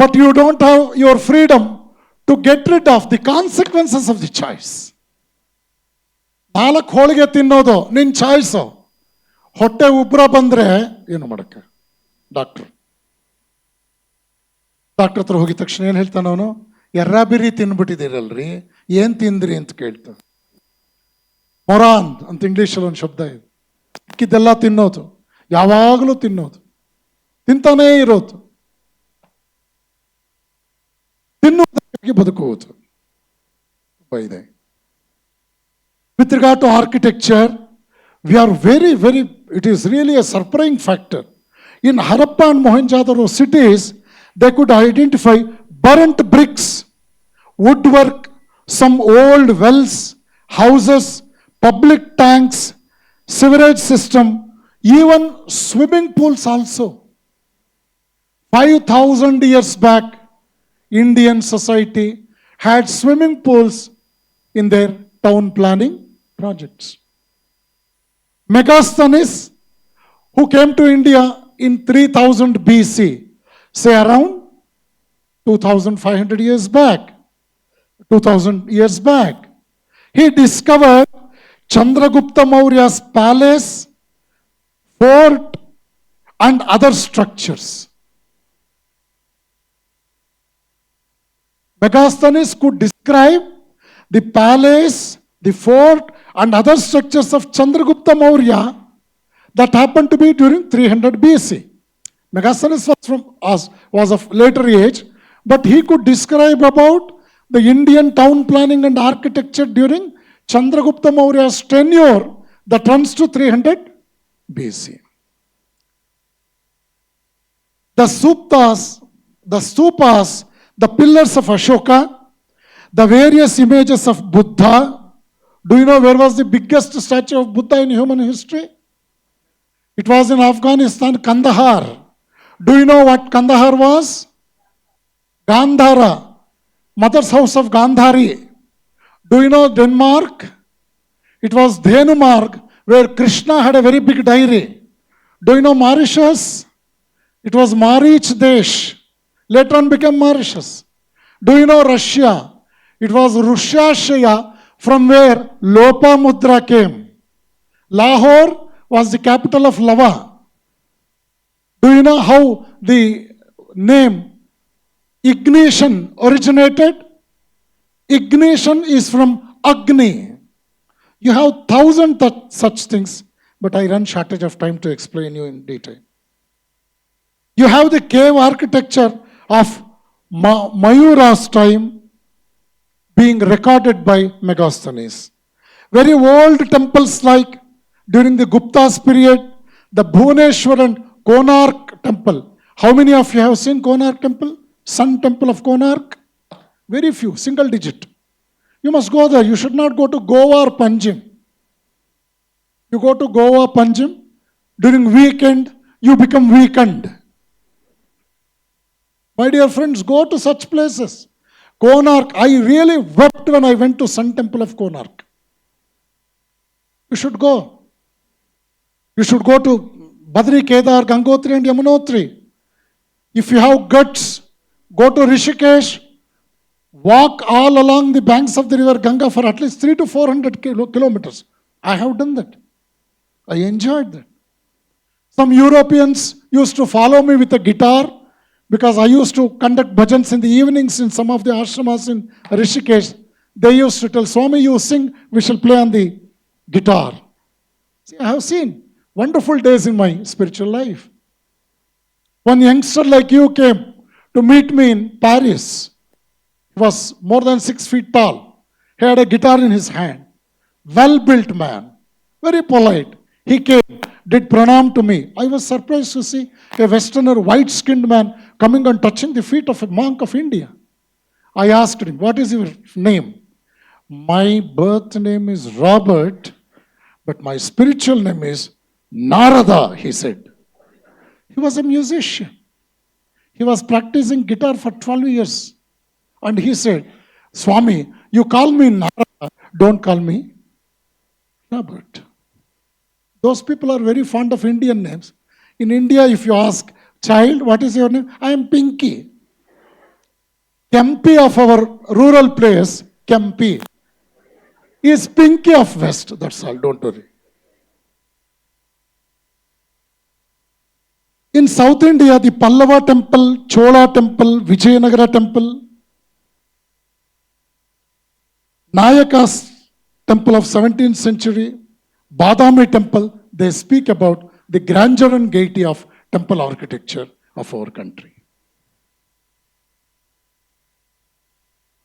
but you don't have your freedom to get rid of the consequences of the choice. 4 ಹೋಳಿಗೆ ತಿನ್ನೋದು ನಿನ್ನ choice. ಹೊಟ್ಟೆ ಉಬ್ರ ಬಂದರೆ ಏನು ಮಾಡಕ್ಕೆ? Doctor ಹತ್ರ ಹೋಗಿದ ತಕ್ಷಣ ಏನು ಹೇಳ್ತಾನ ಅವನು? ಎರ್ರಾಬಿರಿ ತಿನ್ಬಿಟ್ಟಿದ್ದೀರಲ್ರಿ, ಏನು ತಿಂದ್ರಿ ಅಂತ ಕೇಳ್ತಾನೆ. ಮೊರಾನ್ ಅಂತ ಇಂಗ್ಲೀಷಲ್ಲಿ ಒಂದು ಶಬ್ದ ಇದೆ. ಇದೆಲ್ಲ ತಿನ್ನೋದು, ಯಾವಾಗಲೂ ತಿನ್ನೋದು, ತಿಂತಾನೇ ಇರೋದು, ತಿನ್ನುವುದಕ್ಕೆ ಬದುಕುವುದು ಇದೆ. With regard to architecture, we are very, it is really a surprising factor. In Harappa and Mohenjo-daro cities, they could identify burnt bricks, woodwork, some old wells, houses, public tanks, sewerage system, even swimming pools also. 5,000 years back, Indian society had swimming pools in their town planning projects. Megasthenes, who came to India in 3000 BC, say around 2500 years back, 2000 years back, he discovered Chandragupta Maurya's palace, fort, and other structures. Megasthenes could describe the palace, the fort, and other structures of Chandragupta Maurya that happened to be during 300 BC. Megasthenes was of later age, but he could describe about the Indian town planning and architecture during Chandragupta Maurya's tenure that runs to 300 BC. The stupas, the pillars of Ashoka, the various images of Buddha. Do you know where was the biggest statue of Buddha in human history? It was in Afghanistan, Kandahar. Do you know what Kandahar was? Gandhara, mother's house of Gandhari. Do you know Denmark? It was Dhenumark, where Krishna had a very big dairy. Do you know Mauritius? It was Marich Desh. Later on became Mauritius. Do you know Russia? It was Rushashaya, from where Lopamudra came. Lahore was the capital of Lava. Do you know how the name ignition originated? Ignition is from Agni. You have 1,000 such things, but I run shortage of time to explain you in detail. You have the cave architecture of Mayura's time being recorded by Megasthenes. Very old temples like during the Gupta's period, the Bhuvaneshwar and Konark temple. How many of you have seen Konark temple? Sun temple of Konark? Very few, single digit. You must go there. You should not go to Goa or Panjim. You go to Goa, Panjim, during weekend, you become weakened. My dear friends, go to such places. Konark, I really wept when I went to Sun Temple of Konark. You should go. You should go to Badri, Kedar, Gangotri and Yamunotri. If you have guts, go to Rishikesh, walk all along the banks of the river Ganga for at least 300 to 400 kilometers. I have done that. I enjoyed that. Some Europeans used to follow me with a guitar because I used to conduct bhajans in the evenings in some of the ashramas in Rishikesh. They used to tell, Swami, you sing, we shall play on the guitar. See, I have seen wonderful days in my spiritual life. One youngster like you came to meet me in Paris. He was more than 6 feet tall. He had a guitar in his hand. Well-built man. Very polite. He came, did pranam to me. I was surprised to see a Westerner, white-skinned man coming and touching the feet of a monk of India. I asked him, what is your name? My birth name is Robert, but my spiritual name is Narada, he said. He was a musician. He was practicing guitar for 12 years. And he said, Swami, you call me Narada, don't call me Robert. Those people are very fond of Indian names. In India, if you ask, child, what is your name? I am Pinky. Kempi of our rural place, Kempi, is Pinky of West. That's all, don't worry. In South India, the Pallava temple, Chola temple, Vijayanagara temple, Nayaka's temple of 17th century, Badami temple, they speak about the grandeur and gaiety of temple architecture of our country.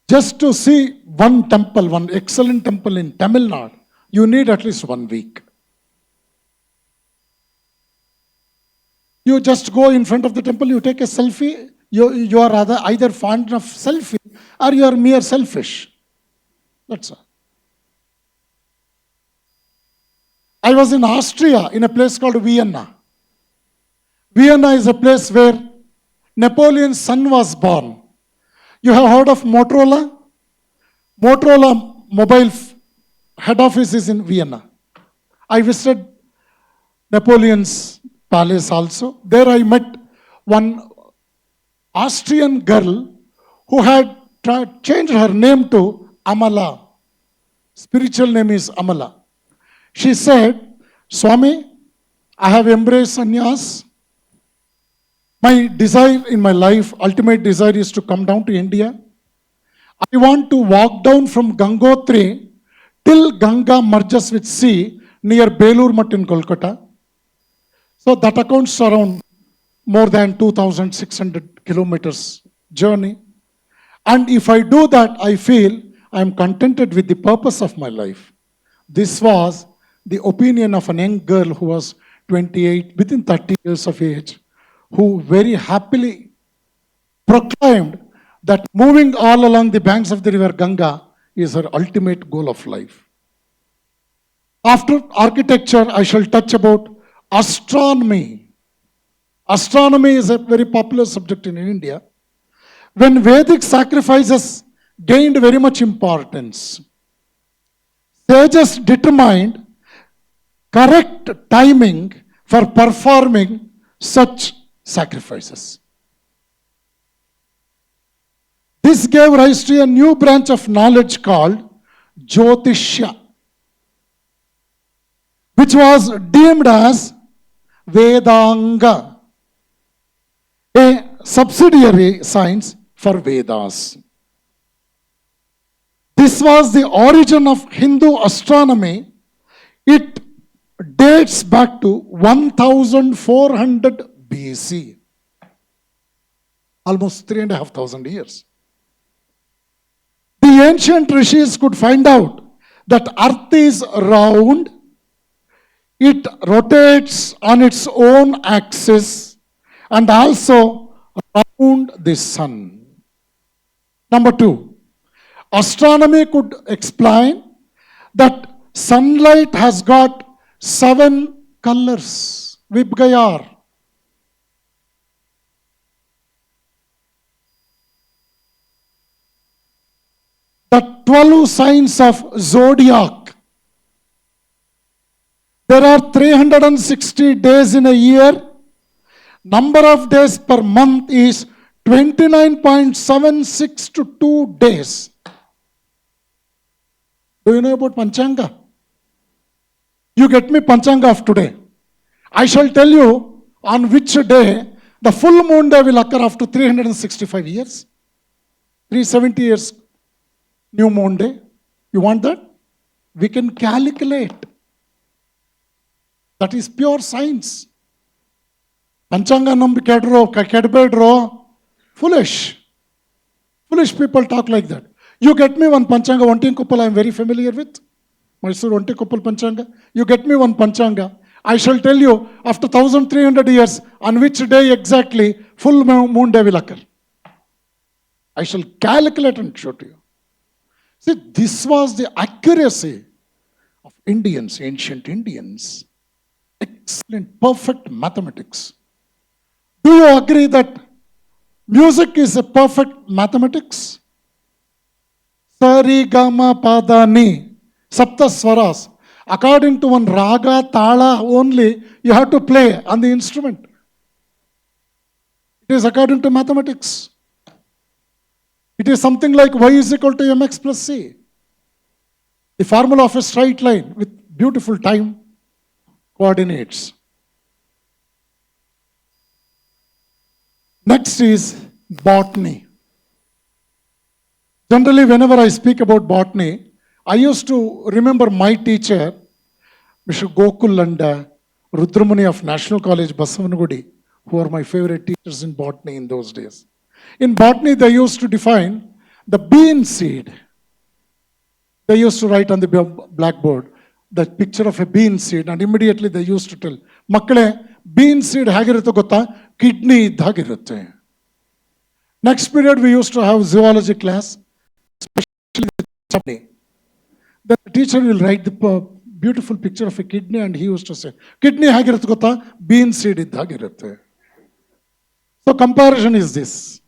Just to see one temple, one excellent temple in Tamil Nadu, you need at least 1 week. You just go in front of the temple, you take a selfie, you are either fond of selfie or you are mere selfish. That's all. I was in Austria in a place called Vienna. Vienna is a place where Napoleon's son was born. You have heard of Motorola? Motorola mobile head office is in Vienna. I visited Napoleon's palace also. There I met one Austrian girl who had changed her name to Amala. Spiritual name is Amala. She said, Swami, I have embraced sannyas. My desire in my life, ultimate desire is to come down to India. I want to walk down from Gangotri till Ganga merges with sea near Belur Math in Kolkata. So that accounts around more than 2,600 kilometers journey. And if I do that, I feel I am contented with the purpose of my life. This was the opinion of a young girl who was 28, within 30 years of age, who very happily proclaimed that moving all along the banks of the river Ganga is her ultimate goal of life. After architecture, I shall touch about astronomy. Astronomy is a very popular subject in India. When Vedic sacrifices gained very much importance, sages determined correct timing for performing such sacrifices. This gave rise to a new branch of knowledge called Jyotishya, which was deemed as Vedanga, a subsidiary science for Vedas. This was the origin of Hindu astronomy. It dates back to 1400 BC, almost 3,500 years. The ancient rishis could find out that Earth is round, it rotates on its own axis, and also around the sun. Number two, astronomy could explain that sunlight has got 7 colors, Vibgayar. The 12 signs of zodiac. There are 360 days in a year. Number of days per month is 29.76 to 2 days. Do you know about Panchanga? You get me Panchanga of today. I shall tell you on which day the full moon day will occur after 365 years. 370 years, new moon day. You want that? We can calculate. That is pure science. Panchanga nambi kedbedro. Foolish. Foolish people talk like that. You get me one Panchanga, Vantinkuppal I am very familiar with. Mysore Vantinkuppal Panchanga. You get me one Panchanga. I shall tell you after 1300 years on which day exactly full moon day will occur. I shall calculate and show to you. See, this was the accuracy of Indians, ancient Indians. Excellent, perfect mathematics. Do you agree that music is a perfect mathematics? Sari, Gama, Pada, Ni, Sapta Swaras. According to one raga, tala only, you have to play on the instrument. It is according to mathematics. It is something like y is equal to mx plus c. The formula of a straight line with beautiful time coordinates. Next is botany. Generally, whenever I speak about botany, I used to remember my teacher, Mr. Gokul and Rudramani of National College, Basavanagudi, who are my favorite teachers in botany in those days. In botany, they used to define the bean seed. They used to write on the blackboard the picture of a bean seed, and immediately they used to tell, Makkale, bean seed hagirutte gotta, kidney idhagirutte. Next period, we used to have zoology class, especially the chutney. The teacher will write the beautiful picture of a kidney and he used to say, kidney hagirutte gotta, bean seed iddagirutte. So comparison is this.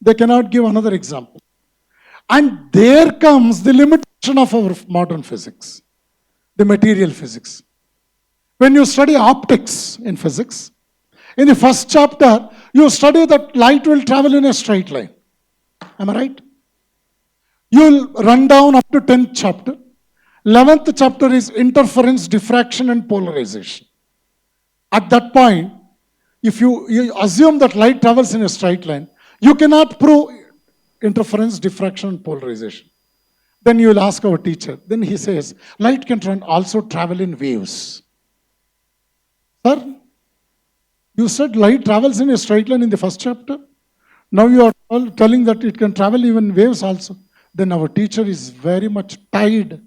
They cannot give another example. And there comes the limitation of our modern physics, the material physics. When you study optics in physics, in the first chapter, you study that light will travel in a straight line. Am I right? You'll run down up to 10th chapter. 11th chapter is interference, diffraction, and polarization. At that point, if you assume that light travels in a straight line, you cannot prove interference, diffraction, and polarization. Then you will ask our teacher. Then he says, light can also travel in waves. Sir, you said light travels in a straight line in the first chapter. Now you are telling that it can travel even in waves also. Then our teacher is very much tied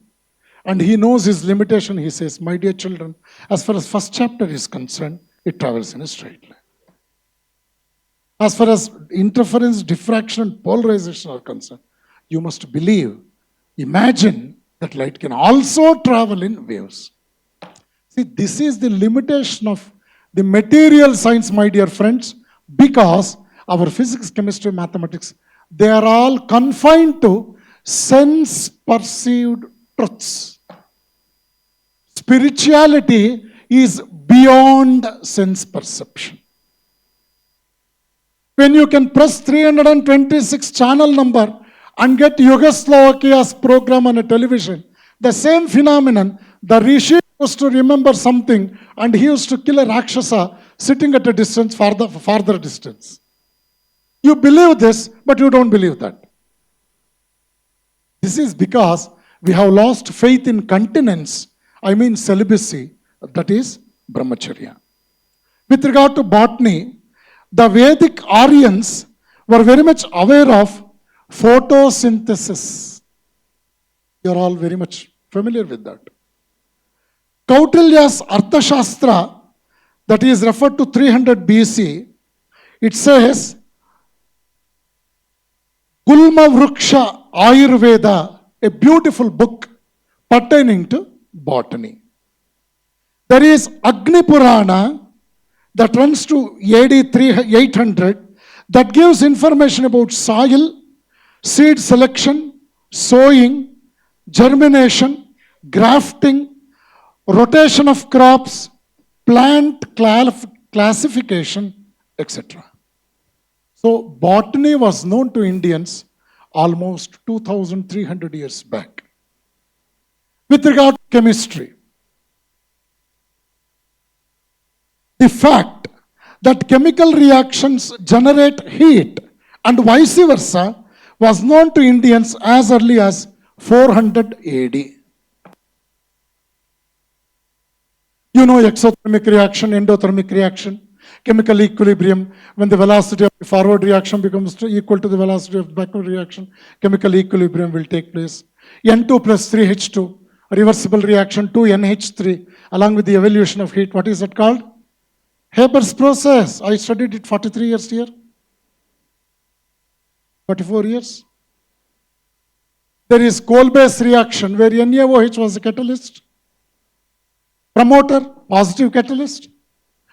and he knows his limitation. He says, my dear children, as far as first chapter is concerned, it travels in a straight line. As far as interference, diffraction, and polarization are concerned, you must believe, imagine that light can also travel in waves. See, this is the limitation of the material science, my dear friends, because our physics, chemistry, mathematics, they are all confined to sense-perceived truths. Spirituality is beyond sense perception. When you can press 326 channel number and get Yugoslovakia's program on a television, the same phenomenon, the Rishi used to remember something and he used to kill a Rakshasa sitting at a distance, farther distance. You believe this, but you don't believe that. This is because we have lost faith in continence, I mean celibacy, that is brahmacharya. With regard to botany, the Vedic Aryans were very much aware of photosynthesis. You are all very much familiar with that. Kautilya's Arthashastra, that is referred to 300 BC, it says, Gulma Vruksha Ayurveda, a beautiful book pertaining to botany. There is Agni Purana that runs to AD 800 that gives information about soil, seed selection, sowing, germination, grafting, rotation of crops, plant classification, etc. So botany was known to Indians almost 2,300 years back. With regard to chemistry, the fact that chemical reactions generate heat and vice versa was known to Indians as early as 400 AD. You know exothermic reaction, endothermic reaction, chemical equilibrium, when the velocity of the forward reaction becomes equal to the velocity of the backward reaction, chemical equilibrium will take place. N2 plus 3H2, reversible reaction, 2NH3, along with the evolution of heat. What is that called? Haber's process. I studied it 43 years here. 44 years. There is coal-based reaction where NaOH was a catalyst. Promoter, positive catalyst.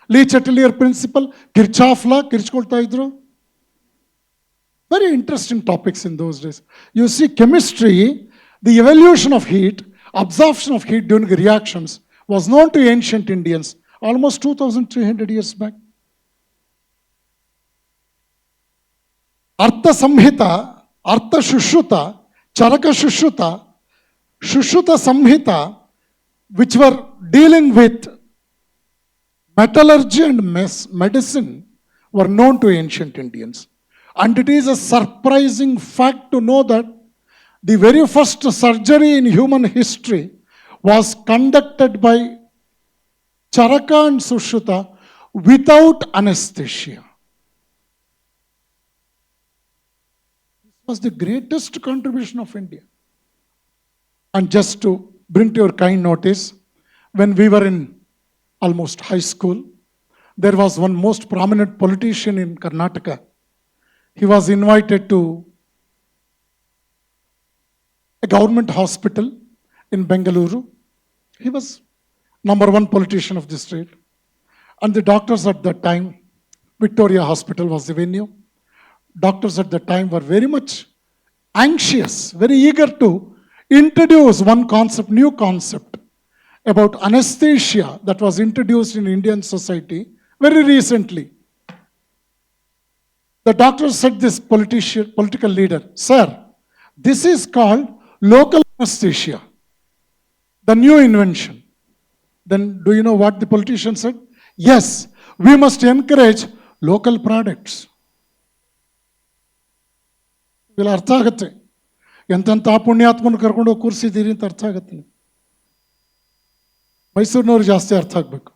Lee Chatelier principle, Kirchhoff law, Kirchkolta idro. Very interesting topics in those days. You see, chemistry, the evolution of heat, absorption of heat during reactions was known to ancient Indians almost 2,300 years back. Artha Samhita, Artha Shushruta, Charaka Shushruta, Shushruta Samhita, which were dealing with metallurgy and medicine, were known to ancient Indians. And it is a surprising fact to know that the very first surgery in human history was conducted by Charaka and Sushruta without anesthesia. This was the greatest contribution of India. And just to bring to your kind notice, when we were in almost high school, there was one most prominent politician in Karnataka. He was invited to a government hospital in Bengaluru. He was number one politician of the state. And the doctors at that time, Victoria Hospital was the venue. Doctors at that time were very much anxious, very eager to introduce one concept, new concept about anesthesia that was introduced in Indian society very recently. The doctor said this political leader, sir, this is called local anesthesia, the new invention. Then do you know what the politician said? Yes, we must encourage local products. ಇವೆಲ್ಲ ಅರ್ಥ ಆಗುತ್ತೆ. ಎಂತೆಂಥ ಪುಣ್ಯಾತ್ಮನ ಕರ್ಕೊಂಡು ಹೋಗಿ ಕೂರಿಸಿದ್ದೀರಿ ಅಂತ ಅರ್ಥ ಆಗುತ್ತೆ. ಮೈಸೂರಿನವ್ರು ಜಾಸ್ತಿ ಅರ್ಥ ಆಗಬೇಕು.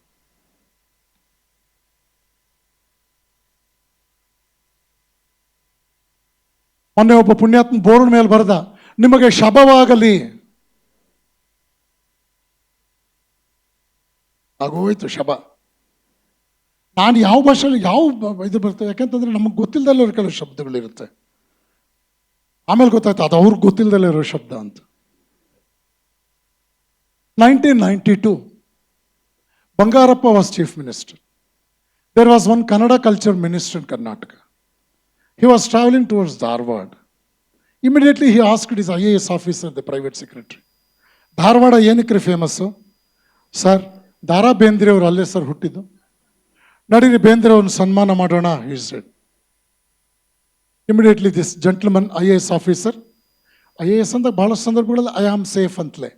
ಮೊನ್ನೆ ಒಬ್ಬ ಪುಣ್ಯಾತ್ಮ ಬೋರ್ಡ್ ಮೇಲೆ ಬರೆದ, ನಿಮಗೆ ಶಬವಾಗಲಿ. ಆಗೋಯ್ತು ಶಬ. ನಾನು ಯಾವ ಭಾಷೆಯಲ್ಲಿ ಯಾವ ಇದು ಬರ್ತದೆ, ಯಾಕೆಂತಂದ್ರೆ ನಮಗೆ ಗೊತ್ತಿಲ್ಲದಲ್ಲೇ ಇರೋ ಕೆಲವು ಶಬ್ದಗಳಿರುತ್ತೆ. ಆಮೇಲೆ ಗೊತ್ತಾಯ್ತು ಅದು ಅವ್ರಿಗೆ ಗೊತ್ತಿಲ್ಲದಲ್ಲೇ ಇರೋ ಶಬ್ದ ಅಂತ. 1992, Bangarappa was chief minister. There was one Kannada culture minister in Karnataka. He was traveling towards Dharwad. Immediately he asked his IAS officer, the private secretary, Dharwada ಏನಕ್ಕೆ ಫೇಮಸ್ಸು? ಸರ್, ದಾರಾ ಬೇಂದ್ರೆ ಅವರು ಅಲ್ಲೇ ಸರ್ ಹುಟ್ಟಿದ್ದು. ನಡೀರಿ ಬೇಂದ್ರೆ ಅವ್ರನ್ನ ಸನ್ಮಾನ ಮಾಡೋಣ, he said. Immediately this gentleman, IAS officer, IAS ಅಂತ ಬಹಳಷ್ಟು ಸಂದರ್ಭಗಳಲ್ಲಿ ಐ ಆಮ್ ಸೇಫ್ ಅಂತಲೇ,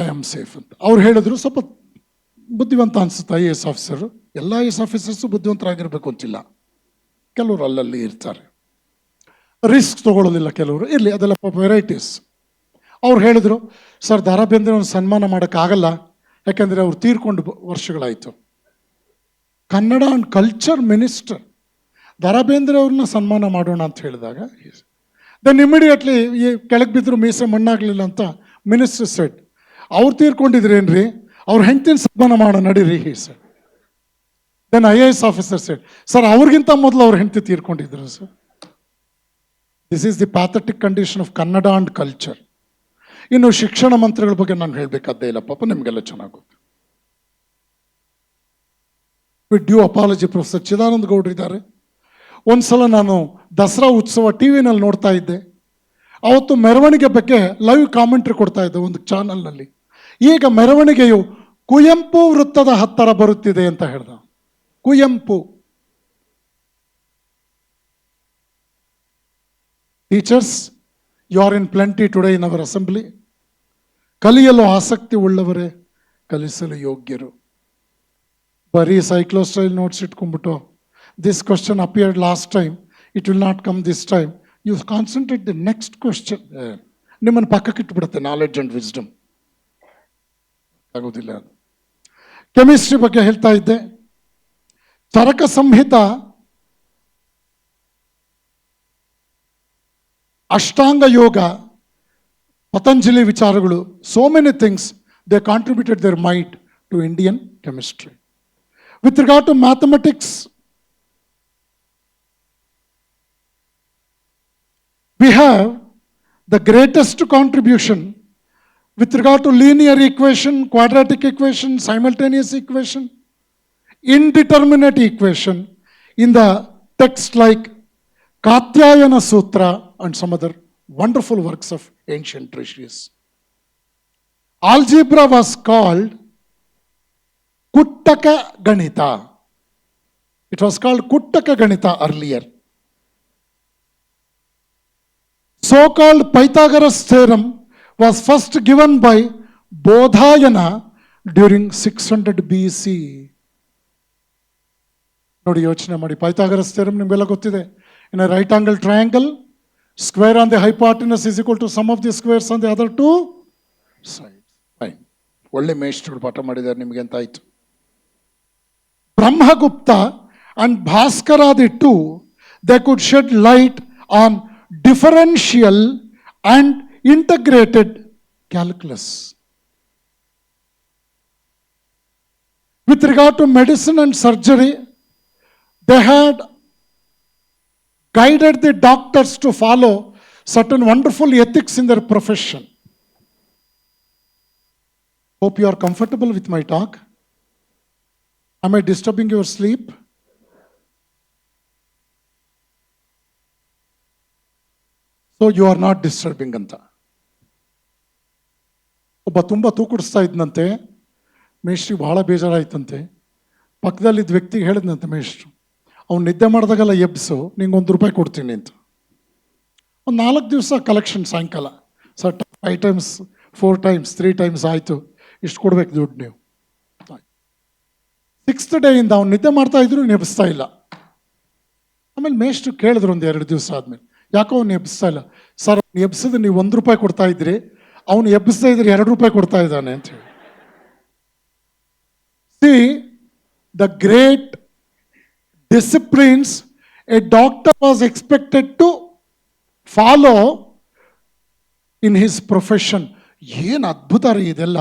ಐ ಆಮ್ ಸೇಫ್ ಅಂತ ಅವ್ರು ಹೇಳಿದ್ರು. ಸ್ವಲ್ಪ ಬುದ್ಧಿವಂತ ಅನ್ಸುತ್ತೆ IAS ಆಫೀಸರು. ಎಲ್ಲ IAS ಆಫೀಸರ್ಸು ಬುದ್ಧಿವಂತರಾಗಿರ್ಬೇಕು ಅಂತಿಲ್ಲ, ಕೆಲವರು ಅಲ್ಲಲ್ಲಿ ಇರ್ತಾರೆ, ರಿಸ್ಕ್ ತಗೊಳ್ಳೋದಿಲ್ಲ ಕೆಲವರು, ಇರಲಿ, ಅದೆಲ್ಲ ವೆರೈಟೀಸ್. ಅವ್ರು ಹೇಳಿದ್ರು, ಸರ್ ದಾರಾ ಬೇಂದ್ರೆ ಅವ್ರನ್ನ ಸನ್ಮಾನ ಮಾಡೋಕ್ಕಾಗಲ್ಲ, ಯಾಕೆಂದರೆ ಅವ್ರು ತೀರ್ಕೊಂಡು ವರ್ಷಗಳಾಯಿತು. ಕನ್ನಡ ಆ್ಯಂಡ್ ಕಲ್ಚರ್ ಮಿನಿಸ್ಟರ್ ದಾರಾ ಬೇಂದ್ರೆ ಅವ್ರನ್ನ ಸನ್ಮಾನ ಮಾಡೋಣ ಅಂತ ಹೇಳಿದಾಗ, ದೆನ್ ಇಮಿಡಿಯೇಟ್ಲಿ ಈ ಕೆಳಗೆ ಬಿದ್ದರು ಮೀಸೆ ಮಣ್ಣಾಗಲಿಲ್ಲ ಅಂತ ಮಿನಿಸ್ಟರ್ ಸೆಡ್, ಅವ್ರು ತೀರ್ಕೊಂಡಿದ್ರೇನ್ರಿ, ಅವ್ರ ಹೆಂಡ್ತಿನ ಸನ್ಮಾನ ಮಾಡೋ ನಡೀರಿ he said. Then IAS officer said, sir ಅವ್ರಿಗಿಂತ ಮೊದಲು ಅವ್ರ ಹೆಂಡ್ತಿ ತೀರ್ಕೊಂಡಿದ್ರು ಸರ್. This is the pathetic condition of Kannada and culture. ಇನ್ನು ಶಿಕ್ಷಣ ಮಂತ್ರಿಗಳ ಬಗ್ಗೆ ನಾನು ಹೇಳಬೇಕಾದ್ದೇ ಇಲ್ಲ, ಪಾಪ ನಿಮಗೆಲ್ಲ ಚೆನ್ನಾಗಿ ಗೊತ್ತು. With due apology, professor Chidananda ಗೌಡ್ರು ಇದ್ದಾರೆ. ಒಂದ್ಸಲ ನಾನು ದಸರಾ ಉತ್ಸವ ಟಿವಿನಲ್ಲಿ ನೋಡ್ತಾ ಇದ್ದೆ. ಅವತ್ತು ಮೆರವಣಿಗೆ ಬಗ್ಗೆ ಲೈವ್ ಕಾಮೆಂಟ್ರಿ ಕೊಡ್ತಾ ಇದ್ದೆ ಒಂದು ಚಾನಲ್ನಲ್ಲಿ. ಈಗ ಮೆರವಣಿಗೆಯು ಕುವೆಂಪು ವೃತ್ತದ ಹತ್ತಿರ ಬರುತ್ತಿದೆ ಅಂತ ಹೇಳ್ದ. Kuvempu teachers, you are in plenty today in our assembly. ಕಲಿಯಲು ಆಸಕ್ತಿ ಉಳ್ಳವರೇ ಕಲಿಸಲು ಯೋಗ್ಯರು. ಬರೀ ಸೈಕ್ಲೋಸ್ಟೈಲ್ ನೋಟ್ಸ್ ಇಟ್ಕೊಂಡ್ಬಿಟ್ಟು this question appeared last time, it will not come this time, you concentrate the next question, ನಿಮ್ಮನ್ನು ಪಕ್ಕಕ್ಕೆ ಇಟ್ಬಿಡುತ್ತೆ ನಾಲೆಡ್ಜ್ ಆ್ಯಂಡ್ ವಿಸ್ಡಮ್. ಆಗೋದಿಲ್ಲ. ಕೆಮಿಸ್ಟ್ರಿ ಬಗ್ಗೆ ಹೇಳ್ತಾ ಇದ್ದೆ. ಚರಕ ಸಂಹಿತ, ಅಷ್ಟಾಂಗ ಯೋಗ, ಪತಂಜಲಿ ವಿಚಾರಗಳು, so many things they contributed their mite to Indian chemistry. With regard to mathematics, we have the greatest contribution with regard to linear equation, quadratic equation, simultaneous equation, indeterminate equation in the text like Katyayana Sutra and some other wonderful works of ancient rishis. Algebra was called Kuttaka Ganita. It was called Kuttaka Ganita earlier. So-called Pythagoras theorem was first given by Bodhayana during 600 BC. ನೋಡಿ, ಯೋಚನೆ ಮಾಡಿ. Pythagoras theorem ನಿಮಗೆಲ್ಲ ಗೊತ್ತಿದೆ. In a right angle triangle, square on the hypotenuse is equal to sum of the squares on the other two sides. Fine, ಒಳ್ಳೆ ಮೇಷ್ಟ್ರು ಪಾಠ ಮಾಡಿದ್ದಾರೆ ನಿಮಗೆ ಅಂತ ಆಯ್ತು. Brahmagupta and Bhaskara, the two, they could shed light on differential and integrated calculus. With regard to medicine and surgery, they had guided the doctors to follow certain wonderful ethics in their profession. Hope you are comfortable with my talk. Am I disturbing your sleep? So you are not disturbing ಅಂತ. ಒಬ್ಬ ತುಂಬ ತೂಕಡಿಸ್ತಾ ಇದ್ದಂತೆ, ಮೇಷ್ಟ್ರಿ ಬಹಳ ಬೇಜಾರಾಯ್ತಂತೆ. ಪಕ್ಕದಲ್ಲಿದ್ದ ವ್ಯಕ್ತಿಗೆ ಹೇಳಿದ್ನಂತೆ ಮೇಷ್ಟ್ರು, ಅವ್ನು ನಿದ್ದೆ ಮಾಡಿದಾಗೆಲ್ಲ ಎಬ್ಸು, ನಿಂಗೆ ₹1 ಕೊಡ್ತೀನಿ ಅಂತ. ಒಂದು 4 ದಿವಸ ಕಲೆಕ್ಷನ್ ಸಾಯಂಕಾಲ, ಸರ್ 5 times 4 times 3 times ಆಯಿತು, ಇಷ್ಟು ಕೊಡ್ಬೇಕು ದುಡ್ಡು ನೀವು. 6th day ಇಂದ ಅವ್ನು ನಿದ್ದೆ ಮಾಡ್ತಾ ಇದ್ರು, ಎಬ್ಸ್ತಾ ಇಲ್ಲ. ಆಮೇಲೆ ಮೇಷ್ಟ್ರು ಕೇಳಿದ್ರು ಒಂದು 2 ದಿವಸ ಆದಮೇಲೆ, ಯಾಕೋ ಅವ್ನು ಎಬ್ಸ್ತಾ ಇಲ್ಲ. ಸರ್ ಅವ್ನು ಎಬ್ಸಿದ್ರೆ ನೀವು ₹1 ಕೊಡ್ತಾ ಇದ್ರಿ, ಅವನು ಎಬ್ಬಿಸ್ತಾ ಇದ್ರೆ ₹2 ಕೊಡ್ತಾ ಇದ್ದಾನೆ ಅಂತ ಹೇಳಿ. See the great disciplines a doctor was expected to follow in his profession. ಏನು ಅದ್ಭುತ ರೀ ಇದೆಲ್ಲ.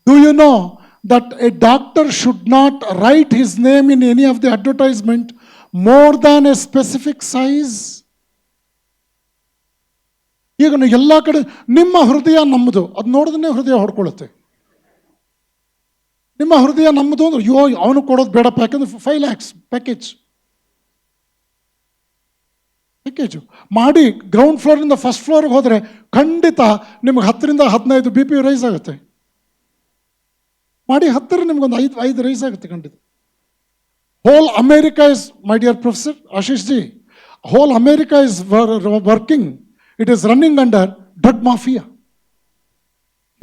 Do you know that a doctor should not write his name in any of the advertisement more than a specific size? ಈಗ ಎಲ್ಲ ಕಡೆ ನಿಮ್ಮ ಹೃದಯ ನಮ್ಮದು, ಅದು ನೋಡಿದ್ರೆ ಹೃದಯ ಹೊಡ್ಕೊಳ್ಳುತ್ತೆ. ನಿಮ್ಮ ಹೃದಯ ನಮ್ಮದು ಅಂದ್ರೆ ಅಯ್ಯೋ ಅವನು ಕೊಡೋದು ಬೇಡಪ್ಪ, ಯಾಕಂದ್ರೆ 5 lakhs ಪ್ಯಾಕೇಜು ಮಾಡಿ ಗ್ರೌಂಡ್ ಫ್ಲೋರಿಂದ ಫಸ್ಟ್ ಫ್ಲೋರ್ಗೆ ಹೋದರೆ ಖಂಡಿತ ನಿಮ್ಗೆ 10 to 15 BP ರೈಸ್ ಆಗುತ್ತೆ. ಮಾಡಿ 10 ನಿಮ್ಗೊಂದು 5 ರೈಸ್ ಆಗುತ್ತೆ ಖಂಡಿತ. Whole America is, my dear professor Ashish ji, whole America is working, it is running under drug mafia.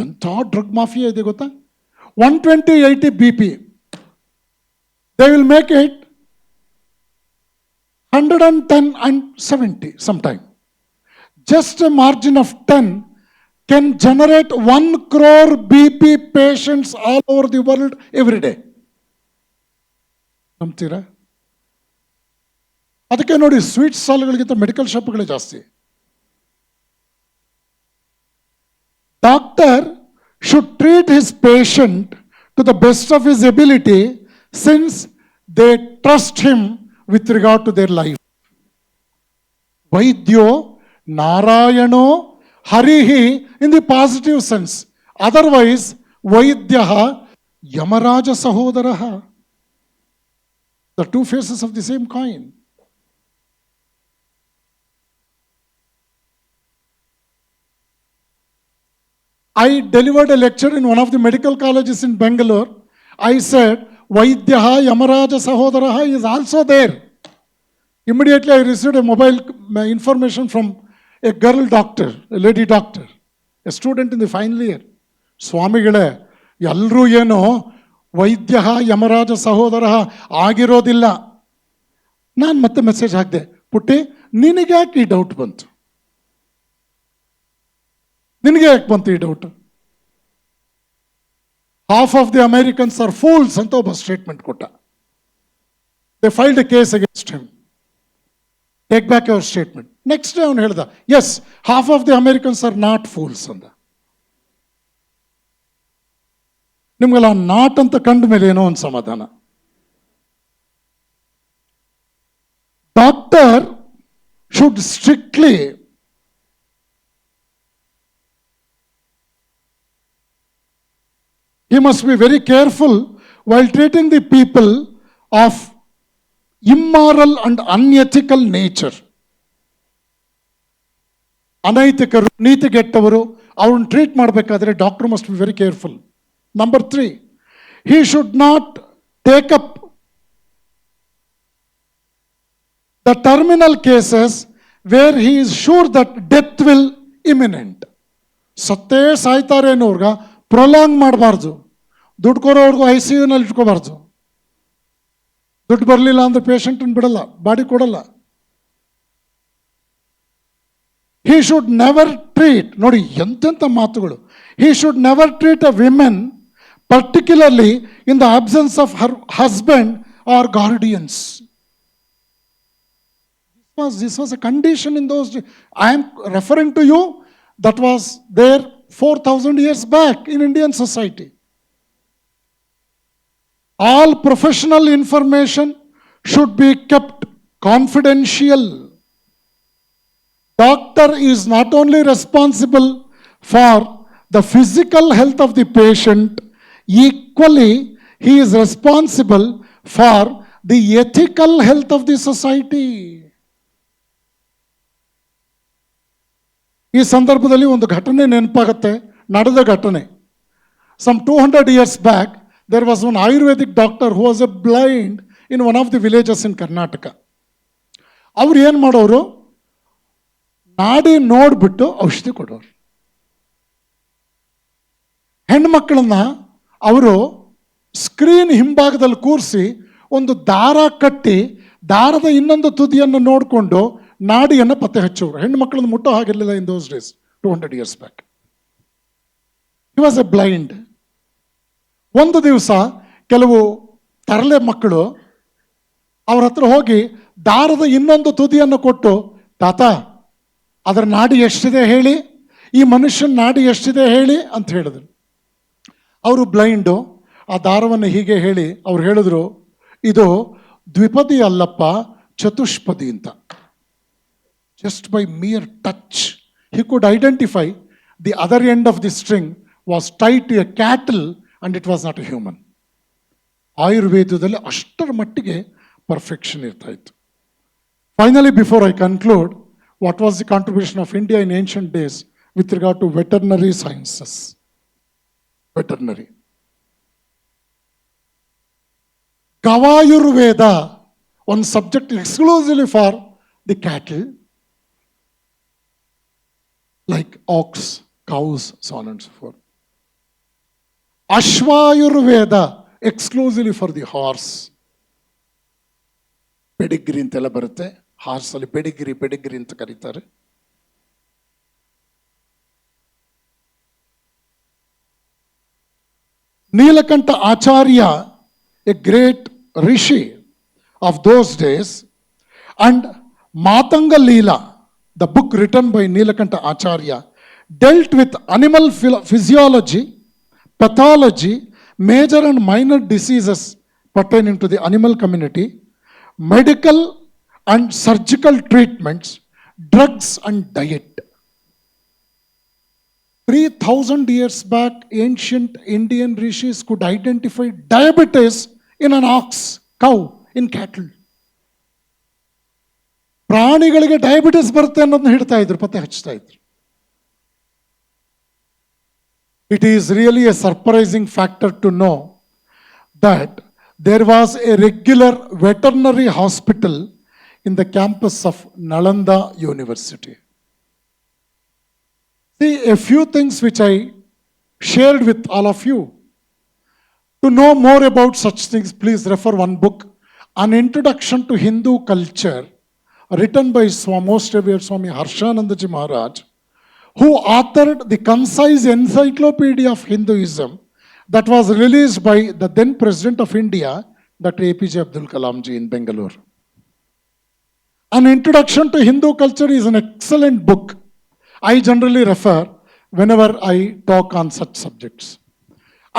ಎಂಥ ಡ್ರಗ್ ಮಾಫಿಯಾ ಇದೆ ಗೊತ್ತಾ? 120/80 BP. They will make it 110 and 70 sometime. Just a margin of 10 can generate 1 crore BP patients all over the world every day. ನಂಬ್ತೀರಾ? ಅದಕ್ಕೆ ನೋಡಿ sweet ಸ್ಟಾಲ್ಗಳಿಗಿಂತ medical ಶಾಪ್ಗಳೇ ಜಾಸ್ತಿ. Doctor should treat his patient to the best of his ability since they trust him with regard to their life. Vaidyo Narayano Harihi in the positive sense. Otherwise, Vaidyaha Yamaraja Sahodaraha. The two faces of the same coin. I delivered a lecture in one of the medical colleges in Bangalore. I said, Vaidyaha Yamaraja Sahodaraha is also there. Immediately I received a mobile information from a girl doctor, a lady doctor, a student in the final year. ಸ್ವಾಮಿಗಳೇ, ಎಲ್ಲರೂ ಏನೋ ವೈದ್ಯ ಯಮರಾಜ ಸಹೋದರ ಆಗಿರೋದಿಲ್ಲ. ನಾನು ಮತ್ತೆ message ಹಾಕಿದೆ, ಪುಟ್ಟಿ ನಿನಗೆ ಯಾಕೆ ಈ ಡೌಟ್ ಬಂತು? ನಿನಗೆ ಯಾಕೆ ಬಂತು ಈ doubt? Half of the Americans are fools ಅಂತ ಒಬ್ಬ ಸ್ಟೇಟ್ಮೆಂಟ್ ಕೊಟ್ಟ. They filed a case against him. Take back your statement. Next day ಅವನು ಹೇಳ್ದ, yes, half of the Americans are not fools ಅಂದ. ನಿಮ್ಗೆಲ್ಲ ನಾಟ್ ಅಂತ ಕಂಡ ಮೇಲೆ ಏನೋ ಒಂದು ಸಮಾಧಾನ. Doctor should strictly he must be very careful while treating the people of immoral and unethical nature. ಅನೈತಿಕರು, ನೀತಿಗೆಟ್ಟವರು, ಅವ್ರನ್ನ ಟ್ರೀಟ್ ಮಾಡಬೇಕಾದ್ರೆ doctor must be very careful. Number 3, he should not take up the terminal cases where he is sure that death will imminent. ಸತ್ತೇ ಸಾಯ್ತಾರೆ ಅನ್ನೋರ್ಗ prolong ಮಾಡಬಾರ್ದು. ದುಡ್ಡು ಕೊರೋರ್ಗು ICUನಲ್ಲಿ ಇಟ್ಕೋಬಾರ್ದು. ದುಡ್ಡು ಬರಲಿಲ್ಲ ಅಂದ್ರೆ ಪೇಷಂಟನ್ನು ಬಿಡಲ್ಲ, ಬಾಡಿ ಕೊಡಲ್ಲ. He should never treat, ನೋಡಿ ಎಂತೆಂಥ ಮಾತುಗಳು, he should never treat a woman, particularly in the absence of her husband or guardians. This was a condition in those days. I am referring to you, that was there 4,000 years back in Indian society. All professional information should be kept confidential. Doctor is not only responsible for the physical health of the patient, equally he is responsible for the ethical health of the society. ಈ ಸಂದರ್ಭದಲ್ಲಿ ಒಂದು ಘಟನೆ ನೆನಪಾಗುತ್ತೆ, ನಡೆದ ಘಟನೆ. Some 200 years back, there was one Ayurvedic doctor who was a blind in one of the villages in Karnataka. ಅವ್ರು ಏನು ಮಾಡೋರು, ನಾಡಿ ನೋಡ್ಬಿಟ್ಟು ಔಷಧಿ ಕೊಡೋರು. ಹೆಣ್ಮಕ್ಳನ್ನ ಅವರು ಸ್ಕ್ರೀನ್ ಹಿಂಭಾಗದಲ್ಲಿ ಕೂರಿಸಿ ಒಂದು ದಾರ ಕಟ್ಟಿ ದಾರದ ಇನ್ನೊಂದು ತುದಿಯನ್ನು ನೋಡಿಕೊಂಡು ನಾಡಿಯನ್ನು ಪತ್ತೆ ಹಚ್ಚೋರು. ಹೆಣ್ಮಕ್ಳನ್ನ ಮುಟ್ಟೋ ಹಾಗಿರಲಿಲ್ಲ in those days, 200 years back. He was a blind. ಒಂದು ದಿವಸ ಕೆಲವು ತರಲೆ ಮಕ್ಕಳು ಅವ್ರ ಹತ್ರ ಹೋಗಿ ದಾರದ ಇನ್ನೊಂದು ತುದಿಯನ್ನು ಕೊಟ್ಟು, ತಾತ ಅದರ ನಾಡಿ ಎಷ್ಟಿದೆ ಹೇಳಿ, ಈ ಮನುಷ್ಯನ ನಾಡಿ ಎಷ್ಟಿದೆ ಹೇಳಿ ಅಂತ ಹೇಳಿದ್ರು. ಅವರು ಬ್ಲೈಂಡು ಆ ದಾರವನ್ನು ಹೀಗೆ ಹೇಳಿ ಅವ್ರು ಹೇಳಿದ್ರು, ಇದು ದ್ವಿಪದಿ ಅಲ್ಲಪ್ಪ, ಚತುಷ್ಪದಿ ಅಂತ. Just by mere touch, he could identify the other end of the string was tied to a cattle and it was not a human. ಆಯುರ್ವೇದದಲ್ಲಿ ಅಷ್ಟರ ಮಟ್ಟಿಗೆ ಪರ್ಫೆಕ್ಷನ್ ಇರ್ತಾ ಇತ್ತು. Finally, before I conclude, what was the contribution of India in ancient days with regard to veterinary sciences? Veterinary. Gavayurveda, one subject exclusively for the cattle, like ox, cows, so on and so forth. Ashvayurveda, exclusively for the horse. Pedigree ಅಂತೆಲ್ಲ ಬರುತ್ತೆ, horse ಅಲ್ಲಿ Pedigree ಅಂತ ಕರೀತಾರೆ. Nilakanta Acharya, a great rishi of those days, and Matanga Leela, the book written by Nilakanta Acharya, dealt with animal physiology, pathology, major and minor diseases pertaining to the animal community, medical and surgical treatments, drugs and diet. 3,000 years back, ancient Indian rishis could identify diabetes in an ox, cow, in cattle. ಪ್ರಾಣಿಗಳಿಗೆ diabetes ಬರುತ್ತೆ ಅನ್ನೋದನ್ನ ಹಿಡ್ತಾ ಇದ್ರು, ಪತ್ತೆ ಹಚ್ತಾ ಇದ್ರು. It is really a surprising factor to know that there was a regular veterinary hospital in the campus of Nalanda University. See, a few things which I shared with all of you. To know more about such things, please refer one book, An Introduction to Hindu Culture, written by Most Revered Swami Harshanandaji Maharaj, who authored the concise encyclopedia of Hinduism that was released by the then President of India, Dr. APJ Abdul Kalam ji in Bangalore. An Introduction to Hindu Culture is an excellent book. I generally refer whenever I talk on such subjects.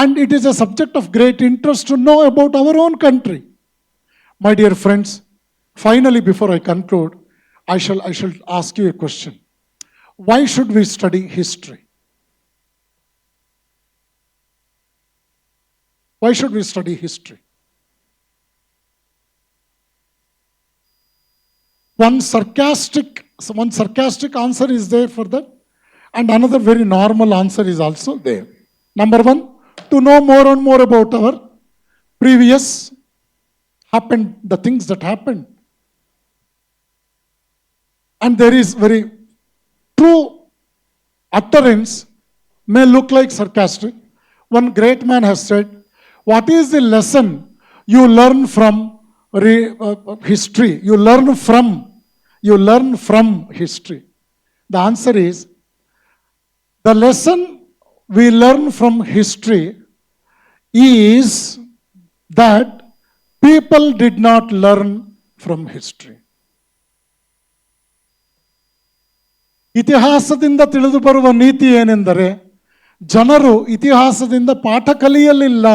And it is a subject of great interest to know about our own country. My dear friends, finally, before I conclude, I shall ask you a question. Why should we study history? Why should we study history? One sarcastic answer is there for that, and another very normal answer is also there. Number one, to know more and more about our previous the things that happened. And there is very true utterance, may look like sarcastic. One great man has said, what is the lesson you learn from history? You learn from history. The answer is, the lesson we learn from history is that people did not learn from history. ಇತಿಹಾಸದಿಂದ ತಿಳಿದು ಬರುವ ನೀತಿ ಏನೆಂದರೆ, ಜನರು ಇತಿಹಾಸದಿಂದ ಪಾಠ ಕಲಿಯಲಿಲ್ಲ.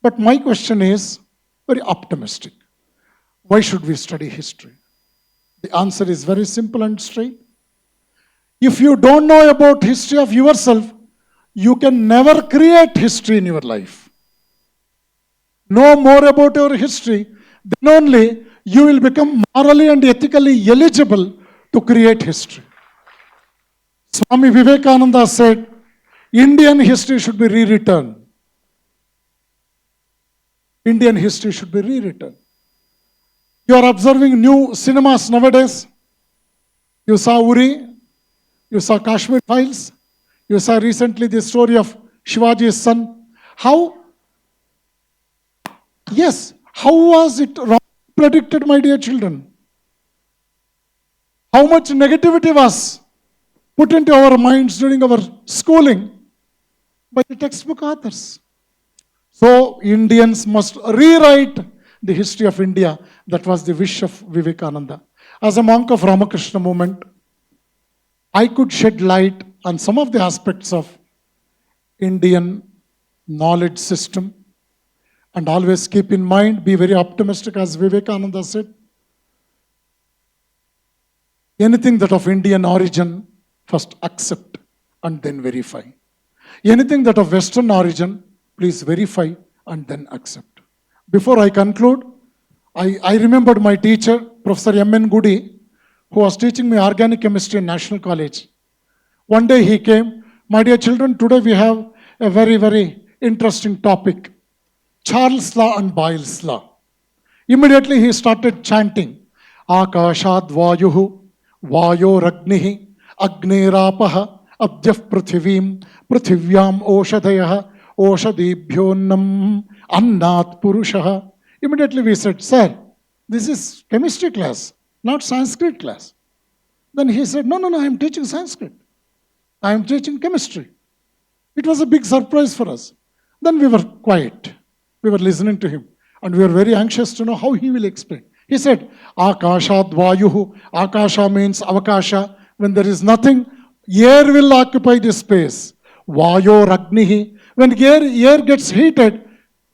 But my question is very optimistic. Why should we study history? The answer is very simple and straight. If you don't know about history of yourself, you can never create history in your life. Know more about your history, then only you will become morally and ethically eligible to create history. Swami Vivekananda said, Indian history should be rewritten. Indian history should be rewritten. You are observing new cinemas nowadays. You saw Uri, you saw Kashmir Files, you saw recently the story of Shivaji's son. How was it wrong predicted, my dear children? How much negativity was put into our minds during our schooling by the textbook authors. So Indians must rewrite the history of India. That was the wish of Vivekananda. As a monk of Ramakrishna movement, I could shed light on some of the aspects of Indian knowledge system. And always keep in mind, be very optimistic, as Vivekananda said. Anything that of Indian origin, first accept and then verify. Anything that of Western origin, please verify and then accept. Before I conclude, I remembered my teacher, Professor M.N. Goody, who was teaching me organic chemistry in National College. One day he came, my dear children, today we have a very, very interesting topic, Charles' Law and Boyle's Law. Immediately he started chanting, Akashad Vayuhu, Vayo Ragnihi, Agnerapah, Abdyaf Prithivim, Prithivyam Oshadayah, Oshadibhyonnam, Annat Purushaha. Immediately we said, sir, this is chemistry class, not Sanskrit class. Then he said, no, I am teaching Sanskrit. I am teaching chemistry. It was a big surprise for us. Then we were quiet. We were listening to him. And we were very anxious to know how he will explain. He said, Akashad Vayuhu. Akasha means Avakasha. When there is nothing, air will occupy the space. Vayo Ragnihi. When air gets heated,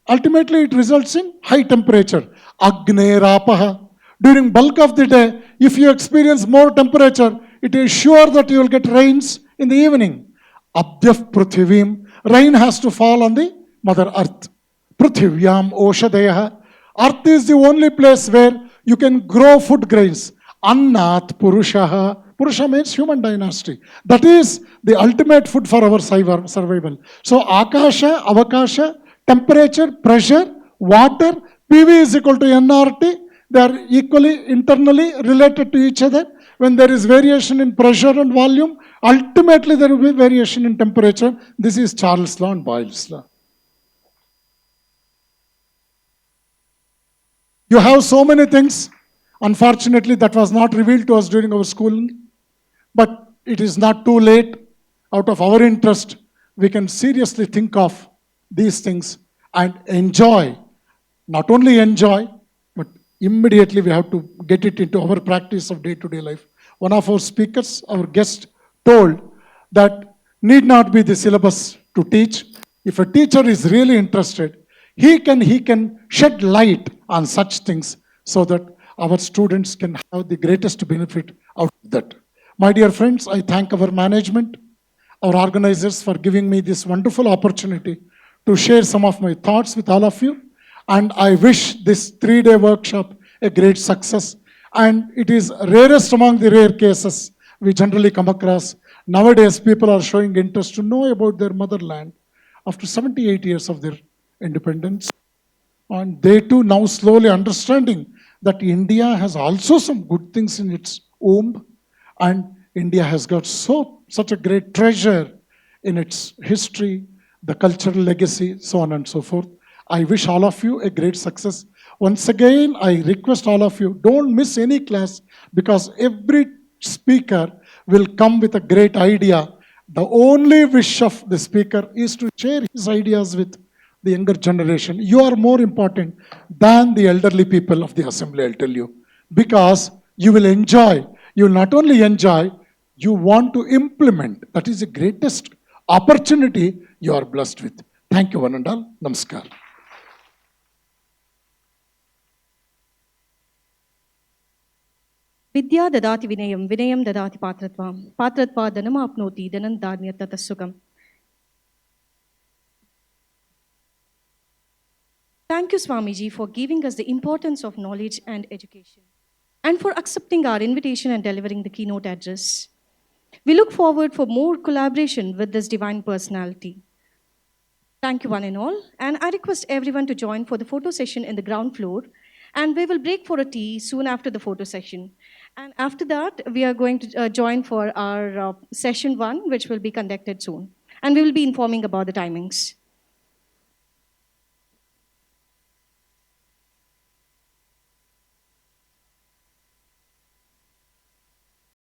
ultimately it results in high temperature. Agnerapah. During bulk of the day, if you experience more temperature, it is sure that you will get rains in the evening. Abdyaf Prithivim. Rain has to fall on the Mother Earth. Prithivyam Oshadayah. Earth is the only place where you can grow food grains. Annat Purushaha. Purusha means human dynasty. That is the ultimate food for our survival. So Akasha, Avakasha, temperature, pressure, water, PV is equal to nRT. They are equally internally related to each other. When there is variation in pressure and volume, ultimately there will be variation in temperature. This is Charles' Law and Boyle's Law. You have so many things. Unfortunately, that was not revealed to us during our schooling. But it is not too late. Out of our interest, we can seriously think of these things and enjoy. Not only enjoy, but immediately we have to get it into our practice of day-to-day life. One of our speakers, our guest, told that need not be the syllabus to teach. If a teacher is really interested, he can shed light on such things so that our students can have the greatest benefit out of that. My dear friends, I thank our management, our organizers for giving me this wonderful opportunity to share some of my thoughts with all of you. And I wish this 3-day workshop a great success. And it is rarest among the rare cases we generally come across. Nowadays, people are showing interest to know about their motherland after 78 years of their independence. And they too now slowly understanding that India has also some good things in its womb. And India has got such a great treasure in its history, the cultural legacy, so on and so forth. I wish all of you a great success. Once again, I request all of you, don't miss any class because every speaker will come with a great idea. The only wish of the speaker is to share his ideas with the younger generation. You are more important than the elderly people of the assembly, I'll tell you. Because you will enjoy. You will not only enjoy, you want to implement. That is the greatest opportunity you are blessed with. Thank you, one and all. Namaskar. Vidya dadati vinayam, vinayam dadati patratvam, patratva dhanam apnoti, dhanam dharmya tatasukam. Thank you, Swamiji, for giving us the importance of knowledge and education, and for accepting our invitation and delivering the keynote address. We look forward for more collaboration with this divine personality. Thank you, one and all. And I request everyone to join for the photo session in the ground floor. And we will break for a tea soon after the photo session. And after that, we are going to join for our session 1, which will be conducted soon. And we will be informing about the timings.